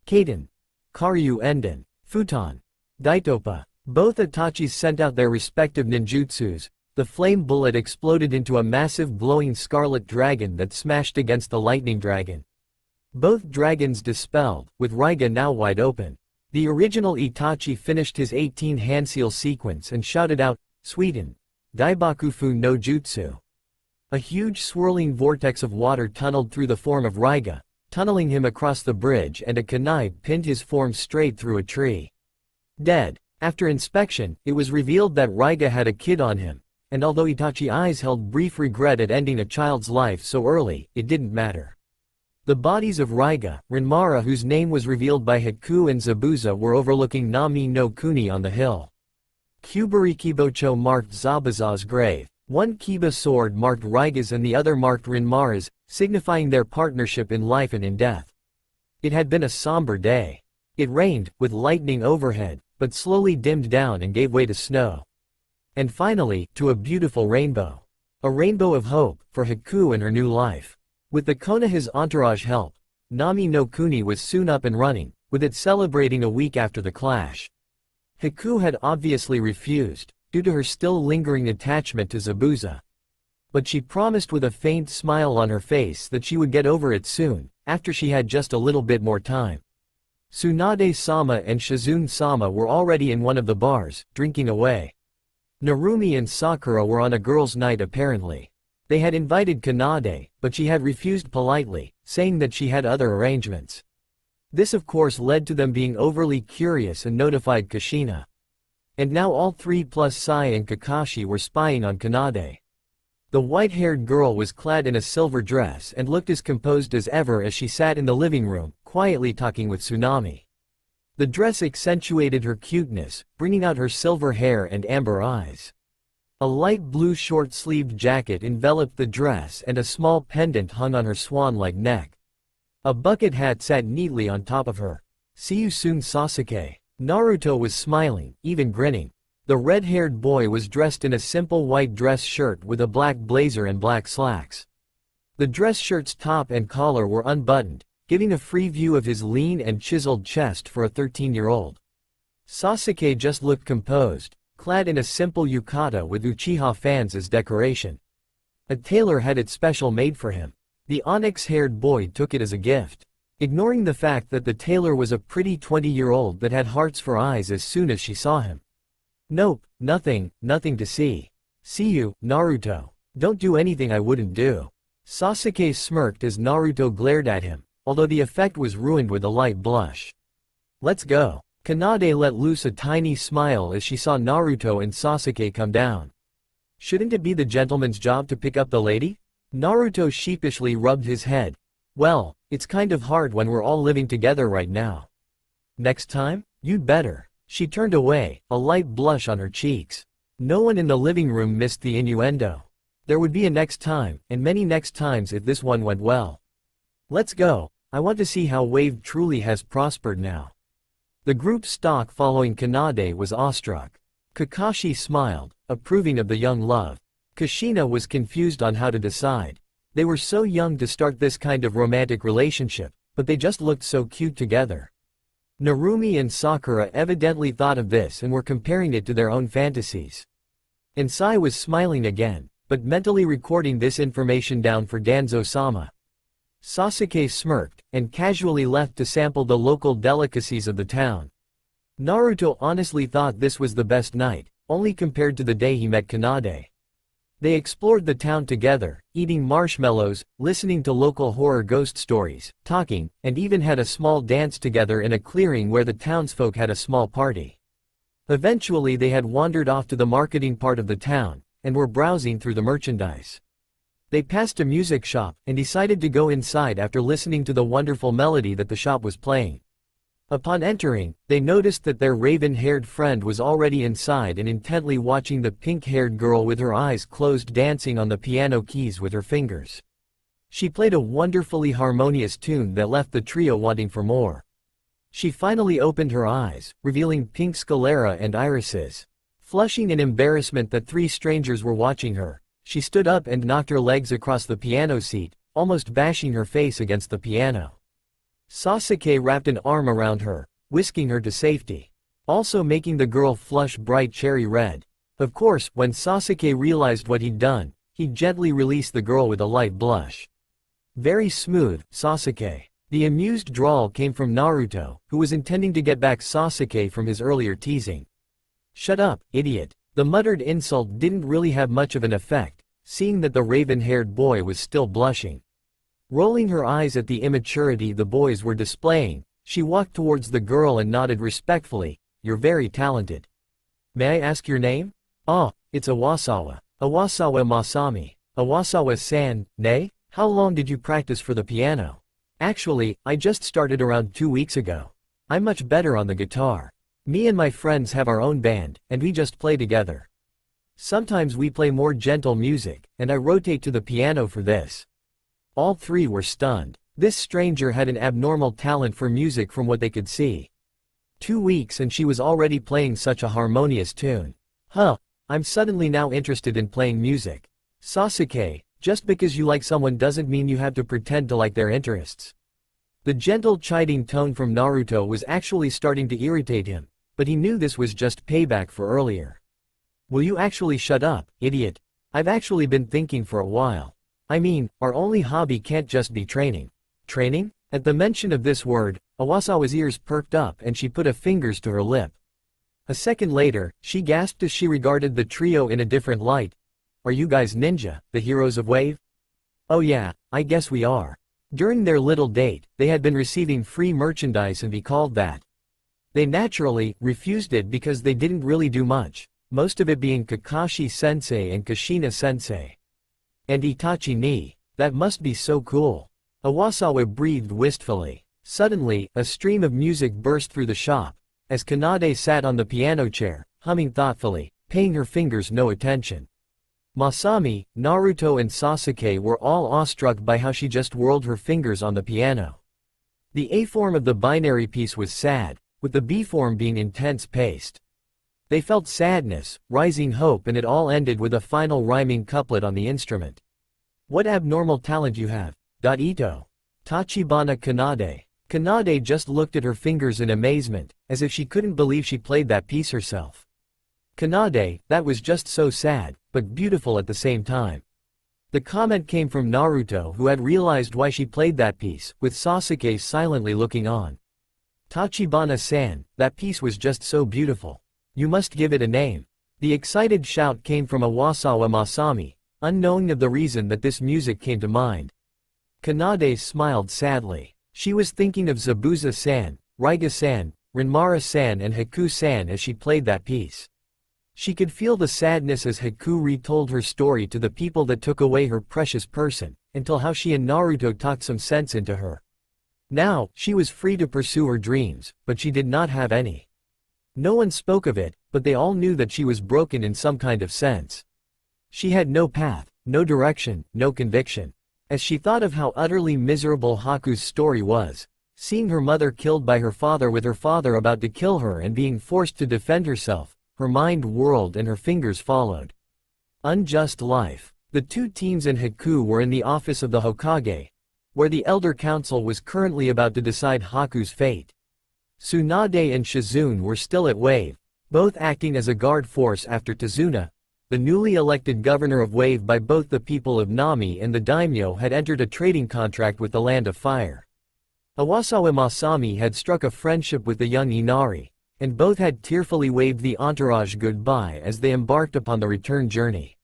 Kaden, Karyu Enden, Futon, Daitopa. Both Itachis sent out their respective ninjutsus. The flame bullet exploded into a massive glowing scarlet dragon that smashed against the lightning dragon. Both dragons dispelled, with Raiga now wide open. The original Itachi finished his 18 hand seal sequence and shouted out, "Suiten! Daibakufu no Jutsu!" A huge swirling vortex of water tunneled through the form of Raiga, tunneling him across the bridge, and a kunai pinned his form straight through a tree. Dead. After inspection, it was revealed that Raiga had a kid on him, and although Itachi's eyes held brief regret at ending a child's life so early, it didn't matter. The bodies of Raiga, Rinmara, whose name was revealed by Haku, and Zabuza were overlooking Nami no Kuni on the hill. Kubari Kibocho marked Zabuza's grave. 1 Kiba sword marked Raiga's and the other marked Rinmara's, signifying their partnership in life and in death. It had been a somber day. It rained, with lightning overhead, but slowly dimmed down and gave way to snow. And finally, to a beautiful rainbow. A rainbow of hope, for Haku and her new life. With the Konoha's entourage help, Nami no Kuni was soon up and running, with it celebrating a week after the clash. Haku had obviously refused, due to her still lingering attachment to Zabuza. But she promised with a faint smile on her face that she would get over it soon, after she had just a little bit more time. Tsunade-sama and Shizune-sama were already in one of the bars, drinking away. Narumi and Sakura were on a girls' night apparently. They had invited Kanade, but she had refused politely, saying that she had other arrangements. This of course led to them being overly curious and notified Kushina. And now all 3 plus Sai and Kakashi were spying on Kanade. The white-haired girl was clad in a silver dress and looked as composed as ever as she sat in the living room, quietly talking with Tsunami. The dress accentuated her cuteness, bringing out her silver hair and amber eyes. A light blue short-sleeved jacket enveloped the dress and a small pendant hung on her swan-like neck. A bucket hat sat neatly on top of her. "See you soon, Sasuke." Naruto was smiling, even grinning. The red-haired boy was dressed in a simple white dress shirt with a black blazer and black slacks. The dress shirt's top and collar were unbuttoned, giving a free view of his lean and chiseled chest for a 13-year-old. Sasuke just looked composed, clad in a simple yukata with Uchiha fans as decoration. A tailor had it special made for him. The onyx-haired boy took it as a gift, ignoring the fact that the tailor was a pretty 20-year-old that had hearts for eyes as soon as she saw him. "Nope, nothing to see. See you, Naruto. Don't do anything I wouldn't do." Sasuke smirked as Naruto glared at him, although the effect was ruined with a light blush. "Let's go." Kanade let loose a tiny smile as she saw Naruto and Sasuke come down. "Shouldn't it be the gentleman's job to pick up the lady?" Naruto sheepishly rubbed his head. "Well, it's kind of hard when we're all living together right now. Next time, you'd better." She turned away, a light blush on her cheeks. No one in the living room missed the innuendo. There would be a next time, and many next times if this one went well. "Let's go. I want to see how Wave truly has prospered now." The group's stock following Kanade was awestruck. Kakashi smiled, approving of the young love. Kushina was confused on how to decide. They were so young to start this kind of romantic relationship, but they just looked so cute together. Narumi and Sakura evidently thought of this and were comparing it to their own fantasies. Insai was smiling again, but mentally recording this information down for Danzo-sama. Sasuke smirked, and casually left to sample the local delicacies of the town. Naruto honestly thought this was the best night, only compared to the day he met Kanade. They explored the town together, eating marshmallows, listening to local horror ghost stories, talking, and even had a small dance together in a clearing where the townsfolk had a small party. Eventually they had wandered off to the marketing part of the town, and were browsing through the merchandise. They passed a music shop, and decided to go inside after listening to the wonderful melody that the shop was playing. Upon entering, they noticed that their raven-haired friend was already inside and intently watching the pink-haired girl with her eyes closed dancing on the piano keys with her fingers. She played a wonderfully harmonious tune that left the trio wanting for more. She finally opened her eyes, revealing pink sclera and irises. Flushing in embarrassment that three strangers were watching her, she stood up and knocked her legs across the piano seat, almost bashing her face against the piano. Sasuke wrapped an arm around her, whisking her to safety, also making the girl flush bright cherry red. Of course, when Sasuke realized what he'd done, he gently released the girl with a light blush. "Very smooth, Sasuke." The amused drawl came from Naruto, who was intending to get back Sasuke from his earlier teasing. "Shut up, idiot." The muttered insult didn't really have much of an effect, seeing that the raven-haired boy was still blushing. Rolling her eyes at the immaturity the boys were displaying, she walked towards the girl and nodded respectfully. "You're very talented. May I ask your name?" "Ah, it's Awasawa. Awasawa Masami." "Awasawa-san, nay? How long did you practice for the piano?" "Actually, I just started around 2 weeks ago. I'm much better on the guitar. Me and my friends have our own band, and we just play together. Sometimes we play more gentle music, and I rotate to the piano for this." All three were stunned. This stranger had an abnormal talent for music from what they could see. 2 weeks and she was already playing such a harmonious tune. "Huh, I'm suddenly now interested in playing music." "Sasuke, just because you like someone doesn't mean you have to pretend to like their interests." The gentle chiding tone from Naruto was actually starting to irritate him, but he knew this was just payback for earlier. "Will you actually shut up, idiot? I've actually been thinking for a while. I mean, our only hobby can't just be training." "Training?" At the mention of this word, Awasawa's ears perked up and she put her fingers to her lip. A second later, she gasped as she regarded the trio in a different light. "Are you guys ninja, the heroes of Wave?" "Oh yeah, I guess we are." During their little date, they had been receiving free merchandise and be called that. They naturally refused it because they didn't really do much, most of it being Kakashi-sensei and Kushina-sensei. And Itachi ni, that must be so cool. Iwasawa breathed wistfully. Suddenly, a stream of music burst through the shop, as Kanade sat on the piano chair, humming thoughtfully, paying her fingers no attention. Masami, Naruto and Sasuke were all awestruck by how she just whirled her fingers on the piano. The A form of the binary piece was sad, with the B form being intense paced. They felt sadness, rising hope, and it all ended with a final rhyming couplet on the instrument. What abnormal talent you have, Ito. Tachibana Kanade. Kanade just looked at her fingers in amazement, as if she couldn't believe she played that piece herself. Kanade, that was just so sad, but beautiful at the same time. The comment came from Naruto, who had realized why she played that piece, with Sasuke silently looking on. Tachibana-san, that piece was just so beautiful. You must give it a name. The excited shout came from Iwasawa Masami, unknowing of the reason that this music came to mind. Kanade smiled sadly. She was thinking of Zabuza-san, Raiga-san, Renmara-san and Haku-san as she played that piece. She could feel the sadness as Haku retold her story to the people that took away her precious person, until how she and Naruto talked some sense into her. Now, she was free to pursue her dreams, but she did not have any. No one spoke of it, but they all knew that she was broken in some kind of sense. She had no path, no direction, no conviction. As she thought of how utterly miserable Haku's story was, seeing her mother killed by her father with her father about to kill her and being forced to defend herself, her mind whirled and her fingers followed. Unjust life. The two teams and Haku were in the office of the Hokage, where the Elder Council was currently about to decide Haku's fate. Tsunade and Shizune were still at Wave, both acting as a guard force after Tazuna, the newly elected governor of Wave by both the people of Nami and the daimyo, had entered a trading contract with the Land of Fire. Iwasawa Masami had struck a friendship with the young Inari, and both had tearfully waved the entourage goodbye as they embarked upon the return journey.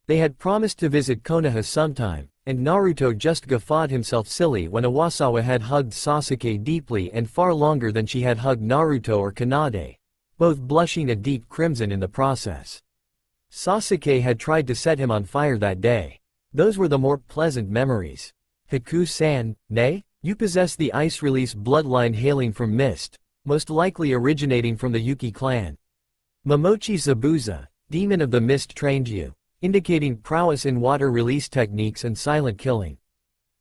They had promised to visit Konoha sometime, and Naruto just guffawed himself silly when Iwasawa had hugged Sasuke deeply and far longer than she had hugged Naruto or Kanade, both blushing a deep crimson in the process. Sasuke had tried to set him on fire that day. Those were the more pleasant memories. Haku-san, nay? You possess the ice release bloodline hailing from Mist, most likely originating from the Yuki clan. Momochi Zabuza, demon of the Mist, trained you, indicating prowess in water release techniques and silent killing.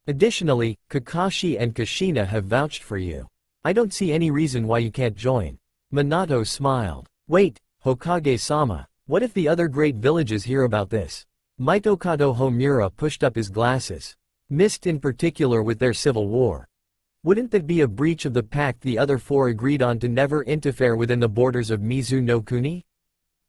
Additionally, Kakashi and Kushina have vouched for you. I don't see any reason why you can't join. Minato smiled. Wait, Hokage-sama, what if the other great villages hear about this? Mitokado Homura pushed up his glasses. Mist in particular with their civil war. Wouldn't that be a breach of the pact the other four agreed on to never interfere within the borders of Mizu no Kuni?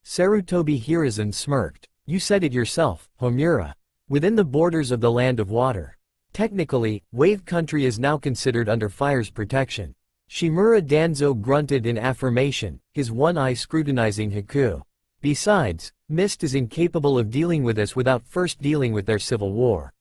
Sarutobi Hiruzen smirked. You said it yourself, Homura. Within the borders of the Land of Water. Technically, Wave Country is now considered under Fire's protection. Shimura Danzo grunted in affirmation, his one eye scrutinizing Haku. Besides, Mist is incapable of dealing with us without first dealing with their civil war.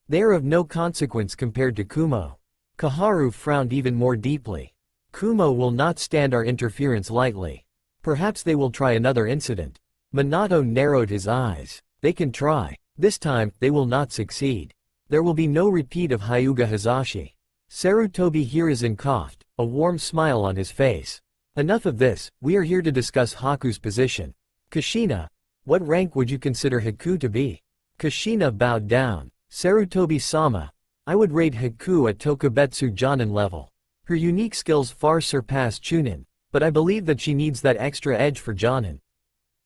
They are of no consequence compared to Kumo. Kaharu frowned even more deeply. Kumo will not stand our interference lightly. Perhaps they will try another incident. Minato narrowed his eyes. They can try. This time, they will not succeed. There will be no repeat of Hyuga Hazashi. Sarutobi Hiruzen coughed, a warm smile on his face. Enough of this, we are here to discuss Haku's position. Kushina, what rank would you consider Haku to be? Kushina bowed down. Sarutobi-sama, I would rate Haku at Tokubetsu Jonin level. Her unique skills far surpass Chunin, but I believe that she needs that extra edge for Jonin.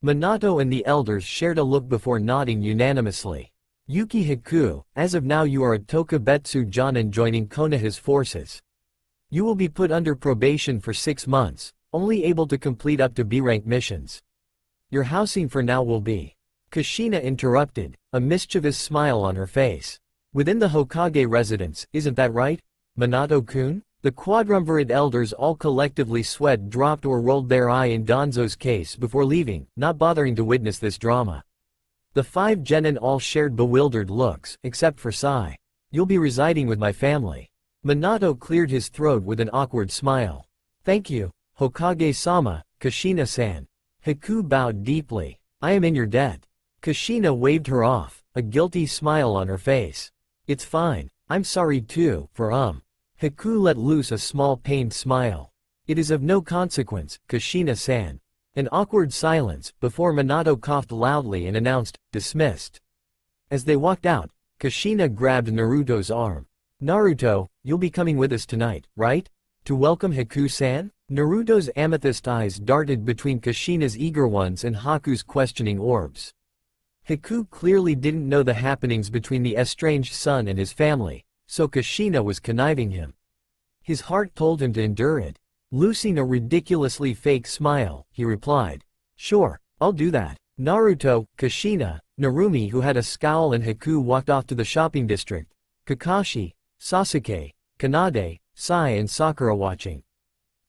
Minato and the elders shared a look before nodding unanimously. Yuki Haku, as of now you are a Tokubetsu Jonin joining Konoha's forces. You will be put under probation for 6 months, only able to complete up to B-rank missions. Your housing for now will be. Kushina interrupted, a mischievous smile on her face. Within the Hokage residence, isn't that right, Minato-kun? The quadrumvirate elders all collectively sweat dropped or rolled their eye in Danzo's case before leaving, not bothering to witness this drama. The 5 genin all shared bewildered looks, except for Sai. You'll be residing with my family. Minato cleared his throat with an awkward smile. Thank you, Hokage-sama, Kushina-san. Haku bowed deeply. I am in your debt. Kushina waved her off, a guilty smile on her face. It's fine. I'm sorry too, Haku let loose a small pained smile. It is of no consequence, Kushina-san. An awkward silence, before Minato coughed loudly and announced, dismissed. As they walked out, Kushina grabbed Naruto's arm. Naruto, you'll be coming with us tonight, right? To welcome Haku-san? Naruto's amethyst eyes darted between Kushina's eager ones and Haku's questioning orbs. Haku clearly didn't know the happenings between the estranged son and his family, so Kushina was conniving him. His heart told him to endure it. Loosing a ridiculously fake smile, he replied, "Sure, I'll do that." Naruto, Kushina, Narumi, who had a scowl, and Haku walked off to the shopping district. Kakashi, Sasuke, Kanade, Sai and Sakura watching.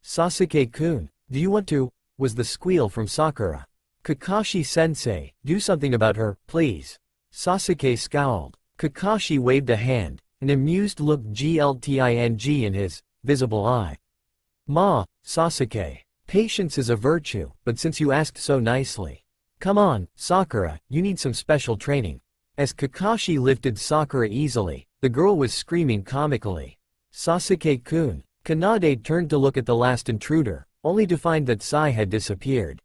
"Sasuke-kun, do you want to?" was the squeal from Sakura. "Kakashi-sensei, do something about her, please." Sasuke scowled. Kakashi waved a hand, an amused look glitting in his visible eye. "Ma, Sasuke. Patience is a virtue, but since you asked so nicely. Come on, Sakura, you need some special training." As Kakashi lifted Sakura easily, the girl was screaming comically. "Sasuke-kun." Kanade turned to look at the last intruder, only to find that Sai had disappeared.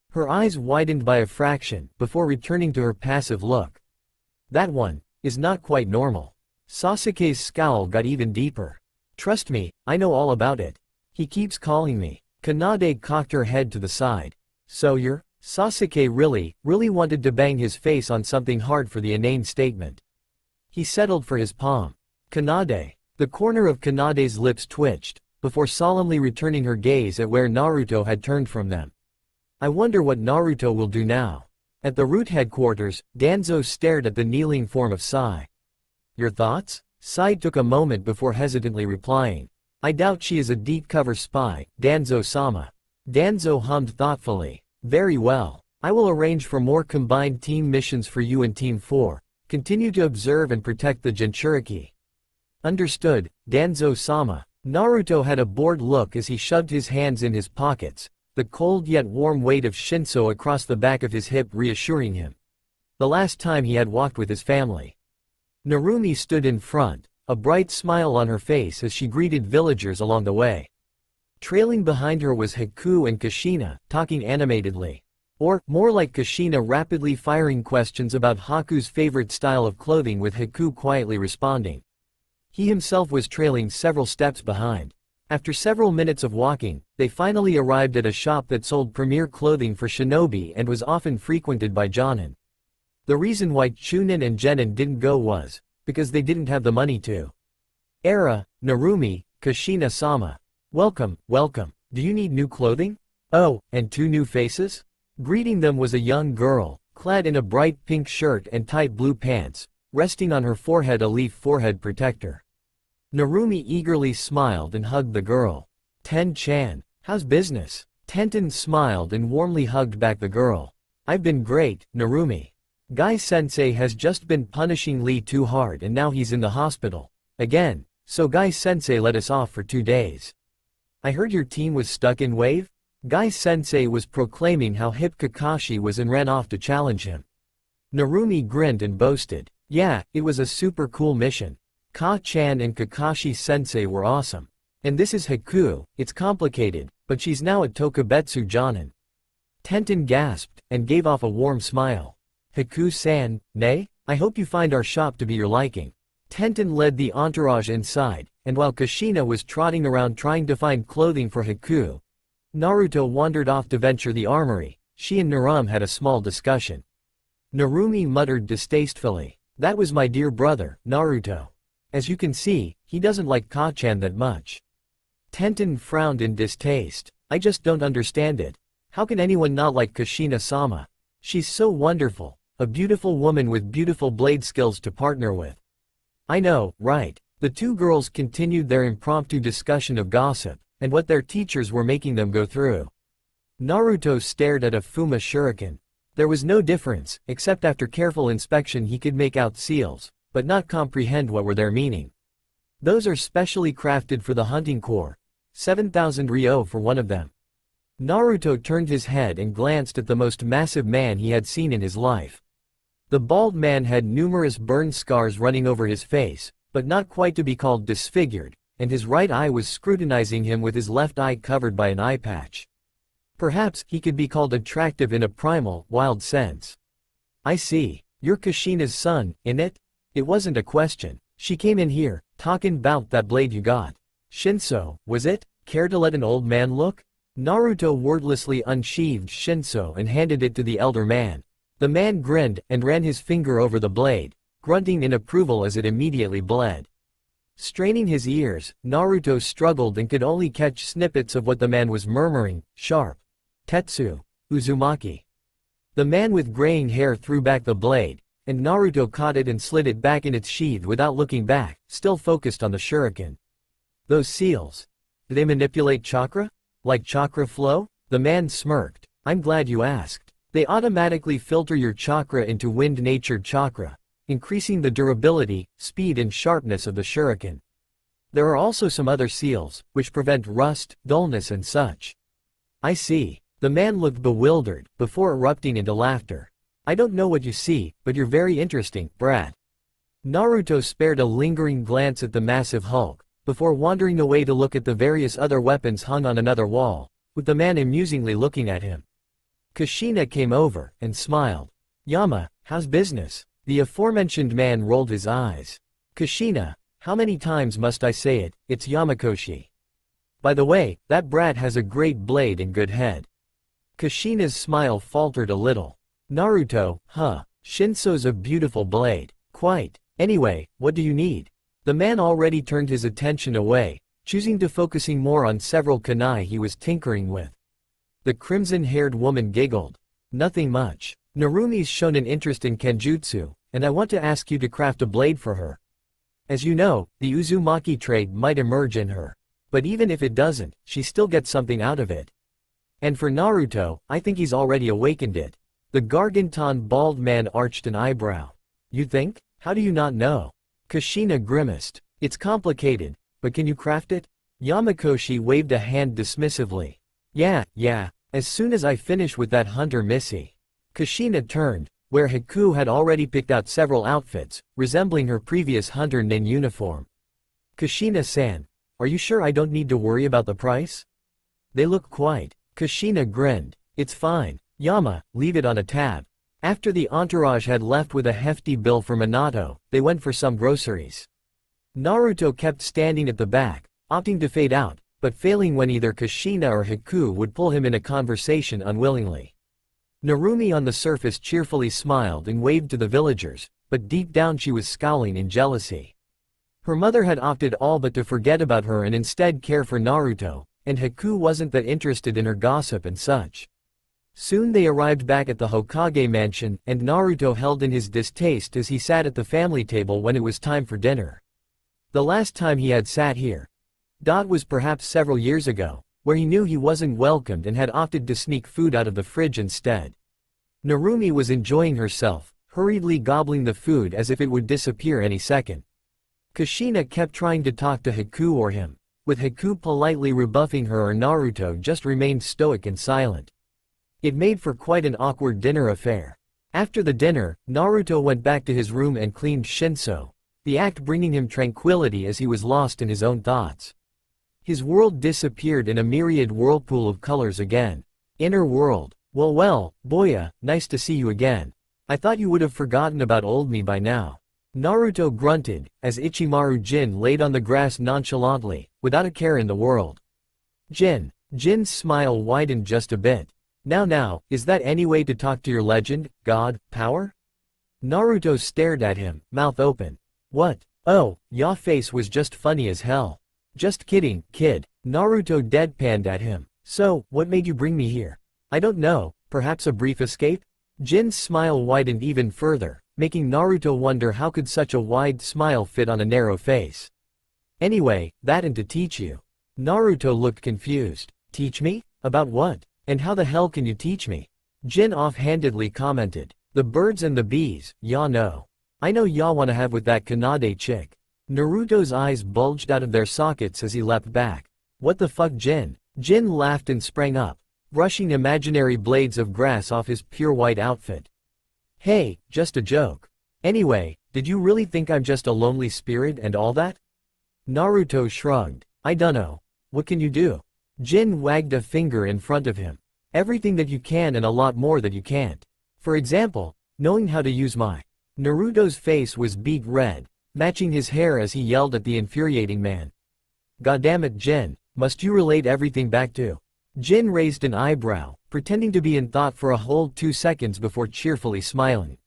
Her eyes widened by a fraction, before returning to her passive look. "That one is not quite normal." Sasuke's scowl got even deeper. "Trust me, I know all about it. He keeps calling me." Kanade cocked her head to the side. "So you're—" Sasuke really wanted to bang his face on something hard for the inane statement. He settled for his palm. "Kanade." The corner of Kanade's lips twitched, before solemnly returning her gaze at where Naruto had turned from them. "I wonder what Naruto will do now." At the root headquarters, Danzo stared at the kneeling form of Sai. "Your thoughts?" Sai took a moment before hesitantly replying. "I doubt she is a deep-cover spy, Danzo-sama." Danzo hummed thoughtfully. "Very well. I will arrange for more combined team missions for you and Team 4. Continue to observe and protect the Jinchuriki." "Understood, Danzo-sama." Naruto had a bored look as he shoved his hands in his pockets, the cold yet warm weight of Shinso across the back of his hip reassuring him. The last time he had walked with his family. Narumi stood in front, a bright smile on her face as she greeted villagers along the way. Trailing behind her was Haku and Kushina, talking animatedly. Or, more like Kushina rapidly firing questions about Haku's favorite style of clothing, with Haku quietly responding. He himself was trailing several steps behind. After several minutes of walking, they finally arrived at a shop that sold premier clothing for shinobi and was often frequented by Jonin. The reason why Chunin and Genin didn't go was because they didn't have the money to. "Era, Narumi, Kushina-sama. Welcome, welcome. Do you need new clothing? Oh, and 2 new faces?" Greeting them was a young girl, clad in a bright pink shirt and tight blue pants, resting on her forehead a leaf forehead protector. Narumi eagerly smiled and hugged the girl. "Ten-chan, how's business?" Tenten smiled and warmly hugged back the girl. "I've been great, Narumi. Guy-sensei has just been punishing Lee too hard and now he's in the hospital. Again, so Guy-sensei let us off for 2 days. I heard your team was stuck in Wave?" Guy-sensei was proclaiming how hip Kakashi was and ran off to challenge him. Narumi grinned and boasted. "Yeah, it was a super cool mission. Ka-chan and Kakashi-sensei were awesome. And this is Haku. It's complicated, but she's now at Tokubetsu Jonin." Tenten gasped, and gave off a warm smile. "Haku-san, nay? I hope you find our shop to be your liking." Tenten led the entourage inside, and while Kushina was trotting around trying to find clothing for Haku, Naruto wandered off to venture the armory. She and Narum had a small discussion. Narumi muttered distastefully, "That was my dear brother, Naruto. As you can see, he doesn't like Ka-chan that much." Tenten frowned in distaste. "I just don't understand it. How can anyone not like Kushina-sama? She's so wonderful, a beautiful woman with beautiful blade skills to partner with." "I know, right?" The 2 girls continued their impromptu discussion of gossip, and what their teachers were making them go through. Naruto stared at a Fuma shuriken. There was no difference, except after careful inspection he could make out seals, but not comprehend what were their meaning. "Those are specially crafted for the hunting corps. 7,000 ryo for one of them." Naruto turned his head and glanced at the most massive man he had seen in his life. The bald man had numerous burn scars running over his face, but not quite to be called disfigured, and his right eye was scrutinizing him with his left eye covered by an eye patch. Perhaps he could be called attractive in a primal, wild sense. I see. You're Kushina's son, innit? It wasn't a question. She came in here, talkin' 'bout that blade you got. Shinso, was it? Care to let an old man look? Naruto wordlessly unsheathed Shinso and handed it to the elder man. The man grinned and ran his finger over the blade, grunting in approval as it immediately bled. Straining his ears, Naruto struggled and could only catch snippets of what the man was murmuring. Sharp. Tetsu. Uzumaki. The man with graying hair threw back the blade, and Naruto caught it and slid it back in its sheath without looking back, still focused on the shuriken. Those seals. Do they manipulate chakra? Like chakra flow? The man smirked. I'm glad you asked. They automatically filter your chakra into wind-natured chakra, increasing the durability, speed and sharpness of the shuriken. There are also some other seals, which prevent rust, dullness and such. I see. The man looked bewildered, before erupting into laughter. I don't know what you see, but you're very interesting, brat. Naruto spared a lingering glance at the massive hulk, before wandering away to look at the various other weapons hung on another wall, with the man amusingly looking at him. Kushina came over, and smiled. Yama, how's business? The aforementioned man rolled his eyes. Kushina, how many times must I say it, it's Yamakoshi. By the way, that brat has a great blade and good head. Kushina's smile faltered a little. Naruto, huh, Shinso's a beautiful blade. Quite. Anyway, what do you need? The man already turned his attention away, choosing to focusing more on several kunai he was tinkering with. The crimson-haired woman giggled. Nothing much. Narumi's shown an interest in kenjutsu, and I want to ask you to craft a blade for her. As you know, the Uzumaki trait might emerge in her. But even if it doesn't, she still gets something out of it. And for Naruto, I think he's already awakened it. The Garganton bald man arched an eyebrow. You think? How do you not know? Kushina grimaced. It's complicated, but can you craft it? Yamakoshi waved a hand dismissively. Yeah, as soon as I finish with that hunter Missy. Kushina turned, where Haku had already picked out several outfits, resembling her previous hunter nin uniform. Kushina-san, are you sure I don't need to worry about the price? They look quite. Kushina grinned. It's fine. Yama, leave it on a tab. After the entourage had left with a hefty bill for Minato, they went for some groceries. Naruto kept standing at the back, opting to fade out, but failing when either Kushina or Haku would pull him in a conversation unwillingly. Narumi on the surface cheerfully smiled and waved to the villagers, but deep down she was scowling in jealousy. Her mother had opted all but to forget about her and instead care for Naruto, and Haku wasn't that interested in her gossip and such. Soon they arrived back at the Hokage mansion, and Naruto held in his distaste as he sat at the family table when it was time for dinner. The last time he had sat here was perhaps several years ago, where he knew he wasn't welcomed and had opted to sneak food out of the fridge instead. Narumi was enjoying herself, hurriedly gobbling the food as if it would disappear any second. Kushina kept trying to talk to Haku or him, with Haku politely rebuffing her, or Naruto just remained stoic and silent. It made for quite an awkward dinner affair. After the dinner, Naruto went back to his room and cleaned Shinso, the act bringing him tranquility as he was lost in his own thoughts. His world disappeared in a myriad whirlpool of colors again. Inner world. Well, Boya, nice to see you again. I thought you would have forgotten about old me by now. Naruto grunted, as Ichimaru Jin laid on the grass nonchalantly, without a care in the world. Jin's smile widened just a bit. Now, is that any way to talk to your legend, god, power? Naruto stared at him, mouth open. What? Oh, your face was just funny as hell. Just kidding, kid. Naruto deadpanned at him. So, what made you bring me here? I don't know, perhaps a brief escape? Jin's smile widened even further, making Naruto wonder how could such a wide smile fit on a narrow face. Anyway, that and to teach you. Naruto looked confused. Teach me? About what? And how the hell can you teach me? Jin offhandedly commented. The birds and the bees, ya know. I know ya wanna have with that Kanade chick. Naruto's eyes bulged out of their sockets as he leapt back. What the fuck, Jin? Jin laughed and sprang up, brushing imaginary blades of grass off his pure white outfit. Hey, just a joke. Anyway, did you really think I'm just a lonely spirit and all that? Naruto shrugged. I dunno. What can you do? Jin wagged a finger in front of him. Everything that you can and a lot more that you can't. For example, knowing how to use my. Naruto's face was beet red, matching his hair as he yelled at the infuriating man. Goddammit Jin, must you relate everything back to? Jin raised an eyebrow, pretending to be in thought for a whole 2 seconds before cheerfully smiling.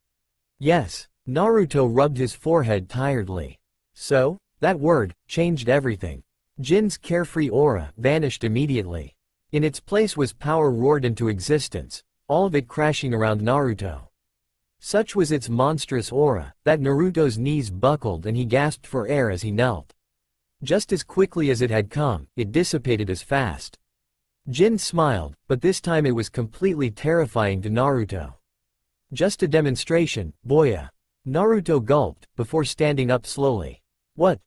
Yes, Naruto rubbed his forehead tiredly. So, that word changed everything. Jin's carefree aura vanished immediately. In its place was power roared into existence, all of it crashing around Naruto. Such was its monstrous aura, that Naruto's knees buckled and he gasped for air as he knelt. Just as quickly as it had come, it dissipated as fast. Jin smiled, but this time it was completely terrifying to Naruto. Just a demonstration, boya. Naruto gulped, before standing up slowly. What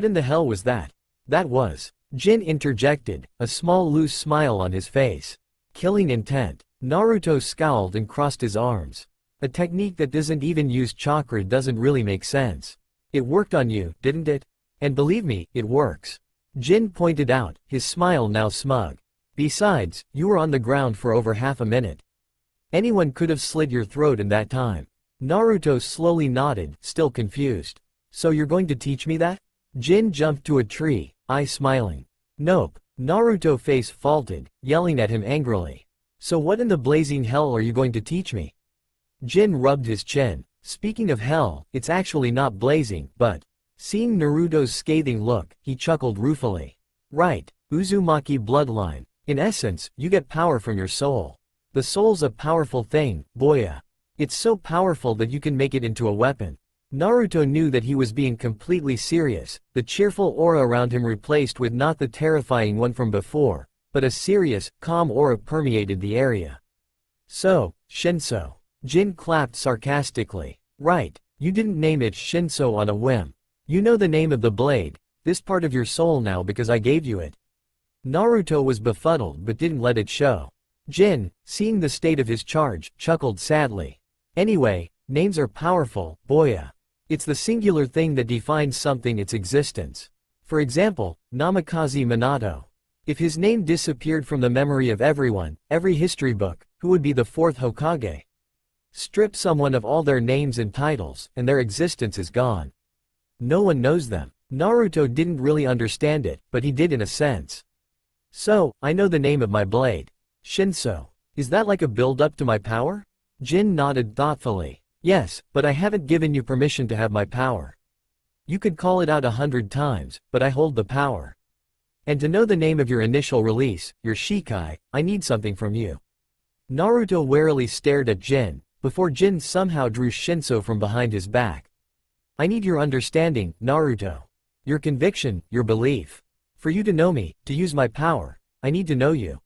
in the hell was that? That was. Jin interjected, a small loose smile on his face. Killing intent. Naruto scowled and crossed his arms. A technique that doesn't even use chakra doesn't really make sense. It worked on you, didn't it? And believe me, it works. Jin pointed out, his smile now smug. Besides, you were on the ground for over half a minute. Anyone could have slit your throat in that time. Naruto slowly nodded, still confused. So you're going to teach me that? Jin jumped to a tree, eyes smiling. Nope. Naruto face faulted, yelling at him angrily. So what in the blazing hell are you going to teach me? Jin rubbed his chin. Speaking of hell, it's actually not blazing, but... Seeing Naruto's scathing look, he chuckled ruefully. Right, Uzumaki bloodline. In essence, you get power from your soul. The soul's a powerful thing, boya. It's so powerful that you can make it into a weapon. Naruto knew that he was being completely serious, the cheerful aura around him replaced with not the terrifying one from before, but a serious, calm aura permeated the area. So, Shinso. Jin clapped sarcastically. Right, you didn't name it Shinso on a whim. You know the name of the blade, this part of your soul now because I gave you it. Naruto was befuddled but didn't let it show. Jin, seeing the state of his charge, chuckled sadly. Anyway, names are powerful, boya. It's the singular thing that defines something its existence. For example, Namikaze Minato. If his name disappeared from the memory of everyone, every history book, who would be the fourth Hokage? Strip someone of all their names and titles, and their existence is gone. No one knows them. Naruto didn't really understand it, but he did in a sense. So, I know the name of my blade. Shinso. Is that like a build-up to my power? Jin nodded thoughtfully. Yes, but I haven't given you permission to have my power. You could call it out 100 times, but I hold the power. And to know the name of your initial release, your Shikai, I need something from you. Naruto warily stared at Jin, before Jin somehow drew Shinso from behind his back. I need your understanding, Naruto. Your conviction, your belief. For you to know me, to use my power, I need to know you.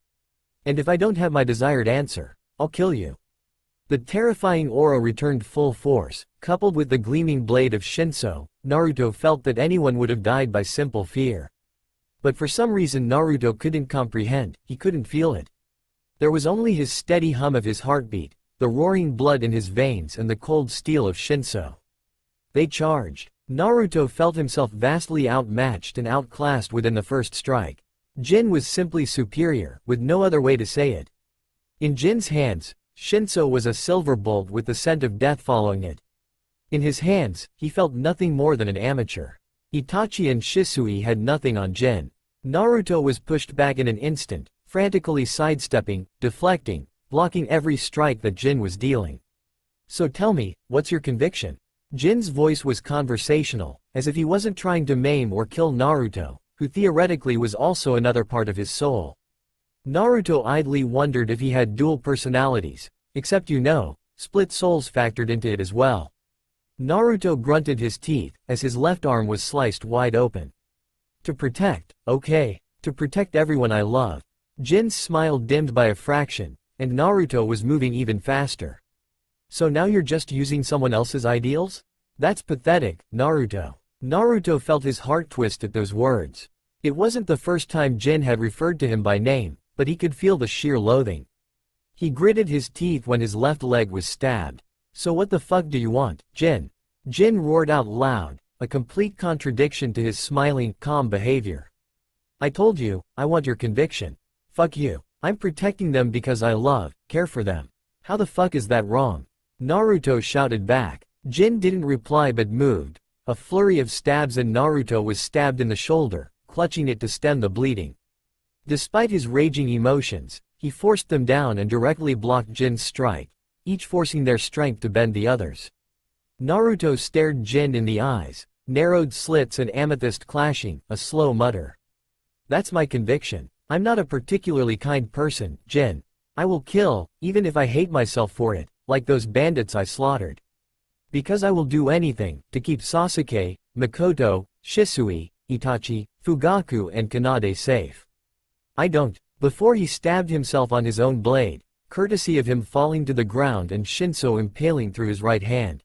And if I don't have my desired answer, I'll kill you. The terrifying aura returned full force, coupled with the gleaming blade of Shinso. Naruto felt that anyone would have died by simple fear. But for some reason Naruto couldn't comprehend, he couldn't feel it. There was only his steady hum of his heartbeat, the roaring blood in his veins and the cold steel of Shinso. They charged. Naruto felt himself vastly outmatched and outclassed within the first strike. Jin was simply superior, with no other way to say it. In Jin's hands, Shinso was a silver bolt with the scent of death following it. In his hands, he felt nothing more than an amateur. Itachi and Shisui had nothing on Jin. Naruto was pushed back in an instant, frantically sidestepping, deflecting, blocking every strike that Jin was dealing. So tell me, what's your conviction? Jin's voice was conversational, as if he wasn't trying to maim or kill Naruto, who theoretically was also another part of his soul. Naruto idly wondered if he had dual personalities, except split souls factored into it as well. Naruto grunted his teeth, as his left arm was sliced wide open. To protect, okay, to protect everyone I love. Jin's smile dimmed by a fraction, and Naruto was moving even faster. So now you're just using someone else's ideals? That's pathetic, Naruto. Naruto felt his heart twist at those words. It wasn't the first time Jin had referred to him by name, but he could feel the sheer loathing. He gritted his teeth when his left leg was stabbed. So what the fuck do you want, Jin? Jin roared out loud, a complete contradiction to his smiling, calm behavior. I told you, I want your conviction. Fuck you. I'm protecting them because I care for them. How the fuck is that wrong? Naruto shouted back. Jin didn't reply but moved. A flurry of stabs and Naruto was stabbed in the shoulder, clutching it to stem the bleeding. Despite his raging emotions, he forced them down and directly blocked Jin's strike, each forcing their strength to bend the others. Naruto stared Jin in the eyes, narrowed slits and amethyst clashing, a slow mutter. That's my conviction. I'm not a particularly kind person, Jin. I will kill, even if I hate myself for it, like those bandits I slaughtered. Because I will do anything, to keep Sasuke, Mikoto, Shisui, Itachi, Fugaku and Kanade safe. I don't. Before he stabbed himself on his own blade, courtesy of him falling to the ground and Shinso impaling through his right hand.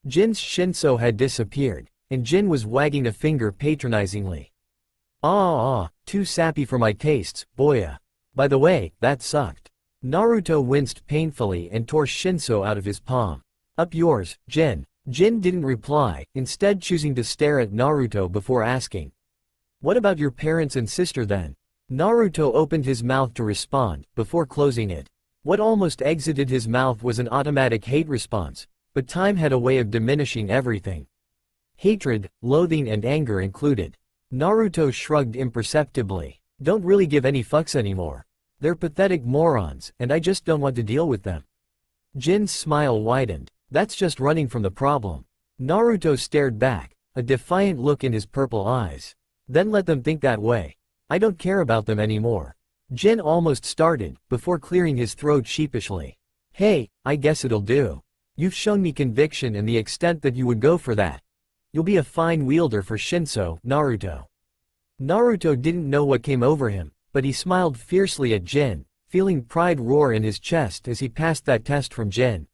Jin's Shinso had disappeared, and Jin was wagging a finger patronizingly. Too sappy for my tastes, boya. By the way, that sucked. Naruto winced painfully and tore Shinso out of his palm. Up yours, Jin. Jin didn't reply, instead choosing to stare at Naruto before asking. What about your parents and sister then? Naruto opened his mouth to respond, before closing it. What almost exited his mouth was an automatic hate response, but time had a way of diminishing everything. Hatred, loathing and anger included. Naruto shrugged imperceptibly. Don't really give any fucks anymore. They're pathetic morons, and I just don't want to deal with them. Jin's smile widened. That's just running from the problem. Naruto stared back, a defiant look in his purple eyes. Then let them think that way. I don't care about them anymore. Jin almost started, before clearing his throat sheepishly. Hey, I guess it'll do. You've shown me conviction and the extent that you would go for that. You'll be a fine wielder for Shinso, Naruto. Naruto didn't know what came over him, but he smiled fiercely at Jin, feeling pride roar in his chest as he passed that test from Jin.